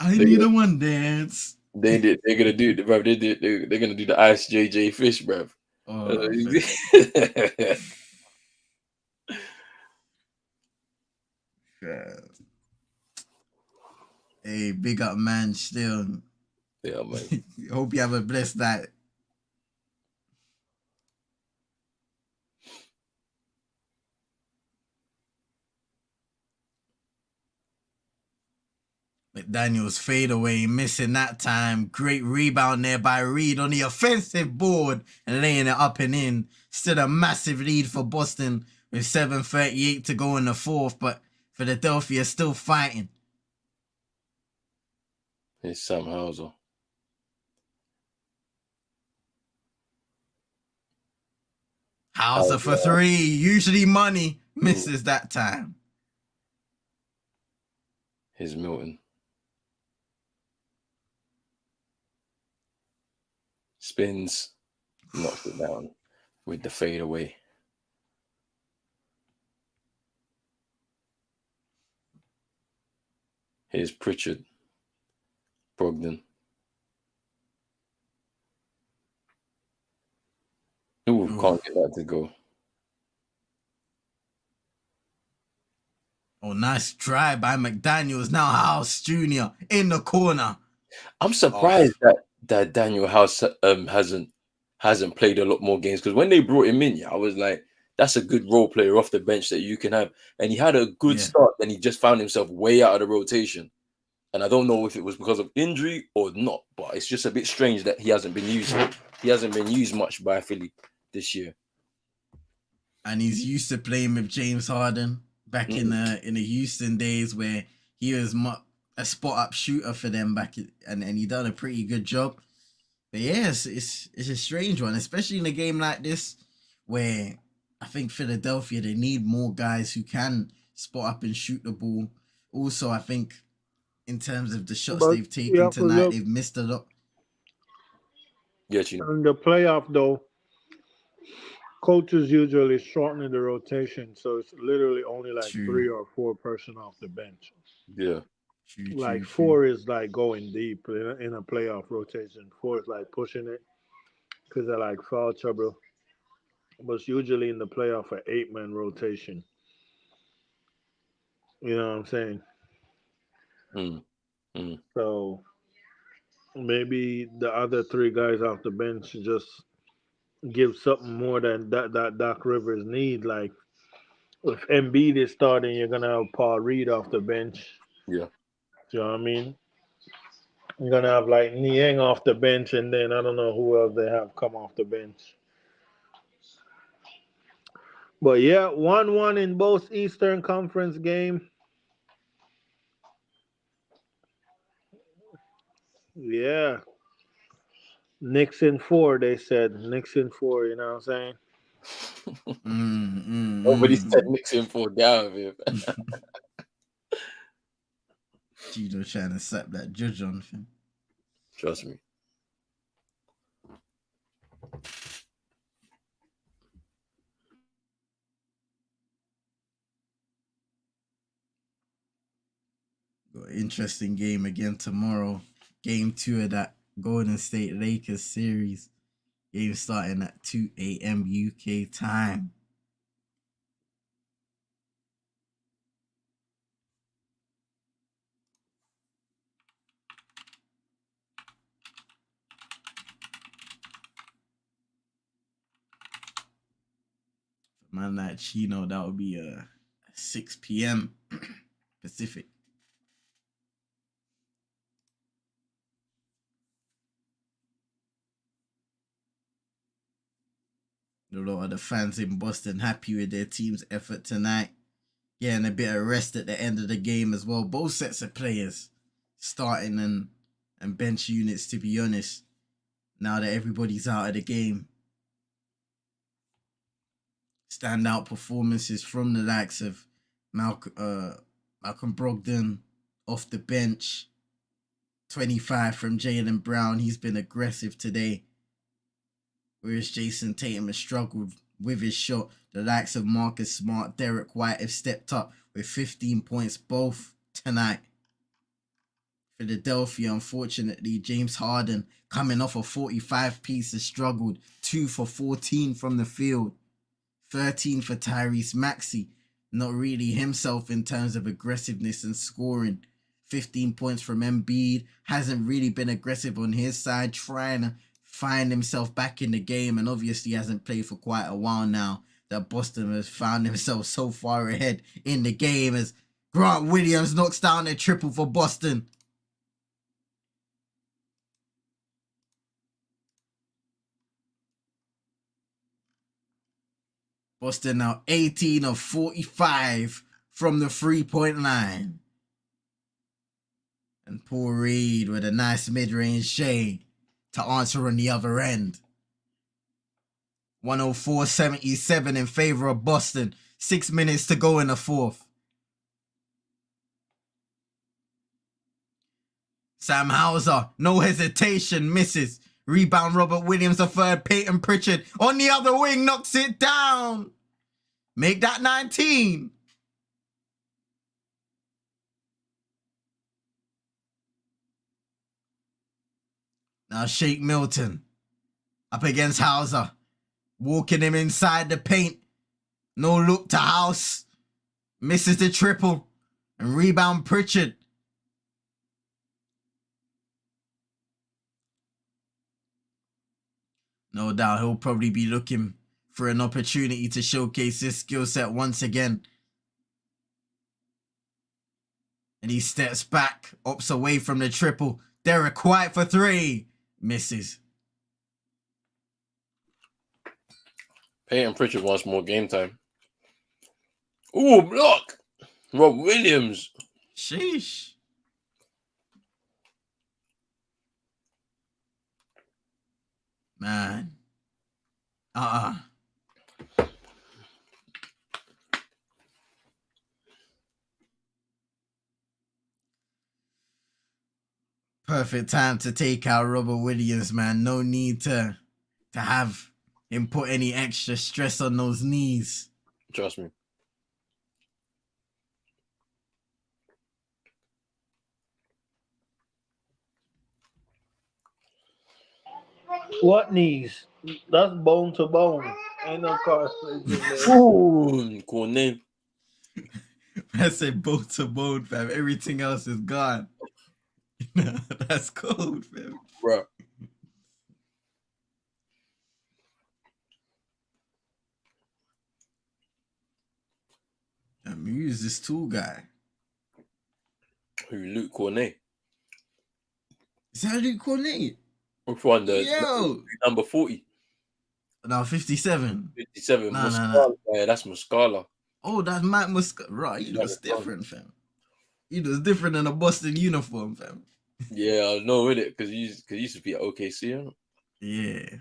I need a one dance. They're gonna do it, bro. They're gonna do the Ice JJ Fish, bro. Oh, hey, big up, man. Still, yeah, man. Hope you have a blessed night. McDaniels fade away, missing that time. Great rebound there by Reed on the offensive board and laying it up and in. Still a massive lead for Boston with 7:38 to go in the fourth, but Philadelphia still fighting. It's Sam Hauser. Hauser for three, usually money, misses that time. Here's Milton. Spins, knocks it down with the fade away. Here's Pritchard. Brogdon. Ooh, can't get that to go. Oh, nice drive by McDaniels. Now House Jr. in the corner. I'm surprised that Daniel House hasn't played a lot more games, because when they brought him in, I was like, that's a good role player off the bench that you can have. And he had a good start, then he just found himself way out of the rotation. And I don't know if it was because of injury or not, but it's just a bit strange that he hasn't been used. He hasn't been used much by Philly this year. And he's used to playing with James Harden back in the Houston days, where he was a spot up shooter for them back, and he done a pretty good job. But yes, it's a strange one, especially in a game like this, where I think Philadelphia, they need more guys who can spot up and shoot the ball. Also, I think in terms of the shots they've taken tonight, they've missed a lot. Yes, you know. In the playoff, though, coaches usually shorten the rotation, so it's literally only like 3 or 4 person off the bench. Yeah. Like 4 is like going deep in a playoff rotation. 4 is like pushing it because they're like foul trouble. But it's usually in the playoff an 8-man rotation. You know what I'm saying? So maybe the other 3 guys off the bench just give something more than that Doc Rivers need. Like if Embiid is starting, you're gonna have Paul Reed off the bench. Yeah. Do you know what I mean? You're gonna have like Niang off the bench, and then I don't know who else they have come off the bench. But yeah, 1-1 in both Eastern Conference game. Yeah. Knicks in 4, they said. Knicks in 4, you know what I'm saying? Nobody said Knicks in 4 down, man. Gino trying to slap that judge on him. Trust me. Got an interesting game again tomorrow. Game 2 of that Golden State Lakers series. Game starting at 2 a.m. UK time. Man, that Chino, that would be 6 p.m. Pacific. A lot of the fans in Boston happy with their team's effort tonight. Getting a bit of rest at the end of the game as well. Both sets of players, starting and bench units, to be honest, now that everybody's out of the game. Standout performances from the likes of Malcolm Brogdon off the bench. 25 from Jaylen Brown. He's been aggressive today. Whereas Jason Tatum has struggled with his shot. The likes of Marcus Smart, Derek White have stepped up with 15 points both tonight. Philadelphia, unfortunately, James Harden, coming off a 45-piece, has struggled. 2 for 14 from the field. 13 for Tyrese Maxey. Not really himself in terms of aggressiveness and scoring. 15 points from Embiid. Hasn't really been aggressive on his side, trying to find himself back in the game, and obviously hasn't played for quite a while now that Boston has found himself so far ahead in the game as Grant Williams knocks down a triple for Boston. Boston now 18 of 45 from the 3-point line. And Paul Reed with a nice mid-range shade to answer on the other end. 104-77 in favor of Boston. 6 minutes to go in the fourth. Sam Hauser, no hesitation, misses. Rebound Robert Williams, the third. Peyton Pritchard on the other wing, knocks it down. Make that 19. Now Shake Milton up against Hauser. Walking him inside the paint. No look to House. Misses the triple. And rebound Pritchard. No doubt he'll probably be looking for an opportunity to showcase his skill set once again. And he steps back, opts away from the triple. Derek White for 3. Misses. Peyton Pritchard wants more game time. Ooh, block! Rob Williams. Sheesh. Man. Perfect time to take out Robert Williams, man. No need to have him put any extra stress on those knees. Trust me. What knees? That's bone to bone. Ain't no car. Ooh, cool name. I said bone to bone, fam. Everything else is gone. That's cold, fam. Bro. I mean, who's this tool guy? Who? Luke Cornet. Is that Luke Cornet? Which one? The number 40. No, 57. 57. No. Yeah, that's Muscala. Oh, that's Mike Muscala. Right, he looks different, fam. He looks different than a Boston uniform, fam. Yeah, I know, with it, because he used to be at OKC, huh? Yeah.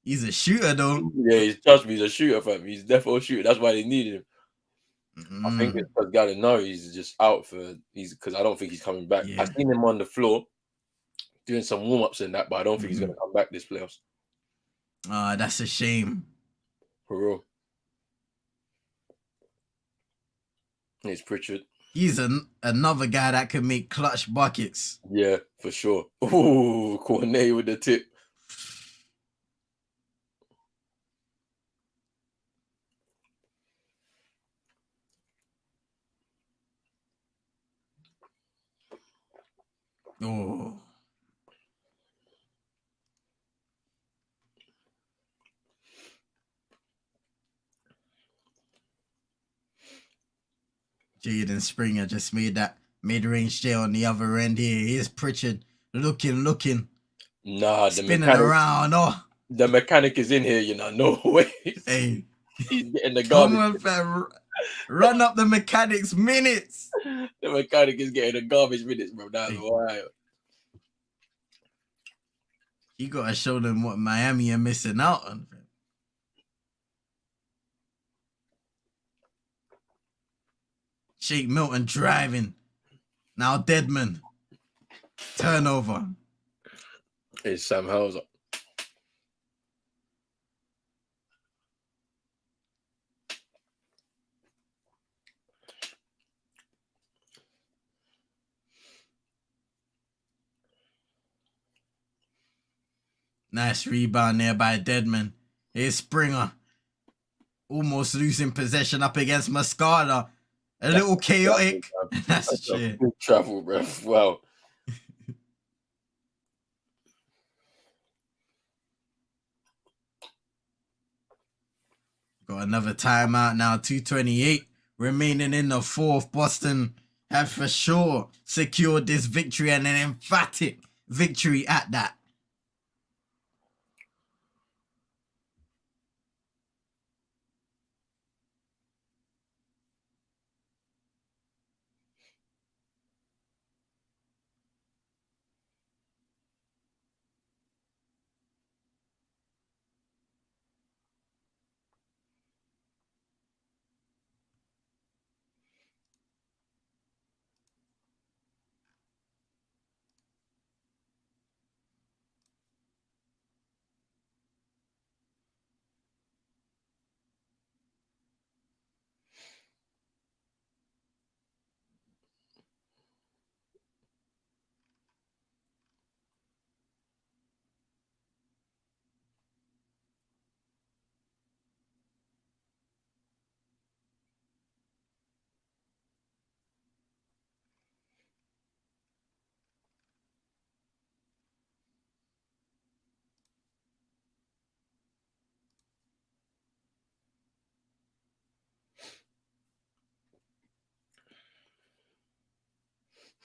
He's a shooter, though. Yeah, trust me, he's a shooter, fam. He's definitely a shooter. That's why they needed him. I think it's because Gallinari's just out because I don't think he's coming back. Yeah. I've seen him on the floor doing some warm-ups and that, but I don't think he's going to come back this playoffs. That's a shame. For real. It's Pritchard. He's another guy that can make clutch buckets. Yeah, for sure. Ooh, Cornet with the tip. Oh. Jaden Springer just made that mid-range J on the other end here. Here's Pritchard looking. Nah, spinning around. Oh. The mechanic is in here, you know. No way. Hey, he's getting the come garbage. on, fam. Run up the mechanic's minutes. The mechanic is getting the garbage minutes, bro. That's wild. You gotta show them what Miami are missing out on. Shake Milton driving. Now Deadman. Turnover. It's Sam Hauser. Nice rebound there by Deadman. Here's Springer. Almost losing possession up against Mascada. A little chaotic. That's a shit. Good travel, bro. Wow. Got another timeout now. 2:28 remaining in the fourth. Boston have for sure secured this victory, and an emphatic victory at that.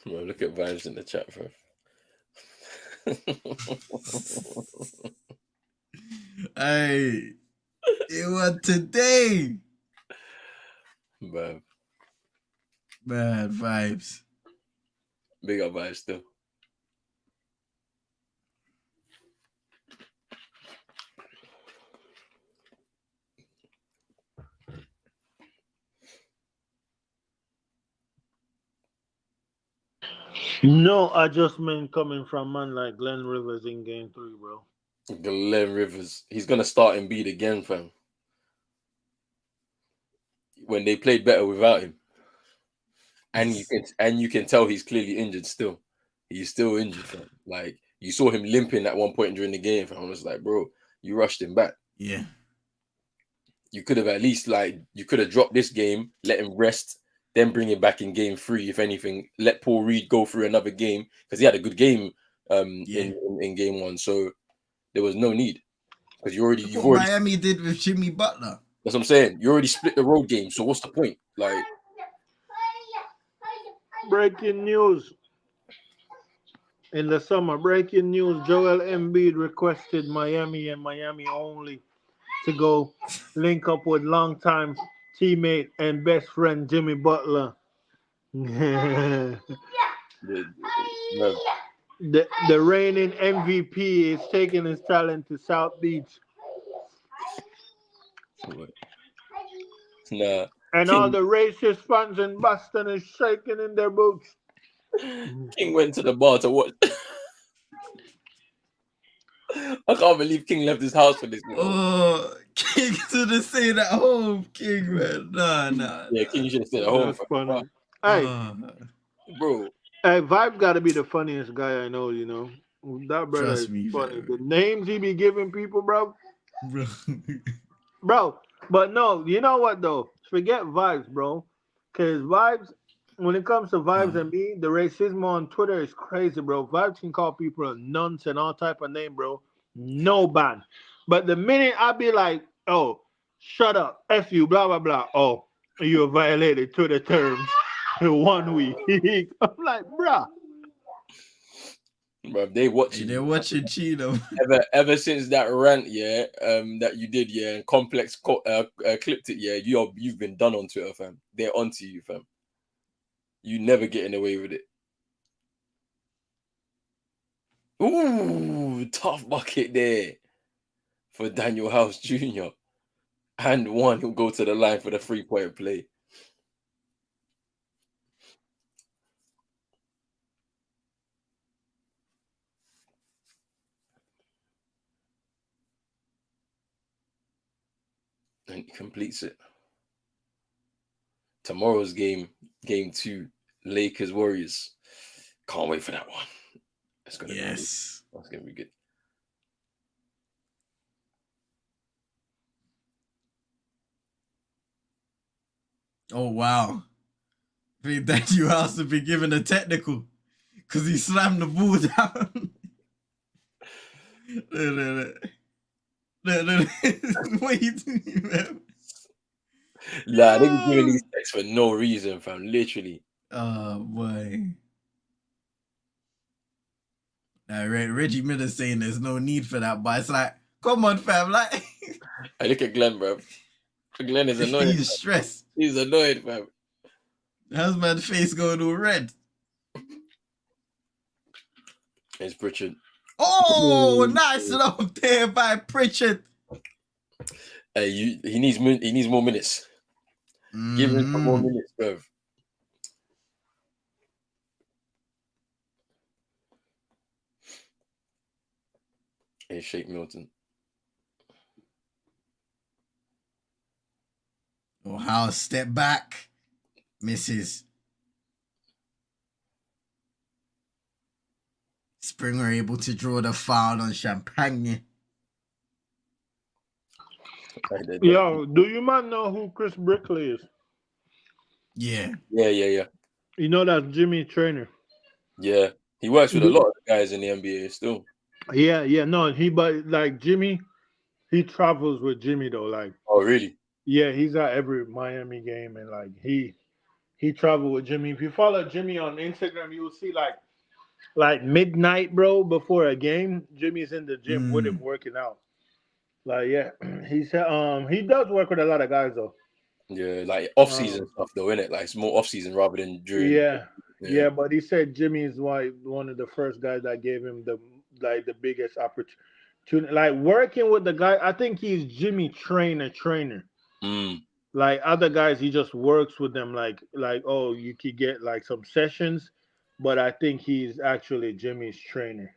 Bro, look at vibes in the chat, bro. Hey, it was today. Bad vibes. Big up vibes still. No adjustment coming from man like Glenn Rivers in game 3, bro. Glenn Rivers. He's gonna start Embiid again, fam. When they played better without him. And you can tell he's clearly injured still. He's still injured, fam. Like, you saw him limping at one point during the game, fam. I was like, bro, you rushed him back. Yeah. You could have at least, you could have dropped this game, let him rest, then bring him back in game 3, if anything. Let Paul Reed go through another game, because he had a good game in game 1. So there was no need. Because you've already Miami did with Jimmy Butler. That's what I'm saying. You already split the road game, so what's the point? Like, breaking news. In the summer, breaking news, Joel Embiid requested Miami and Miami only to go link up with longtime teammate and best friend Jimmy Butler. The reigning MVP is taking his talent to South Beach. Nah. And all the racist fans in Boston is shaking in their boots. King went to the bar to watch. I can't believe King left his house for this. Oh, King should have stayed at home, King, man. Nah. Yeah, King should have stayed at home. That's funny. Hey, bro. Hey, Vibe got to be the funniest guy I know, you know. That brother is funny. The names he be giving people, bro. Bro, but no, you know what, though? Forget Vibes, bro. Because Vibes, when it comes to Vibes and me, the racism on Twitter is crazy, bro. Vibes can call people nunts and all type of name, bro. No ban. But the minute I be like, oh, shut up, F you, blah, blah, blah. Oh, you violated Twitter terms 1 week. I'm like, bruh. Bro, they watching. They're watching Chino. Ever since that rant, yeah, that you did, yeah, and Complex clipped it, yeah, you've been done on Twitter, fam. They're onto you, fam. You never getting away with it. Ooh, tough bucket there for Daniel House Jr. And one who'll go to the line for the 3-point play. And he completes it. Tomorrow's game 2, Lakers Warriors. Can't wait for that one. That's gonna be good. That's gonna be good. Oh wow. I think Daniel House to be given a technical because he slammed the ball down. What are you doing, man? Nah, they be giving these texts for no reason, fam. Literally. Oh boy. Reggie Miller saying there's no need for that, but it's like, come on, fam. Like, I look at Glenn, bro. Glenn is annoyed. He's stressed. He's annoyed, fam. How's man's face going all red? It's Pritchard. Oh, nice enough there by Pritchard. Hey, he needs more minutes. Give him some more minutes, bro. Hey, Shake Milton. Oh, House step back. Misses. Springer able to draw the foul on Champagne. Yo, do you man know who Chris Brickley is? Yeah. You know that's Jimmy's trainer. Yeah. He works with a lot of guys in the NBA still. Yeah. No, but like Jimmy, he travels with Jimmy though. Like, oh really? Yeah, he's at every Miami game, and like he traveled with Jimmy. If you follow Jimmy on Instagram, you will see like midnight, bro, before a game, Jimmy's in the gym with him working out. Like, yeah, he does work with a lot of guys though. Yeah, like off season stuff though, innit? Like it's more off season rather than during. Yeah, but he said Jimmy is one of the first guys that gave him the biggest opportunity. Like working with the guy, I think he's Jimmy trainer. Like other guys, he just works with them. Like oh, you could get like some sessions, but I think he's actually Jimmy's trainer.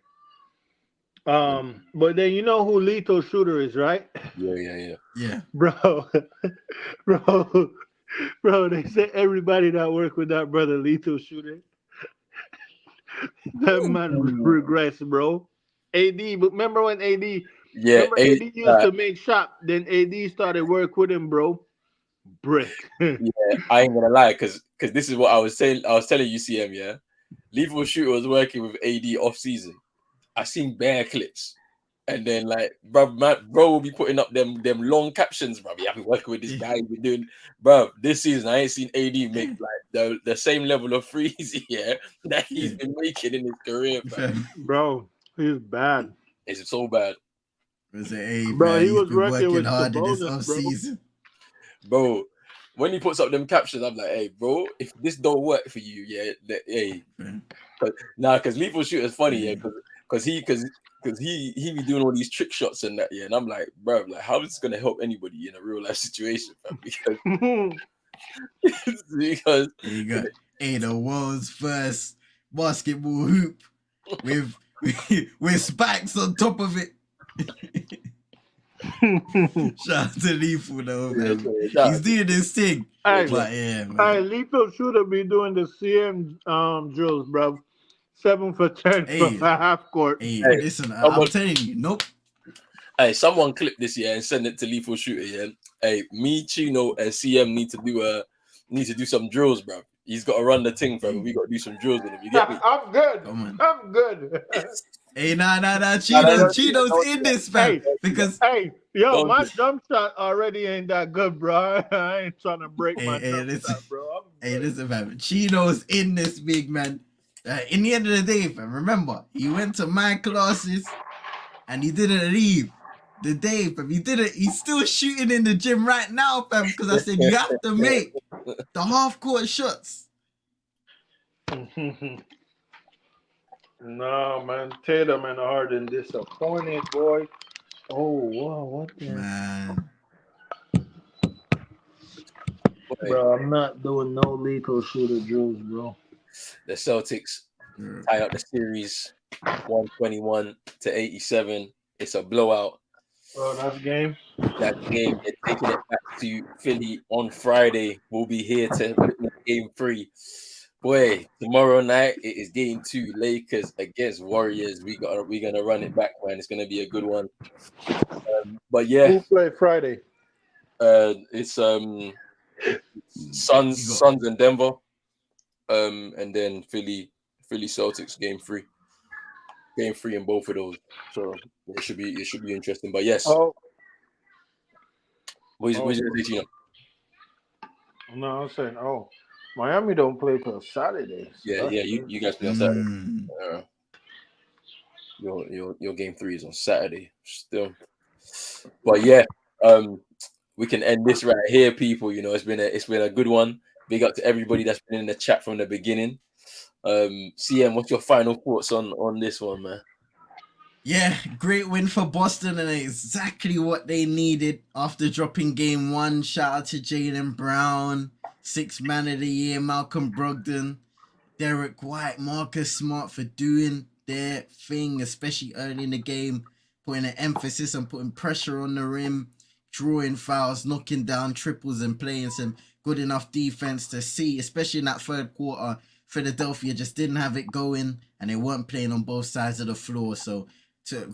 But then you know who Lethal Shooter is, right? Yeah. Bro, they say everybody that work with that brother Lethal Shooter, that man regrets, bro. AD, but remember when AD AD used to make shot, then AD started work with him, bro. Brick. Yeah, I ain't gonna lie, because this is what I was saying. I was telling UCM, yeah. Lethal Shooter was working with AD off season. I seen bare clips, and then like, bro will be putting up them long captions, bro. Yeah, I've been working with this guy. We're doing, bro. This season, I ain't seen AD make like the same level of threes, yeah, that he's been making in his career, bro. He's bad. It's so bad. Bro, he was working hard in this off season. Bro, when he puts up them captions, I'm like, hey, bro, if this don't work for you, yeah, because Lethal Shooter is funny, yeah, because he be doing all these trick shots and that, yeah, and I'm like, bro, like, how is this gonna help anybody in a real life situation, fam? Because you got the world's first basketball hoop with spikes on top of it. Shout out to Lethal though, man. He's doing this thing. Hey, Lethal Shooter be doing the CM drills, bro. 7 for 10 from the half court. Hey, listen, I'm telling you, nope. Hey, someone clip this, yeah, and send it to Lethal Shooter, yeah. Hey, me, Chino, and CM need to do some drills, bro. He's got to run the thing, bro. We got to do some drills with him. You get me? I'm good. I'm good. Hey, nah. Chino's in this, man. Because my jump shot already ain't that good, bro. I ain't trying to break my jump shot, bro. Listen, man. Chino's in this, big man. In the end of the day, fam, remember, he went to my classes and he didn't leave. The day, fam, he's still shooting in the gym right now, fam, because I said you have to make the half-court shots. No, man. Tatum and Harden disappointed, boy. Oh, wow, what the... Man. Bro, I'm not doing no lethal shooter drills, bro. The Celtics tie up the series 121-87. It's a blowout. Oh, that's game? That game, they're taking it back to Philly on Friday. We'll be here to witness game 3. Boy, tomorrow night it is game 2, Lakers against Warriors. We're gonna run it back, man. It's gonna be a good one. But yeah, who play Friday? It's Suns and Denver, and then Philly Celtics game 3 in both of those. So it should be interesting. But yes, what is it, you know? No, I'm saying, Miami don't play till Saturday. So you guys play on Saturday. Your game 3 is on Saturday still. But yeah, we can end this right here, people. You know, it's been a good one. Big up to everybody that's been in the chat from the beginning. CM, what's your final thoughts on this one, man? Yeah, great win for Boston and exactly what they needed after dropping game 1. Shout out to Jaylen Brown, 6th man of the year, Malcolm Brogdon, Derek White, Marcus Smart for doing their thing, especially early in the game, putting an emphasis on putting pressure on the rim, drawing fouls, knocking down triples and playing some good enough defense to see, especially in that third quarter, Philadelphia just didn't have it going and they weren't playing on both sides of the floor. So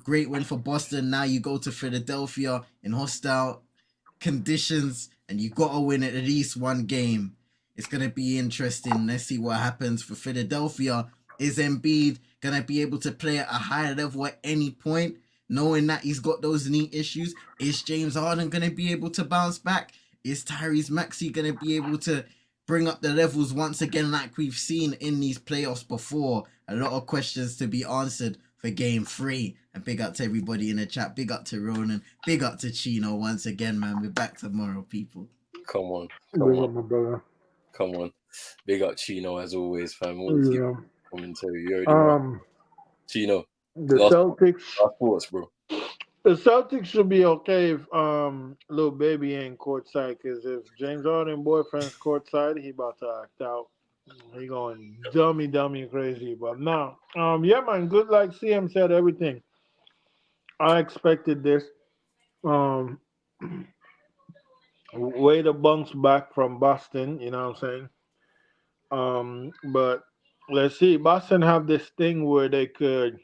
great win for Boston. Now you go to Philadelphia in hostile conditions and you got to win at least one game. It's going to be interesting. Let's see what happens for Philadelphia. Is Embiid going to be able to play at a higher level at any point, knowing that he's got those knee issues? Is James Harden going to be able to bounce back? Is Tyrese Maxey going to be able to bring up the levels once again like we've seen in these playoffs before? A lot of questions to be answered for game 3. And big up to everybody in the chat. Big up to Ronan. Big up to Chino once again, man. We're back tomorrow, people. Come on. My brother. Come on. Big up Chino as always, fam. Always give commentary. You already know. Chino. The Celtics. Last thoughts, bro. The Celtics should be okay if little baby ain't courtside, because if James Harden boyfriend's courtside, he about to act out. He going dummy crazy. But no. Yeah, man, good, like CM said, everything. I expected this. Way to bounce back from Boston, you know what I'm saying? But let's see. Boston have this thing where they could,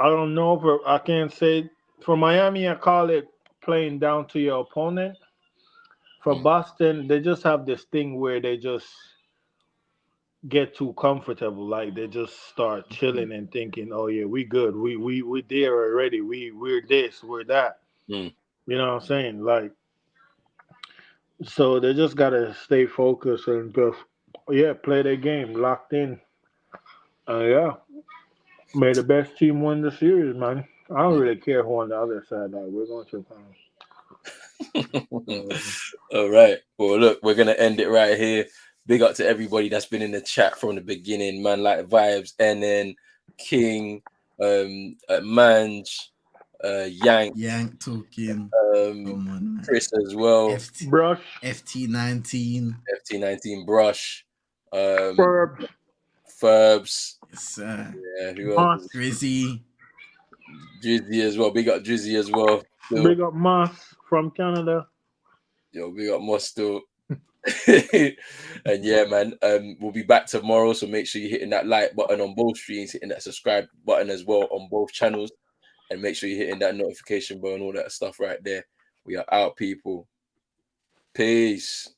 I don't know, I can't say, for Miami, I call it playing down to your opponent. For Boston, they just have this thing where they just get too comfortable. Like they just start chilling and thinking, oh yeah, we good. We there already. We're this, we're that. You know what I'm saying? Like, so they just gotta stay focused and just play their game, locked in. May the best team win the series, man. I don't really care who on the other side. Like, we're going to All right. Well, look, we're gonna end it right here. Big up to everybody that's been in the chat from the beginning, man. Like Vibes, NN, King, Manj, Yank talking, Chris as well, Brush, FT19, Brush, Furbs, yes, sir. Yeah, who else? Drizzy as well. Big up Drizzy as well. Still. Big up Moss from Canada. Yo, big up Moss still. And yeah, man, we'll be back tomorrow, so make sure you're hitting that like button on both streams, hitting that subscribe button as well on both channels, and make sure you're hitting that notification bell and all that stuff right there. We are out, people. Peace.